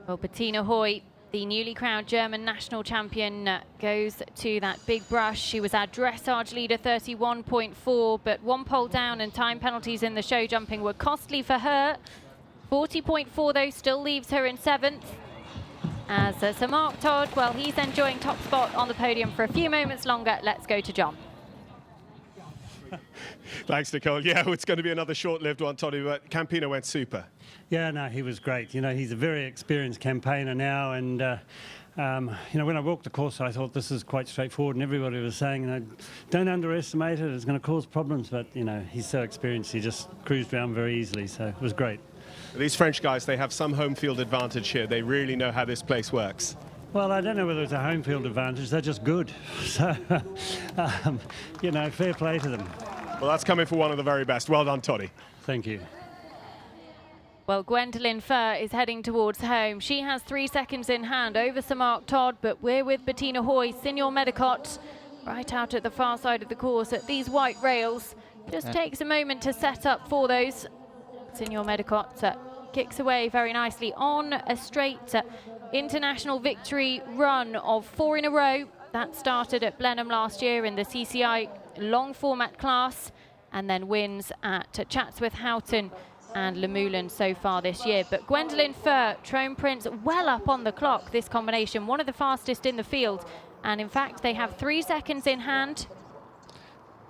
Speaker 2: Well, Bettina Hoy, the newly crowned German national champion, goes to that big brush. She was our dressage leader, 31.4, but 1 pole down and time penalties in the show jumping were costly for her. 40.4 though still leaves her in 7th. As Sir Mark Todd, well, he's enjoying top spot on the podium for a few moments longer. Let's go to John.
Speaker 1: Thanks, Nicole. Yeah, it's going to be another short-lived one, Toddy, but Campino went super.
Speaker 13: Yeah, no, he was great. You know, he's a very experienced campaigner now, and you know, when I walked the course, I thought this is quite straightforward, and everybody was saying, you know, don't underestimate it, it's going to cause problems, but, you know, he's so experienced, he just cruised around very easily, so it was great.
Speaker 1: These French guys, they have some home field advantage here. They really know how this place works.
Speaker 13: Well, I don't know whether it's a home field advantage, they're just good. So, you know, fair play to them.
Speaker 1: Well, that's coming for one of the very best. Well done, Toddy.
Speaker 13: Thank you.
Speaker 2: Well, Gwendolyn Furr is heading towards home. She has 3 seconds in hand over Sir Mark Todd, but we're with Bettina Hoy, Signor Medicott, right out at the far side of the course at these white rails. Just takes a moment to set up for those. Signor Medicott kicks away very nicely on a straight international victory run of 4 in a row. That started at Blenheim last year in the CCI long format class, and then wins at Chatsworth, Houghton and Lamoulen so far this year. But Gwendolyn Furr, Trone Prince, well up on the clock, this combination, one of the fastest in the field. And in fact, they have 3 seconds in hand.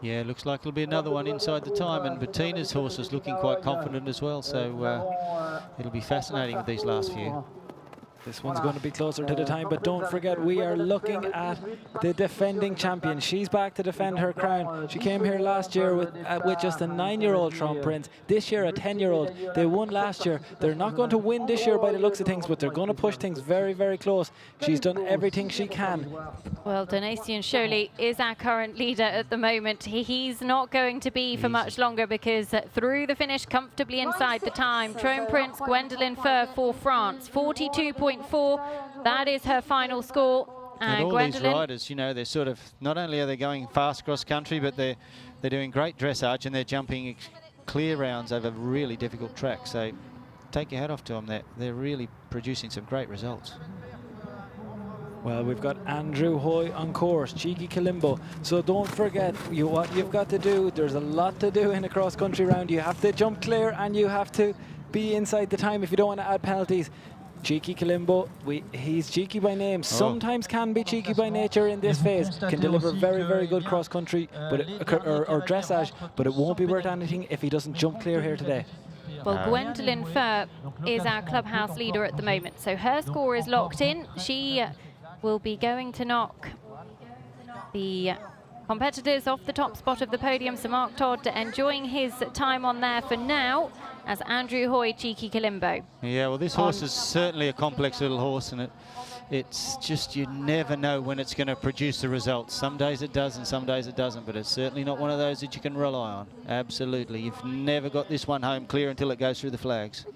Speaker 9: Yeah, looks like it'll be another one inside the time, and Bettina's horse is looking quite confident as well, so it'll be fascinating with these last few.
Speaker 4: This one's going to be closer to the time, but don't forget, we are looking at the defending champion. She's back to defend her crown. She came here last year with just a 9-year-old Trone Prince. This year, a 10-year-old. They won last year. They're not going to win this year by the looks of things, but they're going to push things very, very close. She's done everything she can.
Speaker 2: Well, Donatian Sholey is our current leader at the moment. He's not going to be for much longer, because through the finish, comfortably inside the time, Trone Prince, Gwendolyn Furr for France, 42.4. That is her final score.
Speaker 9: And all these riders, you know, they're sort of, not only are they going fast cross country, but they're doing great dressage, and they're jumping clear rounds over really difficult tracks. So take your hat off to them. They're really producing some great results.
Speaker 4: Well, we've got Andrew Hoy on course, Cheeky Kalimbo. So don't forget what you've got to do. There's a lot to do in a cross-country round. You have to jump clear, and you have to be inside the time if you don't want to add penalties. Cheeky Kalimbo, he's cheeky by name, sometimes can be cheeky by nature in this phase, can deliver very, very good cross-country or dressage, but it won't be worth anything if he doesn't jump clear here today.
Speaker 2: Well, Gwendolyn Furr is our clubhouse leader at the moment, so her score is locked in. She will be going to knock the competitors off the top spot of the podium. Sir Mark Todd enjoying his time on there for now, as Andrew Hoy, Cheeky Kalimbo.
Speaker 9: Yeah, well, this horse is certainly a complex little horse, and it's just, you never know when it's going to produce the results. Some days it does and some days it doesn't, but it's certainly not one of those that you can rely on. Absolutely. You've never got this one home clear until it goes through the flags.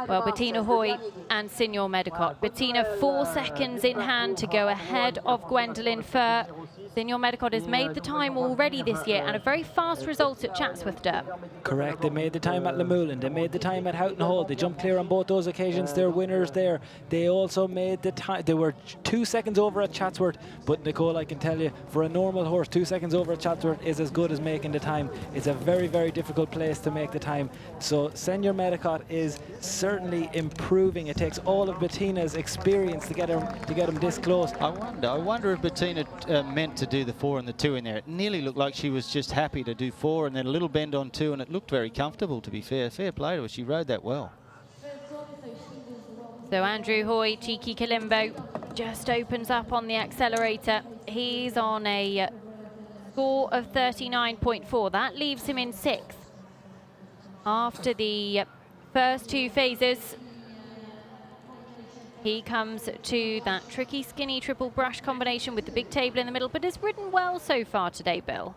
Speaker 2: Well, Bettina Hoy and Signor Medicott. Bettina 4 seconds in hand to go ahead of Gwendolyn Furr. Signor Medicott has made the time already this year, and a very fast result at Chatsworth Derby.
Speaker 4: Correct, they made the time at Lamoulen, they made the time at Houghton Hall, they jumped clear on both those occasions, they're winners there. They also made the time, they were 2 seconds over at Chatsworth, but Nicole, I can tell you, for a normal horse, 2 seconds over at Chatsworth is as good as making the time. It's a very, very difficult place to make the time. So Signor Medicott is certainly improving. It takes all of Bettina's experience to get him this close.
Speaker 9: I wonder if Bettina meant to do the 4 and the 2 in there. It nearly looked like she was just happy to do 4 and then a little bend on 2, and it looked very comfortable, to be fair. Fair play to her. She rode that well.
Speaker 2: So Andrew Hoy, Cheeky Kalimbo, just opens up on the accelerator. He's on a score of 39.4. That leaves him in 6th. After the first 2 phases, he comes to that tricky, skinny triple brush combination with the big table in the middle, but has ridden well so far today, Bill.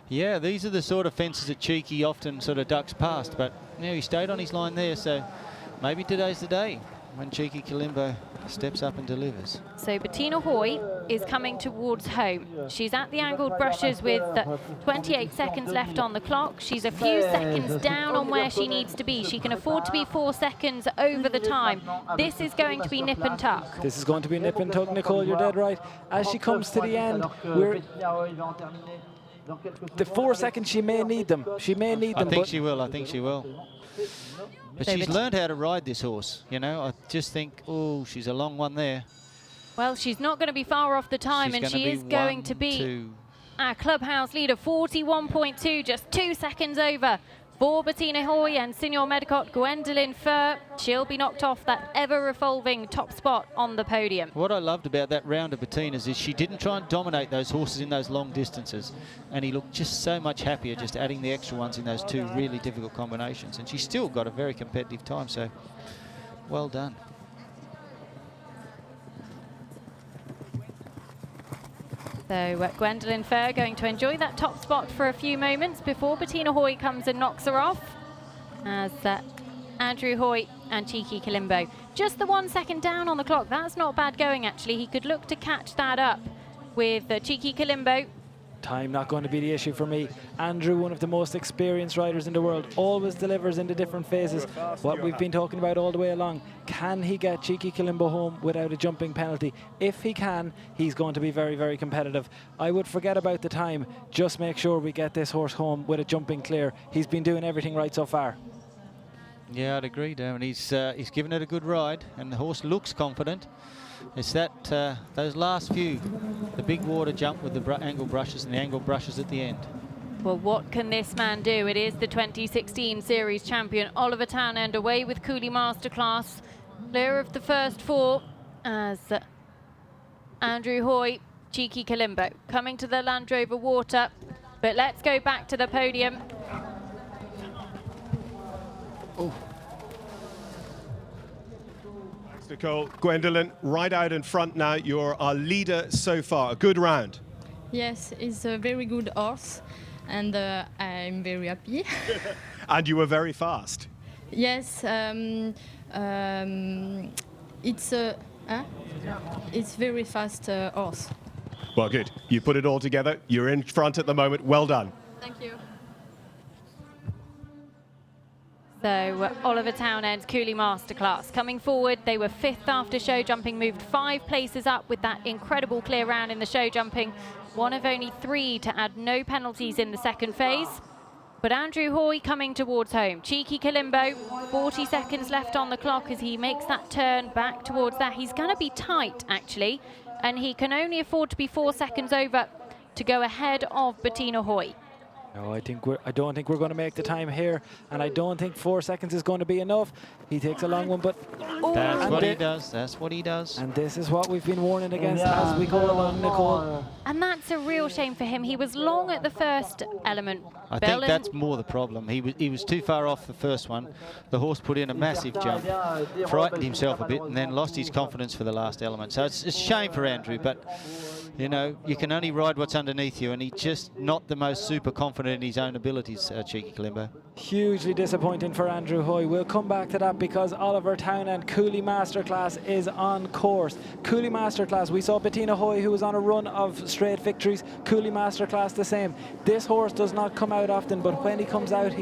Speaker 9: Yeah, these are the sort of fences that Cheeky often sort of ducks past, but now he stayed on his line there, so maybe today's the day when Cheeky Kalimbo steps up and delivers.
Speaker 2: So Bettina Hoy is coming towards home. She's at the angled brushes with 28 seconds left on the clock. She's a few seconds down on where she needs to be. She can afford to be 4 seconds over the time. This is going to be nip and tuck.
Speaker 4: This is going to be nip and tuck, Nicole, you're dead right. As she comes to the end, the 4 seconds, she may need them. She may need them.
Speaker 9: I think she will. I think she will. But she's learned how to ride this horse, you know. I just think, oh, she's a long one there.
Speaker 2: Well, she's not going to be far off the time, and she is going to be our clubhouse leader, 41.2, just 2 seconds over for Bettina Hoy and Signor Medicott. Gwendolyn Furr, she'll be knocked off that ever-revolving top spot on the podium.
Speaker 9: What I loved about that round of Bettina's is she didn't try and dominate those horses in those long distances, and he looked just so much happier just adding the extra ones in those 2 really difficult combinations, and she still got a very competitive time, so well done.
Speaker 2: So Gwendolyn Furr going to enjoy that top spot for a few moments before Bettina Hoy comes and knocks her off. as Andrew Hoy and Cheeky Kalimbo. Just the 1 second down on the clock. That's not bad going, actually. He could look to catch that up with Cheeky Kalimbo.
Speaker 4: Time not going to be the issue for me. Andrew, one of the most experienced riders in the world, always delivers in the different phases. What we've been talking about all the way along. Can he get Cheeky Kalimbo home without a jumping penalty? If he can, he's going to be very, very competitive. I would forget about the time. Just make sure we get this horse home with a jumping clear. He's been doing everything right so far.
Speaker 9: Yeah, I'd agree, Darren. He's given it a good ride, and the horse looks confident. It's that those last few, the big water jump with the angle brushes and the angle brushes at the end.
Speaker 2: Well, what can this man do? It is the 2016 series champion, Oliver Townend, away with Cooley Masterclass. Clear of the first four as Andrew Hoy, Cheeky Kalimbo coming to the Land Rover Water. But let's go back to the podium.
Speaker 1: Oh. Thanks, Nicole. Gwendolyn, right out in front now. You're our leader so far. A good round.
Speaker 14: Yes, it's a very good horse, and I'm very happy.
Speaker 1: And you were very fast.
Speaker 14: Yes, it's very fast horse.
Speaker 1: Well, good. You put it all together. You're in front at the moment. Well done.
Speaker 14: Thank you.
Speaker 2: So Oliver Townend's Cooley Masterclass coming forward. They were 5th after show jumping, moved 5 places up with that incredible clear round in the show jumping. One of only 3 to add no penalties in the second phase. But Andrew Hoy coming towards home. Cheeky Kalimbo, 40 seconds left on the clock as he makes that turn back towards that. He's going to be tight, actually, and he can only afford to be 4 seconds over to go ahead of Bettina Hoy.
Speaker 4: No, I don't think we're going to make the time here, and I don't think 4 seconds is going to be enough. He takes a long one, but
Speaker 9: that's what he does. That's what he does.
Speaker 4: And this is what we've been warning against as we go along, Nicole.
Speaker 2: And that's a real shame for him. He was long at the first element.
Speaker 9: I think that's more the problem. He was too far off the first one. The horse put in a massive jump, frightened himself a bit, and then lost his confidence for the last element. So it's a shame for Andrew, but you know, you can only ride what's underneath you, and he's just not the most super confident in his own abilities, Cheeky Kalimbo.
Speaker 4: Hugely disappointing for Andrew Hoy. We'll come back to that because Oliver Townend Cooley Masterclass is on course. Cooley Masterclass, we saw Bettina Hoy, who was on a run of straight victories. Cooley Masterclass the same. This horse does not come out often, but when he comes out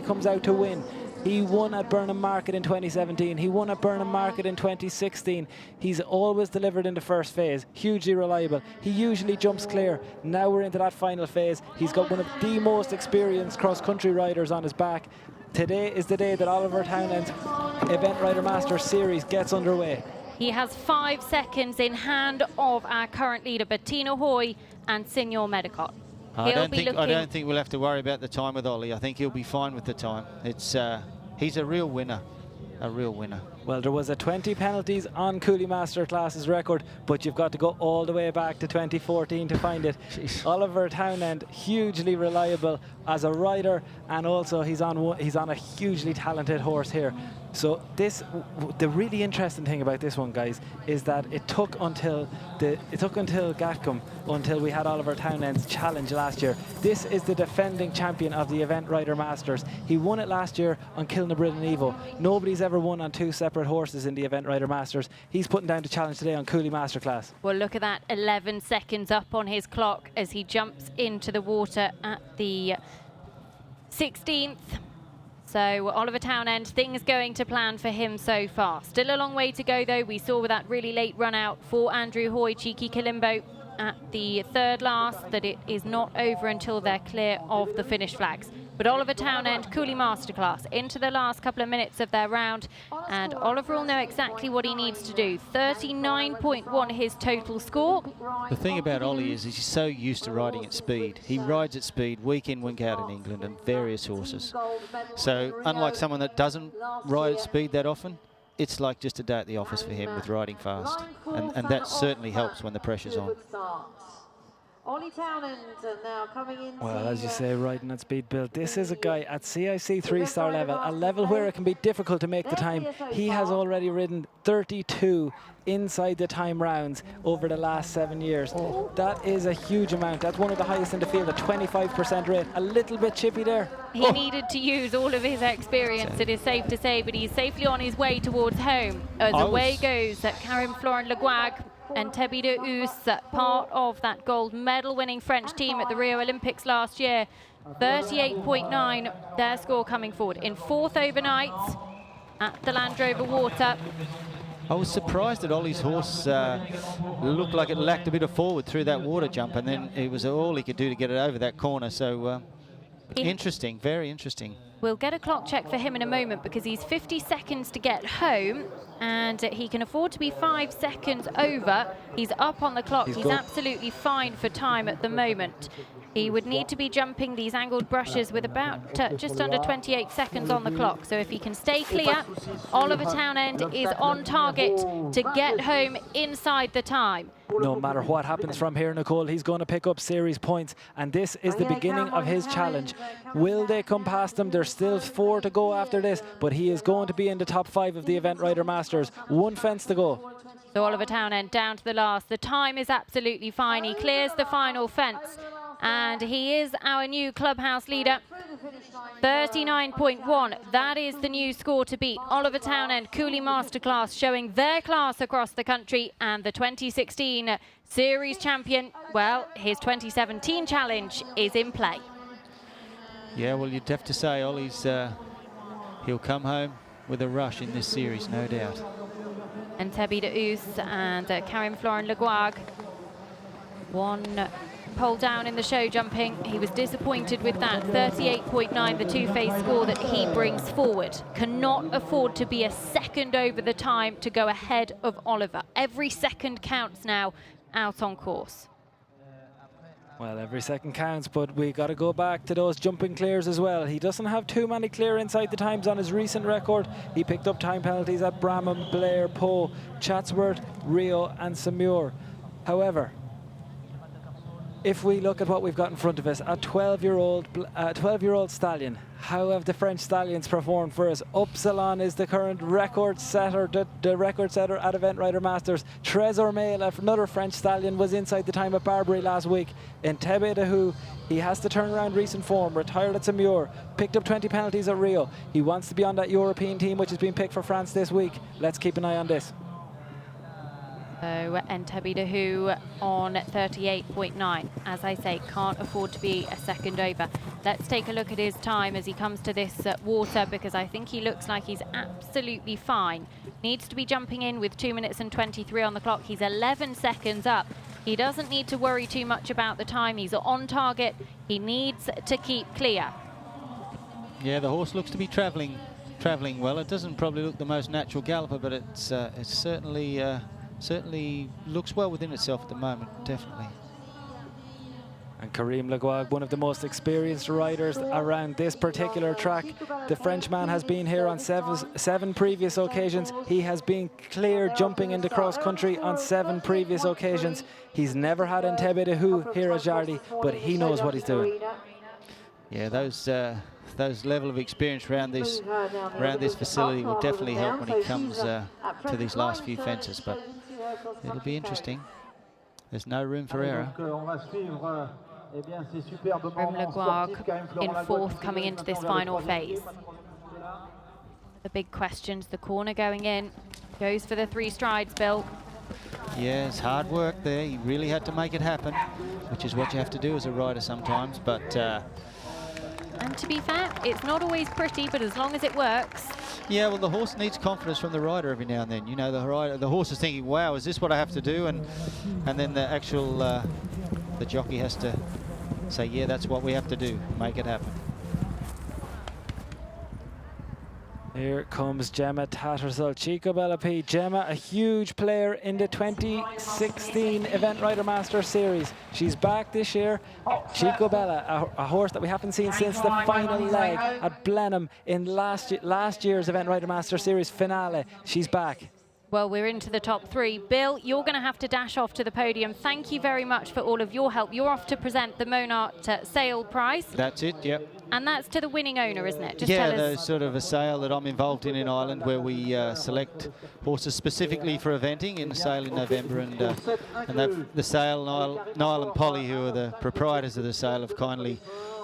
Speaker 4: to win. He won at Burnham Market in 2017. He won at Burnham Market in 2016. He's always delivered in the first phase. Hugely reliable. He usually jumps clear. Now we're into that final phase. He's got one of the most experienced cross-country riders on his back. Today is the day that Oliver Townend's Event Rider Masters series gets underway.
Speaker 2: He has 5 seconds in hand of our current leader, Bettina Hoy and Signor Medicott.
Speaker 9: I don't think we'll have to worry about the time with Ollie. I think he'll be fine with the time. It's he's a real winner. A real winner.
Speaker 4: Well, there was a 20 penalties on Cooley Masterclass's record, but you've got to go all the way back to 2014 to find it. Oliver Townend, hugely reliable as a rider, and also he's on a hugely talented horse here. So the really interesting thing about this one, guys, is that it took until Gatcombe until we had Oliver Townend's challenge last year. This is the defending champion of the Event Rider Masters. He won it last year on Kilnabril and Evo. Nobody's ever won on 2 separate horses in the Event Rider Masters. He's putting down the challenge today on Cooley Masterclass.
Speaker 2: Well, look at that, 11 seconds up on his clock as he jumps into the water at the 16th. So Oliver Townend, things going to plan for him so far. Still a long way to go, though. We saw with that really late run out for Andrew Hoy, Cheeky Kalimbo at the 3rd last that it is not over until they're clear of the finish flags. But Oliver Townend, Cooley Masterclass, into the last couple of minutes of their round, and Oliver will know exactly what he needs to do. 39.1 his total score.
Speaker 9: The thing about Ollie is he's so used to riding at speed. He rides at speed week in, week out in England and various horses. So unlike someone that doesn't ride at speed that often, it's like just a day at the office for him with riding fast. And that certainly helps when the pressure's on.
Speaker 6: Ollie Townend now coming in.
Speaker 4: Well, as you say, riding at speed build, this is a guy at CIC 3-star level, a level where it can be difficult to make the time. He has already ridden 32 inside the time rounds over the last 7 years. That is a huge amount. That's one of the highest in the field, a 25% rate. A little bit chippy there.
Speaker 2: He needed to use all of his experience, it is safe to say, but he's safely on his way towards home. As away goes Karim Florent-Leguag and Tebi de Oos, part of that gold medal winning French team at the Rio Olympics last year. 38.9, their score coming forward. In 4th overnight at the Land Rover Water.
Speaker 9: I was surprised that Ollie's horse looked like it lacked a bit of forward through that water jump, and then it was all he could do to get it over that corner. So interesting, very interesting.
Speaker 2: We'll get a clock check for him in a moment because he's 50 seconds to get home and he can afford to be 5 seconds over. He's up on the clock. He's absolutely fine for time at the moment. He would need to be jumping these angled brushes with about just under 28 seconds on the clock. So if he can stay clear, Oliver Townend is on target to get home inside the time.
Speaker 4: No matter what happens from here, Nicole, he's going to pick up series points, and this is the beginning of his challenge. Will they come past him? There's still 4 to go after this, but he is going to be in the top 5 of the Event Rider Masters. 1 fence to go.
Speaker 2: So Oliver Townend down to the last. The time is absolutely fine. He clears the final fence, and he is our new clubhouse leader. 39.1, that is the new score to beat. Oliver Townend, Cooley Masterclass, showing their class across the country, and the 2016 series champion, well, his 2017 challenge is in play.
Speaker 9: Yeah, well, you'd have to say Ollie's, he'll come home with a rush in this series, no doubt.
Speaker 2: And Tebi de Oos and Karim Florent-Leguag, 1 pole down in the show jumping. He was disappointed with that 38.9, the two-phase score that he brings forward. Cannot afford to be a second over the time to go ahead of Oliver. Every second counts now out on course.
Speaker 4: Well, every second counts, but we got to go back to those jumping clears as well. He doesn't have too many clear inside the times on his recent record. He picked up time penalties at Bramham, Blair, Poe, Chatsworth, Rio and Samur. However, if we look at what we've got in front of us, a 12-year-old stallion, how have the French stallions performed for us? Upsilon is the current record setter, the record setter at Event Rider Masters. Trésor Mail, another French stallion, was inside the time at Barbary last week. In Tebe Dehu, he has to turn around recent form, retired at Samur, picked up 20 penalties at Rio. He wants to be on that European team, which has been picked for France this week. Let's keep an eye on this.
Speaker 2: So Tebi Dehu on 38.9. As I say, can't afford to be a second over. Let's take a look at his time as he comes to this water, because I think he looks like he's absolutely fine. Needs to be jumping in with 2 minutes and 23 on the clock. He's 11 seconds up. He doesn't need to worry too much about the time. He's on target. He needs to keep clear.
Speaker 9: Yeah, the horse looks to be travelling well. It doesn't probably look the most natural galloper, but it's certainly looks well within itself at the moment, definitely.
Speaker 4: And Karim Leguag, one of the most experienced riders around this particular track. The Frenchman has been here on seven previous occasions. He has been clear jumping into cross country on 7 previous occasions. He's never had Tebe Dehu here at Jardy, but he knows what he's doing.
Speaker 9: Yeah, those level of experience around this facility will definitely help when he comes to these last few fences, but it'll be interesting. There's no room for error.
Speaker 2: Karim Leguag in 4th coming into this final phase. The big questions, the corner going in, goes for the 3 strides, Bill.
Speaker 9: Yeah, it's hard work there. He really had to make it happen, which is what you have to do as a rider sometimes, but
Speaker 2: and to be fair, it's not always pretty, but as long as it works.
Speaker 9: Yeah, well, the horse needs confidence from the rider every now and then. You know, the horse is thinking, wow, is this what I have to do? And then the actual, the jockey has to say, yeah, that's what we have to do, make it happen.
Speaker 4: Here comes Gemma Tattersall, Chico Bella P. Gemma, a huge player in the 2016 Event Rider Masters Series. She's back this year. Chico Bella, a horse that we haven't seen since the final leg at Blenheim in last year's Event Rider Masters Series finale. She's back.
Speaker 2: Well, we're into the top 3. Bill, you're going to have to dash off to the podium. Thank you very much for all of your help. You're off to present the Monart Sale Prize.
Speaker 9: That's it, yep.
Speaker 2: And that's to the winning owner, isn't it? Just
Speaker 9: yeah,
Speaker 2: tell us.
Speaker 9: there's sort of a sale that I'm involved in Ireland where we select horses specifically for eventing in the sale in November, and the sale, Niall and Polly, who are the proprietors of the sale, have kindly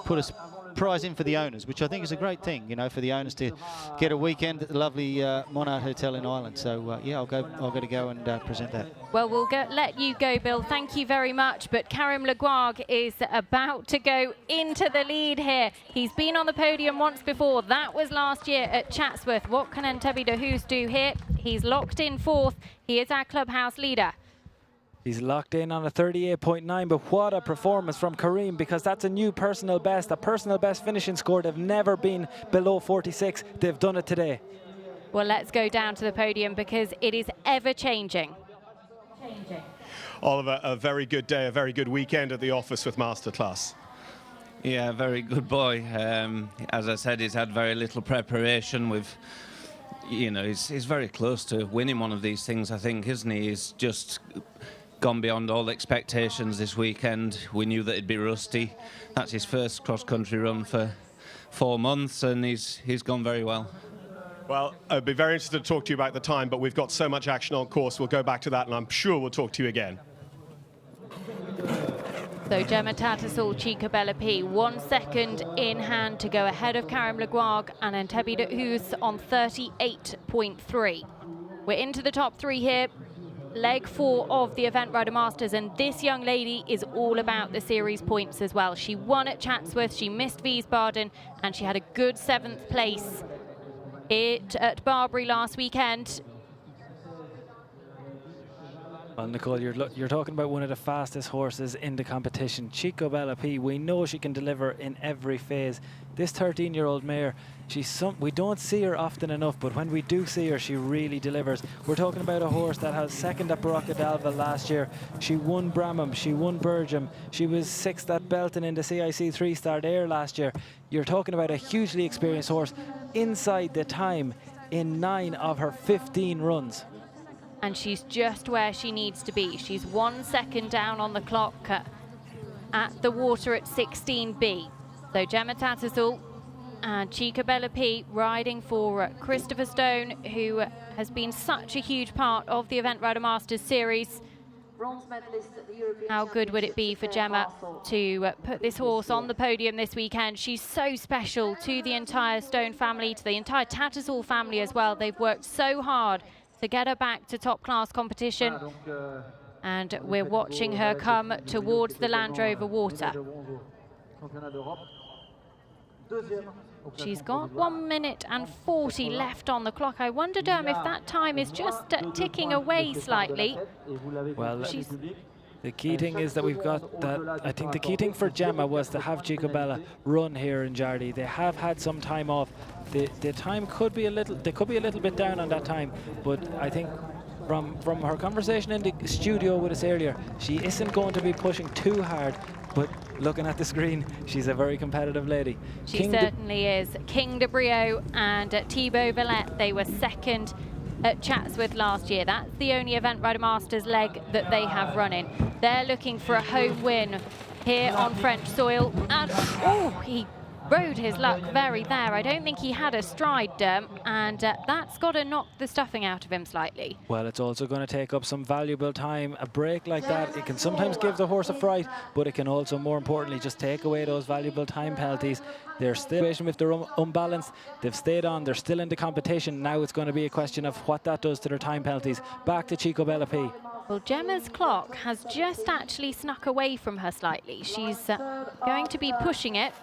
Speaker 9: put a prize in for the owners, which I think is a great thing, you know, for the owners to get a weekend at the lovely Monart Hotel in Ireland. So yeah, I'll go and present that.
Speaker 2: Well, we'll let you go, Bill. Thank you very much. But Karim Leguag is about to go into the lead here. He's been on the podium once before. That was last year at Chatsworth. What can Entebbe de Hoos do here? He's locked in 4th. He is our clubhouse leader.
Speaker 4: He's locked in on a 38.9, but what a performance from Karim, because that's a new personal best, a personal best finishing score. They've never been below 46. They've done it today.
Speaker 2: Well, let's go down to the podium because it is ever changing.
Speaker 1: Oliver, a very good day, a very good weekend at the office with Masterclass.
Speaker 15: Yeah, very good boy. As I said, he's had very little preparation. He's very close to winning one of these things, I think, isn't he? He's just gone beyond all expectations this weekend. We knew that he'd be rusty. That's his first cross-country run for 4 months, and he's gone very well.
Speaker 1: Well, I'd be very interested to talk to you about the time, but we've got so much action on course. We'll go back to that, and I'm sure we'll talk to you again.
Speaker 2: So Gemma Tattersall, Chica Bella P, 1 second in hand to go ahead of Karim Leguag and Entebbe de Hoos on 38.3. We're into the top 3 here. Leg 4 of the Event Rider Masters, and this young lady is all about the series points as well. She won at Chatsworth, she missed Wiesbaden, and she had a good 7th place at Barbary last weekend.
Speaker 4: Well, Nicole, you're talking about one of the fastest horses in the competition. Chico Bella P, we know she can deliver in every phase. This 13-year-old mare, we don't see her often enough, but when we do see her, she really delivers. We're talking about a horse that has 2nd at Barocca d'Alva last year. She won Bramham, she won Bergam, she was 6th at Belton in the CIC 3-star Air last year. You're talking about a hugely experienced horse inside the time in 9 of her 15 runs.
Speaker 2: And she's just where she needs to be. She's 1 second down on the clock at the water at 16B. So Gemma Tattersall and Chica Bella P riding for Christopher Stone, who has been such a huge part of the Event Rider Masters series. How good would it be for Gemma to put this horse on the podium this weekend? She's so special to the entire Stone family, to the entire Tattersall family as well. They've worked so hard to get her back to top class competition, and we're watching her come towards the Land Rover water. She's got 1 minute and 40 left on the clock. I wondered if that time is just ticking away slightly.
Speaker 4: Well, the key thing is that we've got that. I think the key thing for Gemma was to have Chico Bella run here in Jardy. They have had some time off. The time could be a little. They could be a little bit down on that time, but I think from her conversation in the studio with us earlier, she isn't going to be pushing too hard. But looking at the screen, she's a very competitive lady.
Speaker 2: She certainly is. King de Brio and Thibaut Villette, they were 2nd at Chatsworth last year. That's the only Event Rider Masters leg that they have running. They're looking for a home win here on French soil. And he rode his luck very there. I don't think he had a stride, and that's got to knock the stuffing out of him slightly.
Speaker 4: Well, it's also going to take up some valuable time. A break like that, it can sometimes give the horse a fright, but it can also, more importantly, just take away those valuable time penalties. They're still, if they're unbalanced, they've stayed on, they're still in the competition. Now it's going to be a question of what that does to their time penalties. Back to Chico Bella P.
Speaker 2: Well, Gemma's clock has just actually snuck away from her slightly. She's going to be pushing it.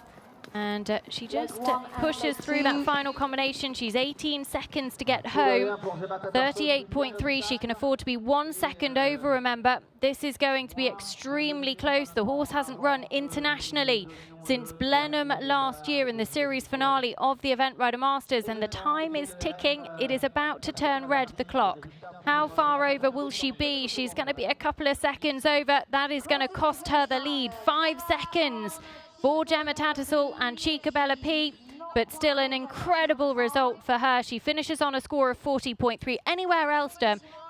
Speaker 2: And she just pushes through that final combination. She's 18 seconds to get home. 38.3. She can afford to be 1 second over, remember. This is going to be extremely close. The horse hasn't run internationally since Blenheim last year in the series finale of the Event Rider Masters, and the time is ticking. It is about to turn red, the clock. How far over will she be? She's going to be a couple of seconds over. That is going to cost her the lead. 5 seconds for Gemma Tattersall and Chica Bella P. but still an incredible result for her. She finishes on a score of 40.3. Anywhere else,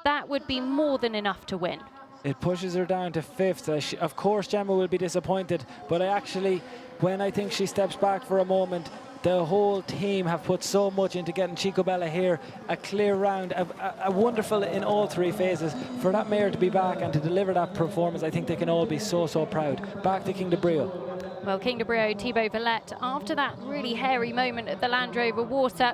Speaker 2: that would be more than enough to win.
Speaker 4: It pushes her down to 5th. Of course, Gemma will be disappointed, but when I think she steps back for a moment, the whole team have put so much into getting Chico Bella here. A clear round, a wonderful in all 3 phases. For that mare to be back and to deliver that performance, I think they can all be so proud. Back to King de Brio.
Speaker 2: Well, King de Brio, Thibaut Villette, after that really hairy moment at the Land Rover Water,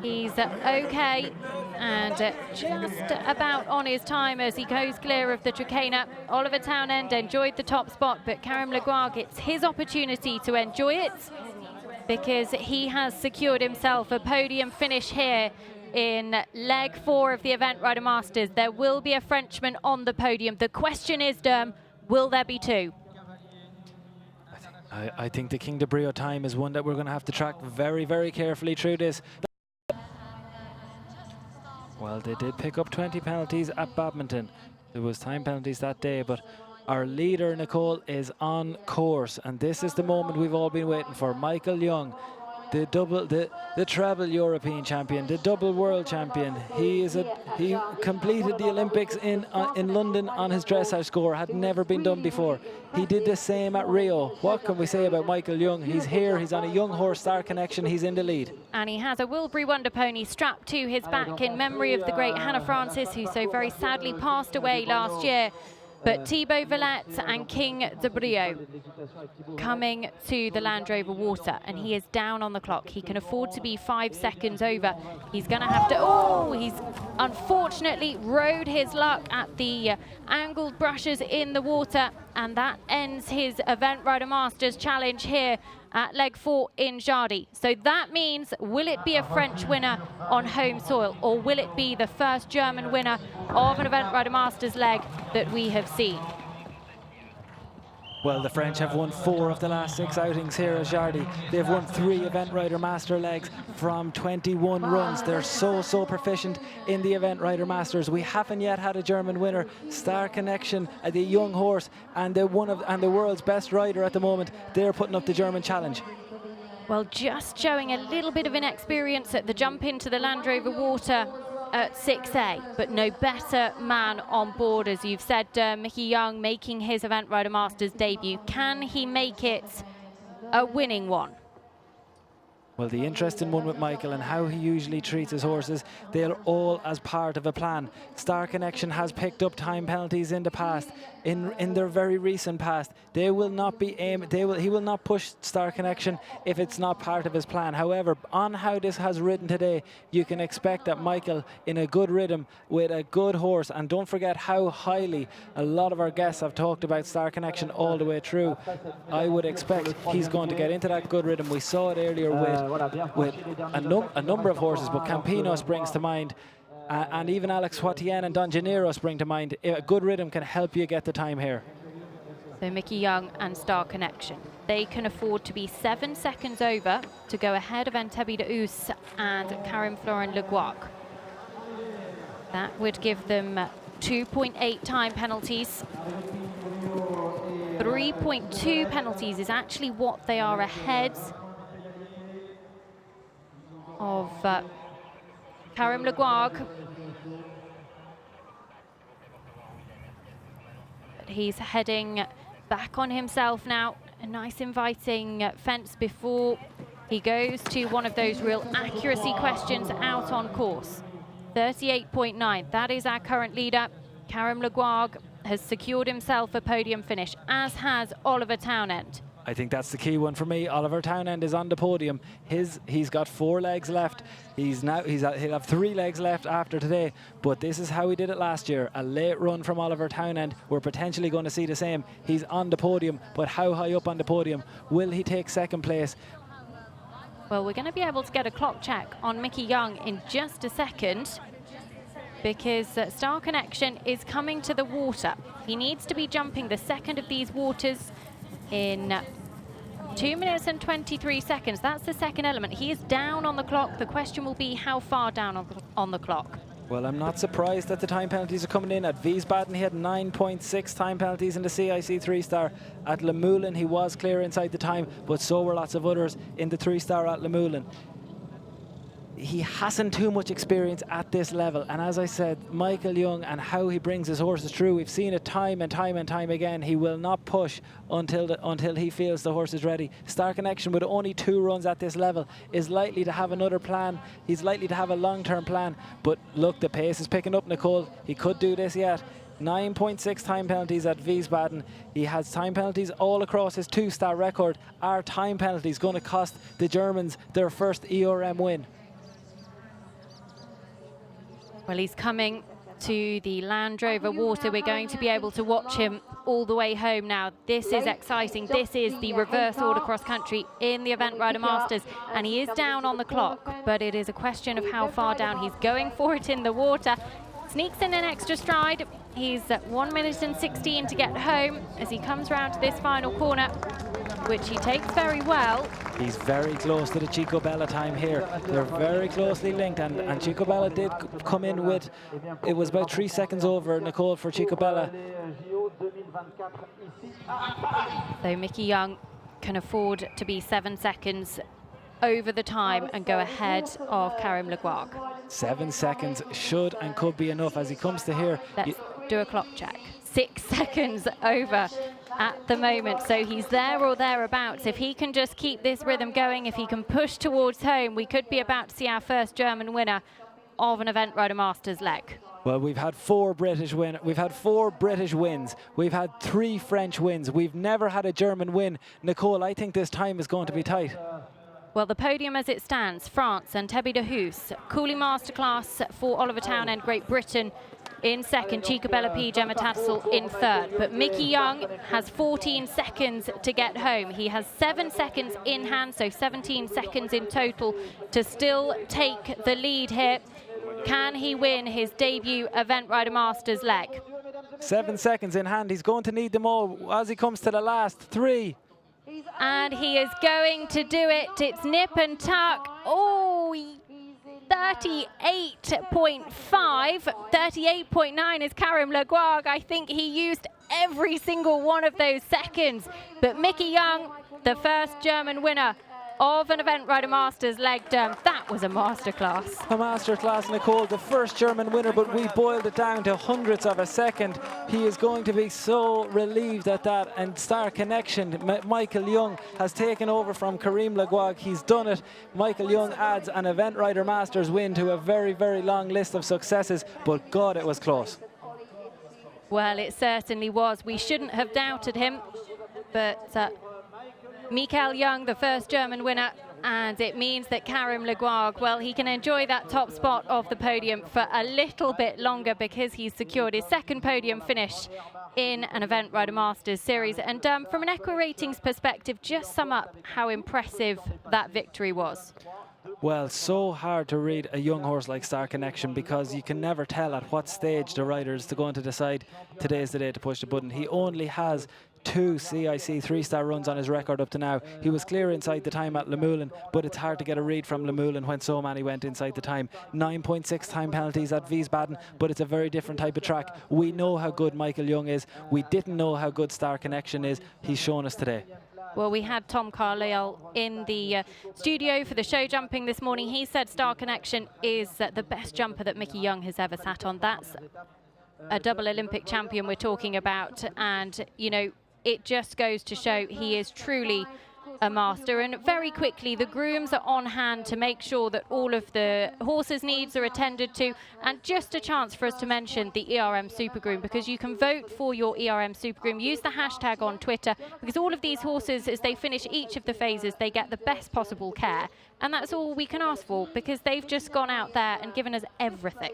Speaker 2: he's okay and just about on his time as he goes clear of the Trakehner. Oliver Townend enjoyed the top spot, but Karim Leguag, it's his opportunity to enjoy it because he has secured himself a podium finish here in leg 4 of the Event Rider Masters. There will be a Frenchman on the podium. The question is, will there be 2?
Speaker 4: I think the King de Brio time is one that we're going to have to track very carefully through this. Well, they did pick up 20 penalties at Badminton. There was time penalties that day, but our leader, Nicole, is on course, and this is the moment we've all been waiting for. Michael Young, the treble European champion, the double world champion. He completed the Olympics in London on his dressage score. Had never been done before. He did the same at Rio. What can we say about Michael Young? He's here. He's on a young horse, Star Connection. He's in the lead.
Speaker 2: And he has a Wilbury Wonder pony strapped to his back in memory of the great Hannah Francis, who so very sadly passed away last year. But Thibaut Villette and King de Brio coming to the Land Rover Water, and he is down on the clock. He can afford to be 5 seconds over. He's going to have to, he's unfortunately rode his luck at the angled brushes in the water, and that ends his Event Rider Masters challenge here at leg 4 in Jardy. So that means, will it be a French winner on home soil, or will it be the first German winner of an Event Rider Masters leg that we have seen?
Speaker 4: Well, the French have won 4 of the last 6 outings here at Jardy. They've won 3 Event Rider Master legs from 21 runs. They're so proficient in the Event Rider Masters. We haven't yet had a German winner. Star Connection, the young horse, and the world's best rider at the moment. They're putting up the German challenge.
Speaker 2: Well, just showing a little bit of inexperience at the jump into the Land Rover Water at 6A, but no better man on board, as you've said. Mickey Young making his Event Rider Masters debut. Can he make it a winning one?
Speaker 4: Well, the interesting one with Michael and how he usually treats his horses, they're all as part of a plan. Star Connection has picked up time penalties in the past, in their very recent past. They will not be he will not push Star Connection if it's not part of his plan. However, on how this has ridden today, you can expect that Michael, in a good rhythm with a good horse, and don't forget how highly a lot of our guests have talked about Star Connection all the way through. I would expect he's going to get into that good rhythm. We saw it earlier with a number of horses, but Campino springs to mind, and even Alex Huatien and Don Janeiro spring to mind. A good rhythm can help you get the time here.
Speaker 2: So Mickey Young and Star Connection, they can afford to be 7 seconds over to go ahead of Entebbe de Us and Karim Florent Leguag. That would give them 2.8 time penalties. 3.2 penalties is actually what they are ahead of Karim Leguag. But he's heading back on himself now. A nice inviting fence before he goes to one of those real accuracy questions out on course. 38.9, that is our current leader. Karim Leguag has secured himself a podium finish, as has Oliver Townend.
Speaker 4: I think that's the key one for me. Oliver Townend is on the podium. He's got 4 legs left. He'll have 3 legs left after today. But this is how he did it last year. A late run from Oliver Townend. We're potentially going to see the same. He's on the podium, but how high up on the podium? Will he take second place?
Speaker 2: Well, we're going to be able to get a clock check on Mickey Young in just a second, because Star Connection is coming to the water. He needs to be jumping the second of these waters in 2 minutes and 23 seconds. That's the second element. He is down on the clock. The question will be how far down on the clock.
Speaker 4: Well, I'm not surprised that the time penalties are coming in. At Wiesbaden, he had 9.6 time penalties in the CIC 3-star. At Le Moulin, he was clear inside the time, but so were lots of others in the 3-star at Le Moulin. He hasn't too much experience at this level, and as I said, Michael Young and how he brings his horses through, we've seen it time and time and time again. He will not push until he feels the horse is ready. Star Connection, with only 2 runs at this level, is likely to have another plan. He's likely to have a long-term plan, but look, the pace is picking up, Nicole. He could do this yet. 9.6 time penalties at Wiesbaden. He has time penalties all across his 2-star record. Are time penalties going to cost the Germans their first ERM win?
Speaker 2: Well, he's coming to the Land Rover Water. We're going to be able to watch him all the way home now. This is exciting. This is the reverse order cross country in the Event Rider Masters, and he is down on the clock, but it is a question of how far down. He's going for it in the water. Sneaks in an extra stride. He's at 1 minute and 16 to get home as he comes round to this final corner, which he takes very well.
Speaker 4: He's very close to the Chico Bella time here. They're very closely linked, and Chico Bella did come in with, it was about 3 seconds over, Nicole, for Chico Bella.
Speaker 2: So Mickey Young can afford to be 7 seconds over the time and go ahead of Karim Le Guarc.
Speaker 4: 7 seconds should and could be enough as he comes to here.
Speaker 2: Let's do a clock check. 6 seconds over at the moment, so he's there or thereabouts. If he can just keep this rhythm going, if he can push towards home, we could be about to see our first German winner of an Event Rider Masters leg.
Speaker 4: Well, we've had 4 British wins. We've had 3 French wins. We've never had a German win. Nicole, I think this time is going to be tight.
Speaker 2: Well, the podium as it stands, France and Tebby de Hoos. Coolie Masterclass for Oliver Townend, Great Britain in second. Chico Bella P, Gemma Tattersall in third. But Mickey Young has 14 seconds to get home. He has 7 seconds in hand, so 17 seconds in total to still take the lead here. Can he win his debut Event Rider Masters leg?
Speaker 4: 7 seconds in hand. He's going to need them all as he comes to the last 3.
Speaker 2: And he is going to do it. It's nip and tuck. Oh, 38.5. 38.9 is Karim Le Guarc. I think he used every single one of those seconds. But Mickey Young, the first German winner of an Event Rider Masters leg, that was a masterclass.
Speaker 4: A masterclass, Nicole, the first German winner, but we boiled it down to hundredths of a second. He is going to be so relieved at that. And Star Connection, Michael Young has taken over from Karim Le Guarc. He's done it. Michael Young adds an Event Rider Masters win to a very, very long list of successes, but God, it was close.
Speaker 2: Well, it certainly was. We shouldn't have doubted him, but Michael Young, the first German winner, and it means that Karim Le Guarc, well, he can enjoy that top spot of the podium for a little bit longer because he's secured his second podium finish in an Event Rider Masters series. And from an Equa Ratings perspective, just sum up how impressive that victory was.
Speaker 4: Well, so hard to read a young horse like Star Connection because you can never tell at what stage the rider is going to decide today's the day to push the button. He only has 2 CIC 3-star runs on his record up to now. He was clear inside the time at Le Moulin, but it's hard to get a read from Le Moulin when so many went inside the time. 9.6 time penalties at Wiesbaden, but it's a very different type of track. We know how good Michael Young is. We didn't know how good Star Connection is. He's shown us today.
Speaker 2: Well, we had Tom Carlyle in the studio for the show jumping this morning. He said Star Connection is the best jumper that Mickey Young has ever sat on. That's a double Olympic champion we're talking about. And, you know, it just goes to show he is truly a master. And very quickly, the grooms are on hand to make sure that all of the horses' needs are attended to. And just a chance for us to mention the ERM Supergroom, because you can vote for your ERM Supergroom. Use the hashtag on Twitter, because all of these horses, as they finish each of the phases, they get the best possible care. And that's all we can ask for, because they've just gone out there and given us everything.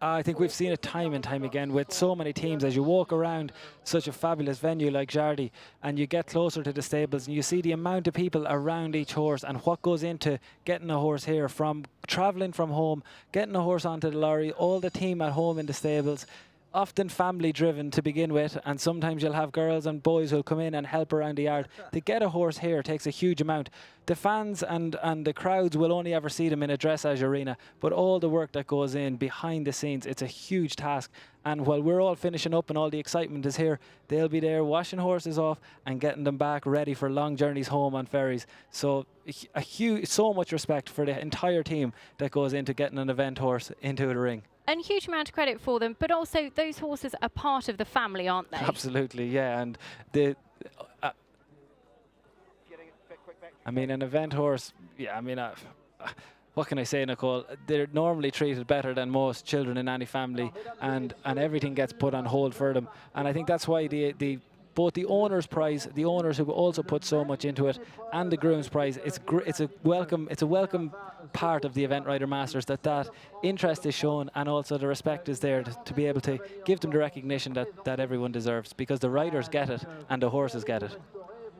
Speaker 4: I think we've seen it time and time again with so many teams. As you walk around such a fabulous venue like Jardy and you get closer to the stables and you see the amount of people around each horse and what goes into getting a horse here, from travelling from home, getting a horse onto the lorry, all the team at home in the stables. often family driven to begin with, and sometimes you'll have girls and boys who'll come in and help around the yard. To get a horse here takes a huge amount. The fans and the crowds will only ever see them in a dressage arena, but all the work that goes in behind the scenes, it's a huge task. And while we're all finishing up and all the excitement is here, they'll be there washing horses off and getting them back ready for long journeys home on ferries. So so much respect for the entire team that goes into getting an event horse into the ring.
Speaker 2: And huge amount of credit for them, but also those horses are part of the family, aren't they?
Speaker 4: Absolutely, yeah. And I mean, an event horse, yeah, I mean, what can I say, Nicole? They're normally treated better than most children in any family, and everything gets put on hold for them. And I think that's why both the owner's prize, the owners who also put so much into it, and the groom's prize, it's a welcome part of the Event Rider Masters that interest is shown, and also the respect is there to be able to give them the recognition that everyone deserves, because the riders get it and the horses get it.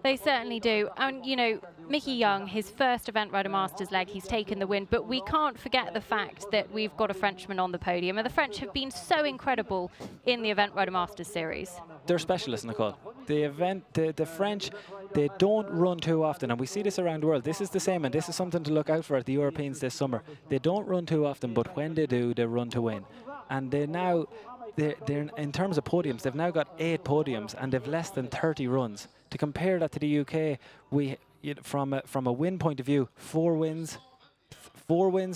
Speaker 2: They certainly do. And, you know, Mickey Young, his first Event Rider Masters leg, he's taken the win. But we can't forget the fact that we've got a Frenchman on the podium. And the French have been so incredible in the Event Rider Masters series.
Speaker 4: They're specialists, Nicole. The French, they don't run too often. And we see this around the world. This is the same, and this is something to look out for at the Europeans this summer. They don't run too often, but when they do, they run to win. And they're in terms of podiums, they've now got 8 podiums, and they've less than 30 runs. To compare that to the UK, from a win point of view, 4 wins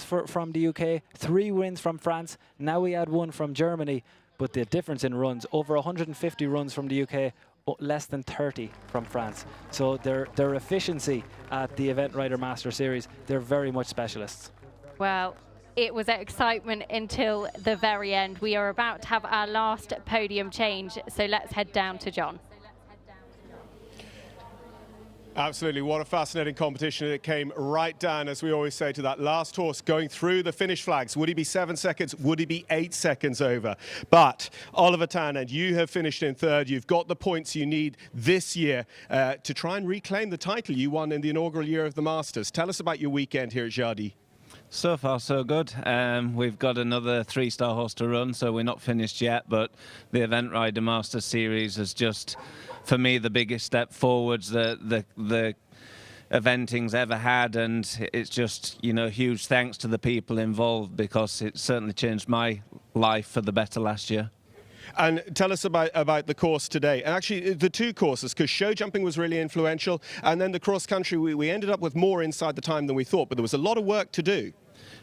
Speaker 4: from the UK, 3 wins from France. Now we add 1 from Germany, but the difference in runs, over 150 runs from the UK, less than 30 from France. So their efficiency at the Event Rider Master Series, they're very much specialists.
Speaker 2: Well, it was excitement until the very end. We are about to have our last podium change, so let's head down to John.
Speaker 1: Absolutely, what a fascinating competition. It came right down, as we always say, to that last horse going through the finish flags. Would he be 7 seconds? Would he be 8 seconds over? But Oliver Townend, you have finished in 3rd. You've got the points you need this year to try and reclaim the title you won in the inaugural year of the Masters. Tell us about your weekend here at Jardy.
Speaker 15: So far, so good. We've got another 3-star horse to run, so we're not finished yet. But the Event Rider Masters Series is just, for me, the biggest step forwards the eventing's ever had, and it's just, you know, huge thanks to the people involved, because it certainly changed my life for the better last year.
Speaker 1: And tell us about the course today. And actually, the 2 courses, because show jumping was really influential, and then the cross country, we ended up with more inside the time than we thought, but there was a lot of work to do.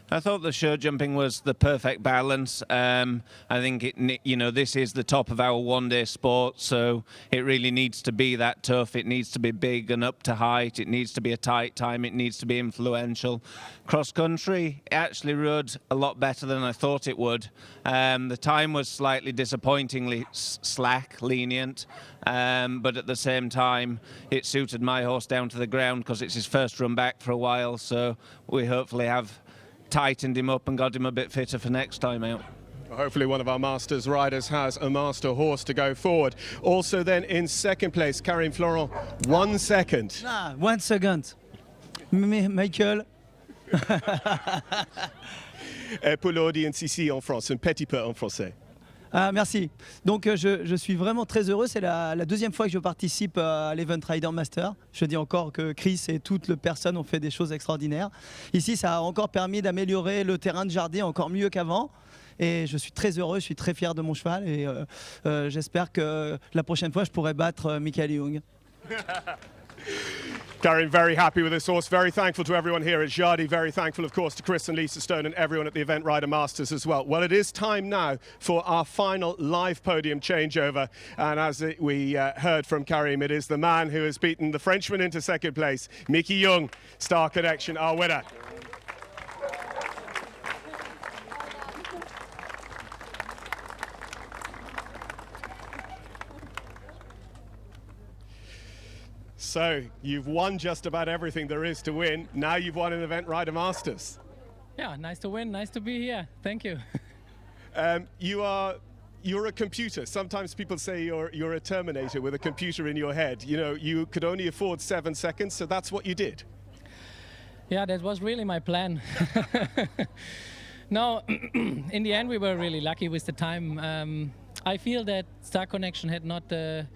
Speaker 15: I thought the show jumping was the perfect balance. I think this is the top of our one-day sport, so it really needs to be that tough. It needs to be big and up to height. It needs to be a tight time. It needs to be influential. Cross country actually rode a lot better than I thought it would. The time was slightly disappointingly slack, lenient, but at the same time, it suited my horse down to the ground because it's his first run back for a while. So we hopefully have tightened him up and got him a bit fitter for next time out.
Speaker 1: Hopefully one of our Masters riders has a master horse to go forward. Also then in 2nd place, Karim Florent, 1 second.
Speaker 16: 1 second. Michael.
Speaker 1: Pour l'audience ici en France, un petit peu en français.
Speaker 16: Merci. Donc je suis vraiment très heureux. C'est la 2e fois que je participe à l'Event Rider Master. Je dis encore que Chris et toutes les personnes ont fait des choses extraordinaires. Ici, ça a encore permis d'améliorer le terrain de Jardy encore mieux qu'avant. Et je suis très heureux, je suis très fier de mon cheval. Et j'espère que la prochaine fois, je pourrai battre Michael Young.
Speaker 1: Karim, very happy with this horse, very thankful to everyone here at Jardy, very thankful, of course, to Chris and Lisa Stone and everyone at the Event Rider Masters as well. Well, it is time now for our final live podium changeover. And as we heard from Karim, it is the man who has beaten the Frenchman into 2nd place, Mickey Young, Star Connection, our winner. So you've won just about everything there is to win. Now you've won an Event Rider Masters.
Speaker 17: Yeah, nice to win. Nice to be here. Thank you.
Speaker 1: You're a computer. Sometimes people say you're a Terminator with a computer in your head. You know, you could only afford 7 seconds, so that's what you did.
Speaker 17: Yeah, that was really my plan. No, in the end we were really lucky with the time. I feel that Star Connection had not the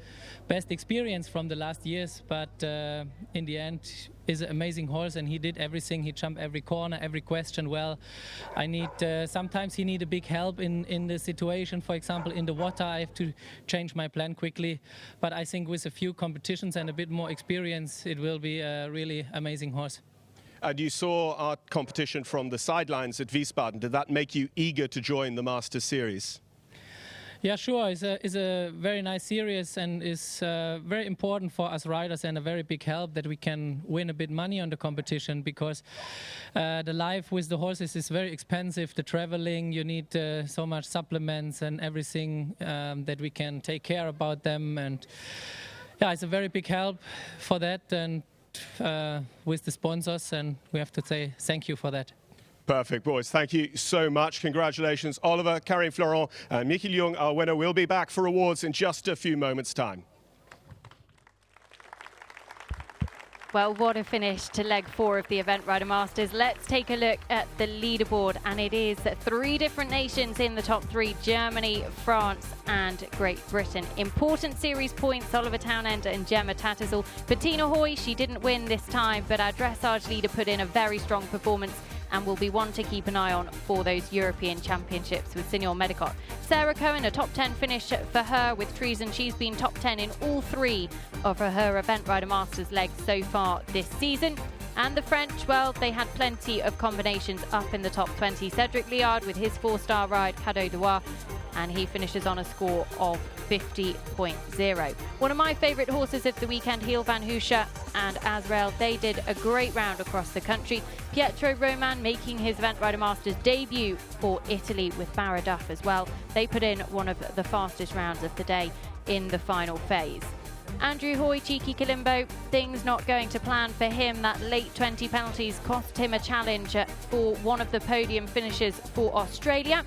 Speaker 17: best experience from the last years, but in the end is an amazing horse, and he did everything. He jumped every corner, every question well. I need sometimes he need a big help in the situation. For example, in the water, I have to change my plan quickly. But I think with a few competitions and a bit more experience, it will be a really amazing horse.
Speaker 1: And you saw our competition from the sidelines at Wiesbaden. Did that make you eager to join the Masters Series?
Speaker 17: Yeah, sure. It's a very nice series, and is very important for us riders, and a very big help that we can win a bit money on the competition, because the life with the horses is very expensive. The traveling, you need so much supplements and everything that we can take care about them, and yeah, it's a very big help for that, and with the sponsors, and we have to say thank you for that.
Speaker 1: Perfect, boys. Thank you so much. Congratulations, Oliver, Karin Florent, and Michael Jung, our winner. We'll be back for awards in just a few moments' time.
Speaker 2: Well, what a finish to leg 4 of the Event Rider Masters. Let's take a look at the leaderboard, and it is 3 different nations in the top 3: Germany, France and Great Britain. Important series points: Oliver Townend and Gemma Tattersall. Bettina Hoy, she didn't win this time, but our dressage leader put in a very strong performance and will be one to keep an eye on for those European Championships with Senior Medicot. Sarah Cohen, a top 10 finish for her with Treason. She's been top 10 in all 3 of her Event Rider Masters legs so far this season. And the French, well, they had plenty of combinations up in the top 20. Cedric Liard with his 4-star ride, Cadeau d'Oie, and he finishes on a score of 50.0. One of my favourite horses of the weekend, Heel Van Hoosha and Azrael, they did a great round across the country. Pietro Roman making his Event Rider Masters debut for Italy with Barra Duff as well. They put in one of the fastest rounds of the day in the final phase. Andrew Hoy, Cheeky Kalimbo, things not going to plan for him. That late 20 penalties cost him a challenge for one of the podium finishes for Australia.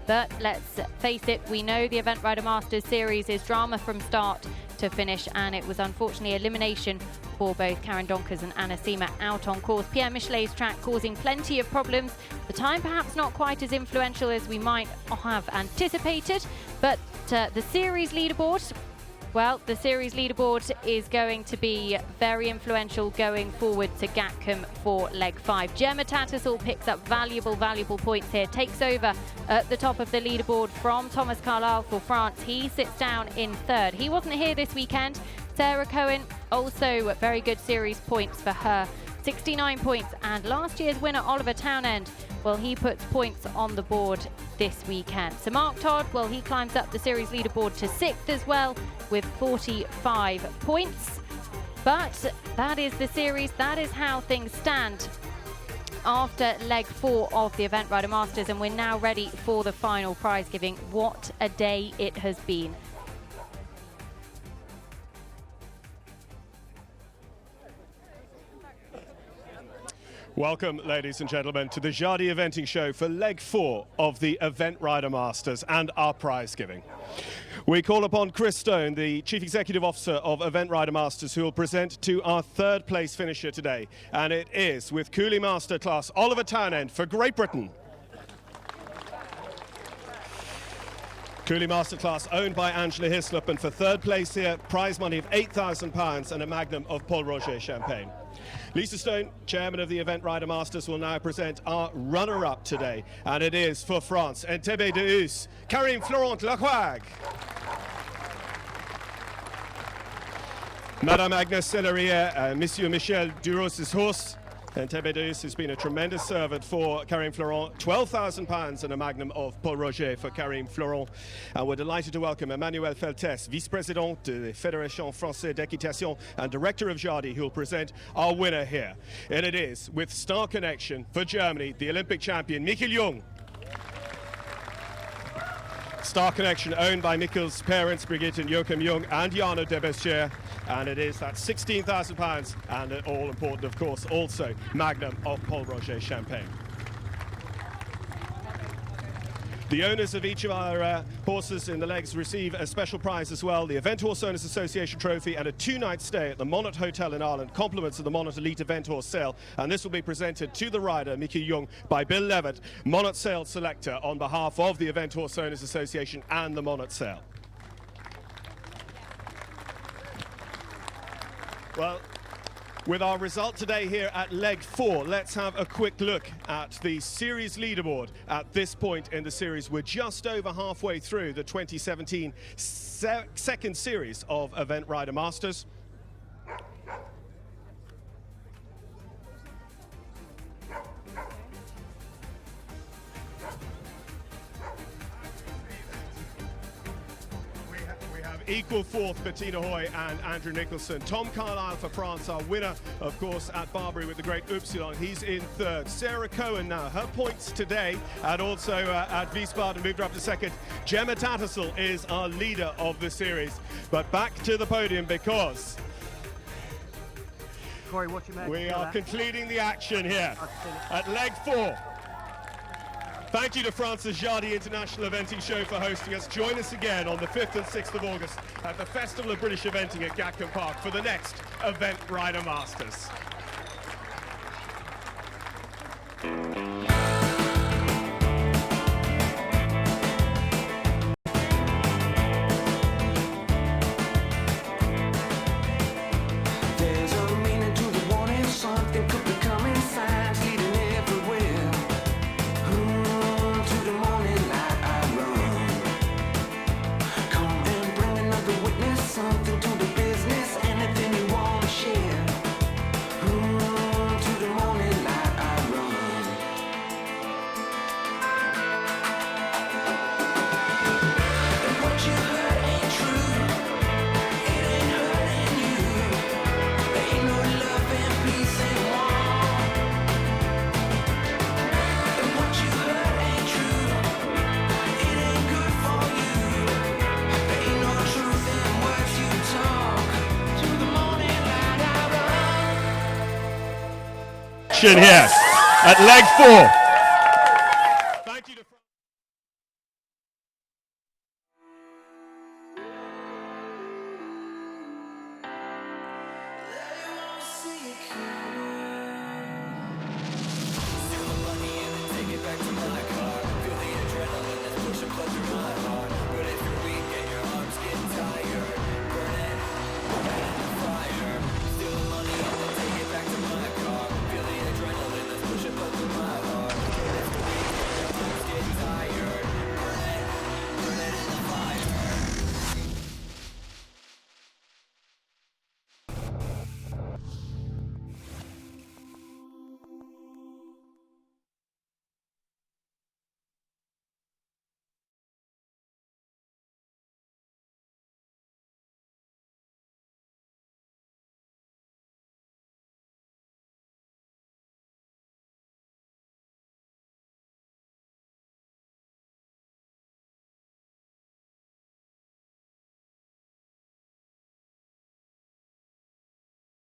Speaker 2: But let's face it, we know the Event Rider Masters series is drama from start to finish, and it was unfortunately elimination for both Karen Donkers and Anna Sima out on course. Pierre Michelet's track causing plenty of problems. The time perhaps not quite as influential as we might have anticipated, but the series leaderboard, well, the series leaderboard is going to be very influential going forward to Gatcombe for leg 5. Gemma Tattersall picks up valuable points here, takes over at the top of the leaderboard from Thomas Carlyle for France. He sits down in 3rd. He wasn't here this weekend. Sarah Cohen, also very good series points for her, 69 points. And last year's winner, Oliver Townend, well, he puts points on the board this weekend. So Mark Todd, well, he climbs up the series leaderboard to 6th as well with 45 points. But that is the series. That is how things stand after leg 4 of the Event Rider Masters, and we're now ready for the final prize giving. What a day it has been.
Speaker 1: Welcome, ladies and gentlemen, to the Jardy Eventing Show for leg 4 of the Event Rider Masters and our prize giving. We call upon Chris Stone, the Chief Executive Officer of Event Rider Masters, who will present to our 3rd place finisher today. And it is with Coolie Master class Oliver Townend for Great Britain. Coolie Master class owned by Angela Hislop, and for 3rd place here, prize money of £8,000 and a magnum of Paul Roger champagne. Lisa Stone, chairman of the Event Rider Masters, will now present our runner-up today, and it is for France, Entebbe de Hus, Karim Florent Lacroix. Madame Agnes Sellerier, Monsieur Michel Duros' horse. Entebbe de Hus has been a tremendous servant for Karim Florent. £12,000 and a magnum of Paul Roger for Karim Florent. And we're delighted to welcome Emmanuel Feltes, vice-président de la Fédération Française d'Équitation and director of Jardy, who will present our winner here. And it is, with Star Connection for Germany, the Olympic champion, Michael Jung. Star Connection owned by Mikkel's parents, Brigitte and Joachim Jung and Jana de Bescher. And it is that £16,000 and all important, of course, also magnum of Paul Roger champagne. The owners of each of our horses in the legs receive a special prize as well, the Event Horse Owners Association trophy and a 2-night stay at the Monnet Hotel in Ireland, compliments of the Monnet Elite Event Horse Sale. And this will be presented to the rider, Mickey Young, by Bill Levitt, Monnet Sale Selector, on behalf of the Event Horse Owners Association and the Monnet Sale. Well, with our result today here at leg 4, let's have a quick look at the series leaderboard. At this point in the series, we're just over halfway through the 2017 second series of Event Rider Masters. Equal fourth, Bettina Hoy and Andrew Nicholson. Tom Carlisle for France, our winner, of course, at Barbary with the great Upsilon. He's in third. Sarah Cohen now, her points today, and also at Wiesbaden moved up to second. Gemma Tattersall is our leader of the series. But back to the podium because
Speaker 18: Corey, watch your
Speaker 1: we are concluding the action here at leg 4. Thank you to France's Jardy International Eventing Show for hosting us. Join us again on the 5th and 6th of August at the Festival of British Eventing at Gatcombe Park for the next Event Rider Masters. Here at leg 4.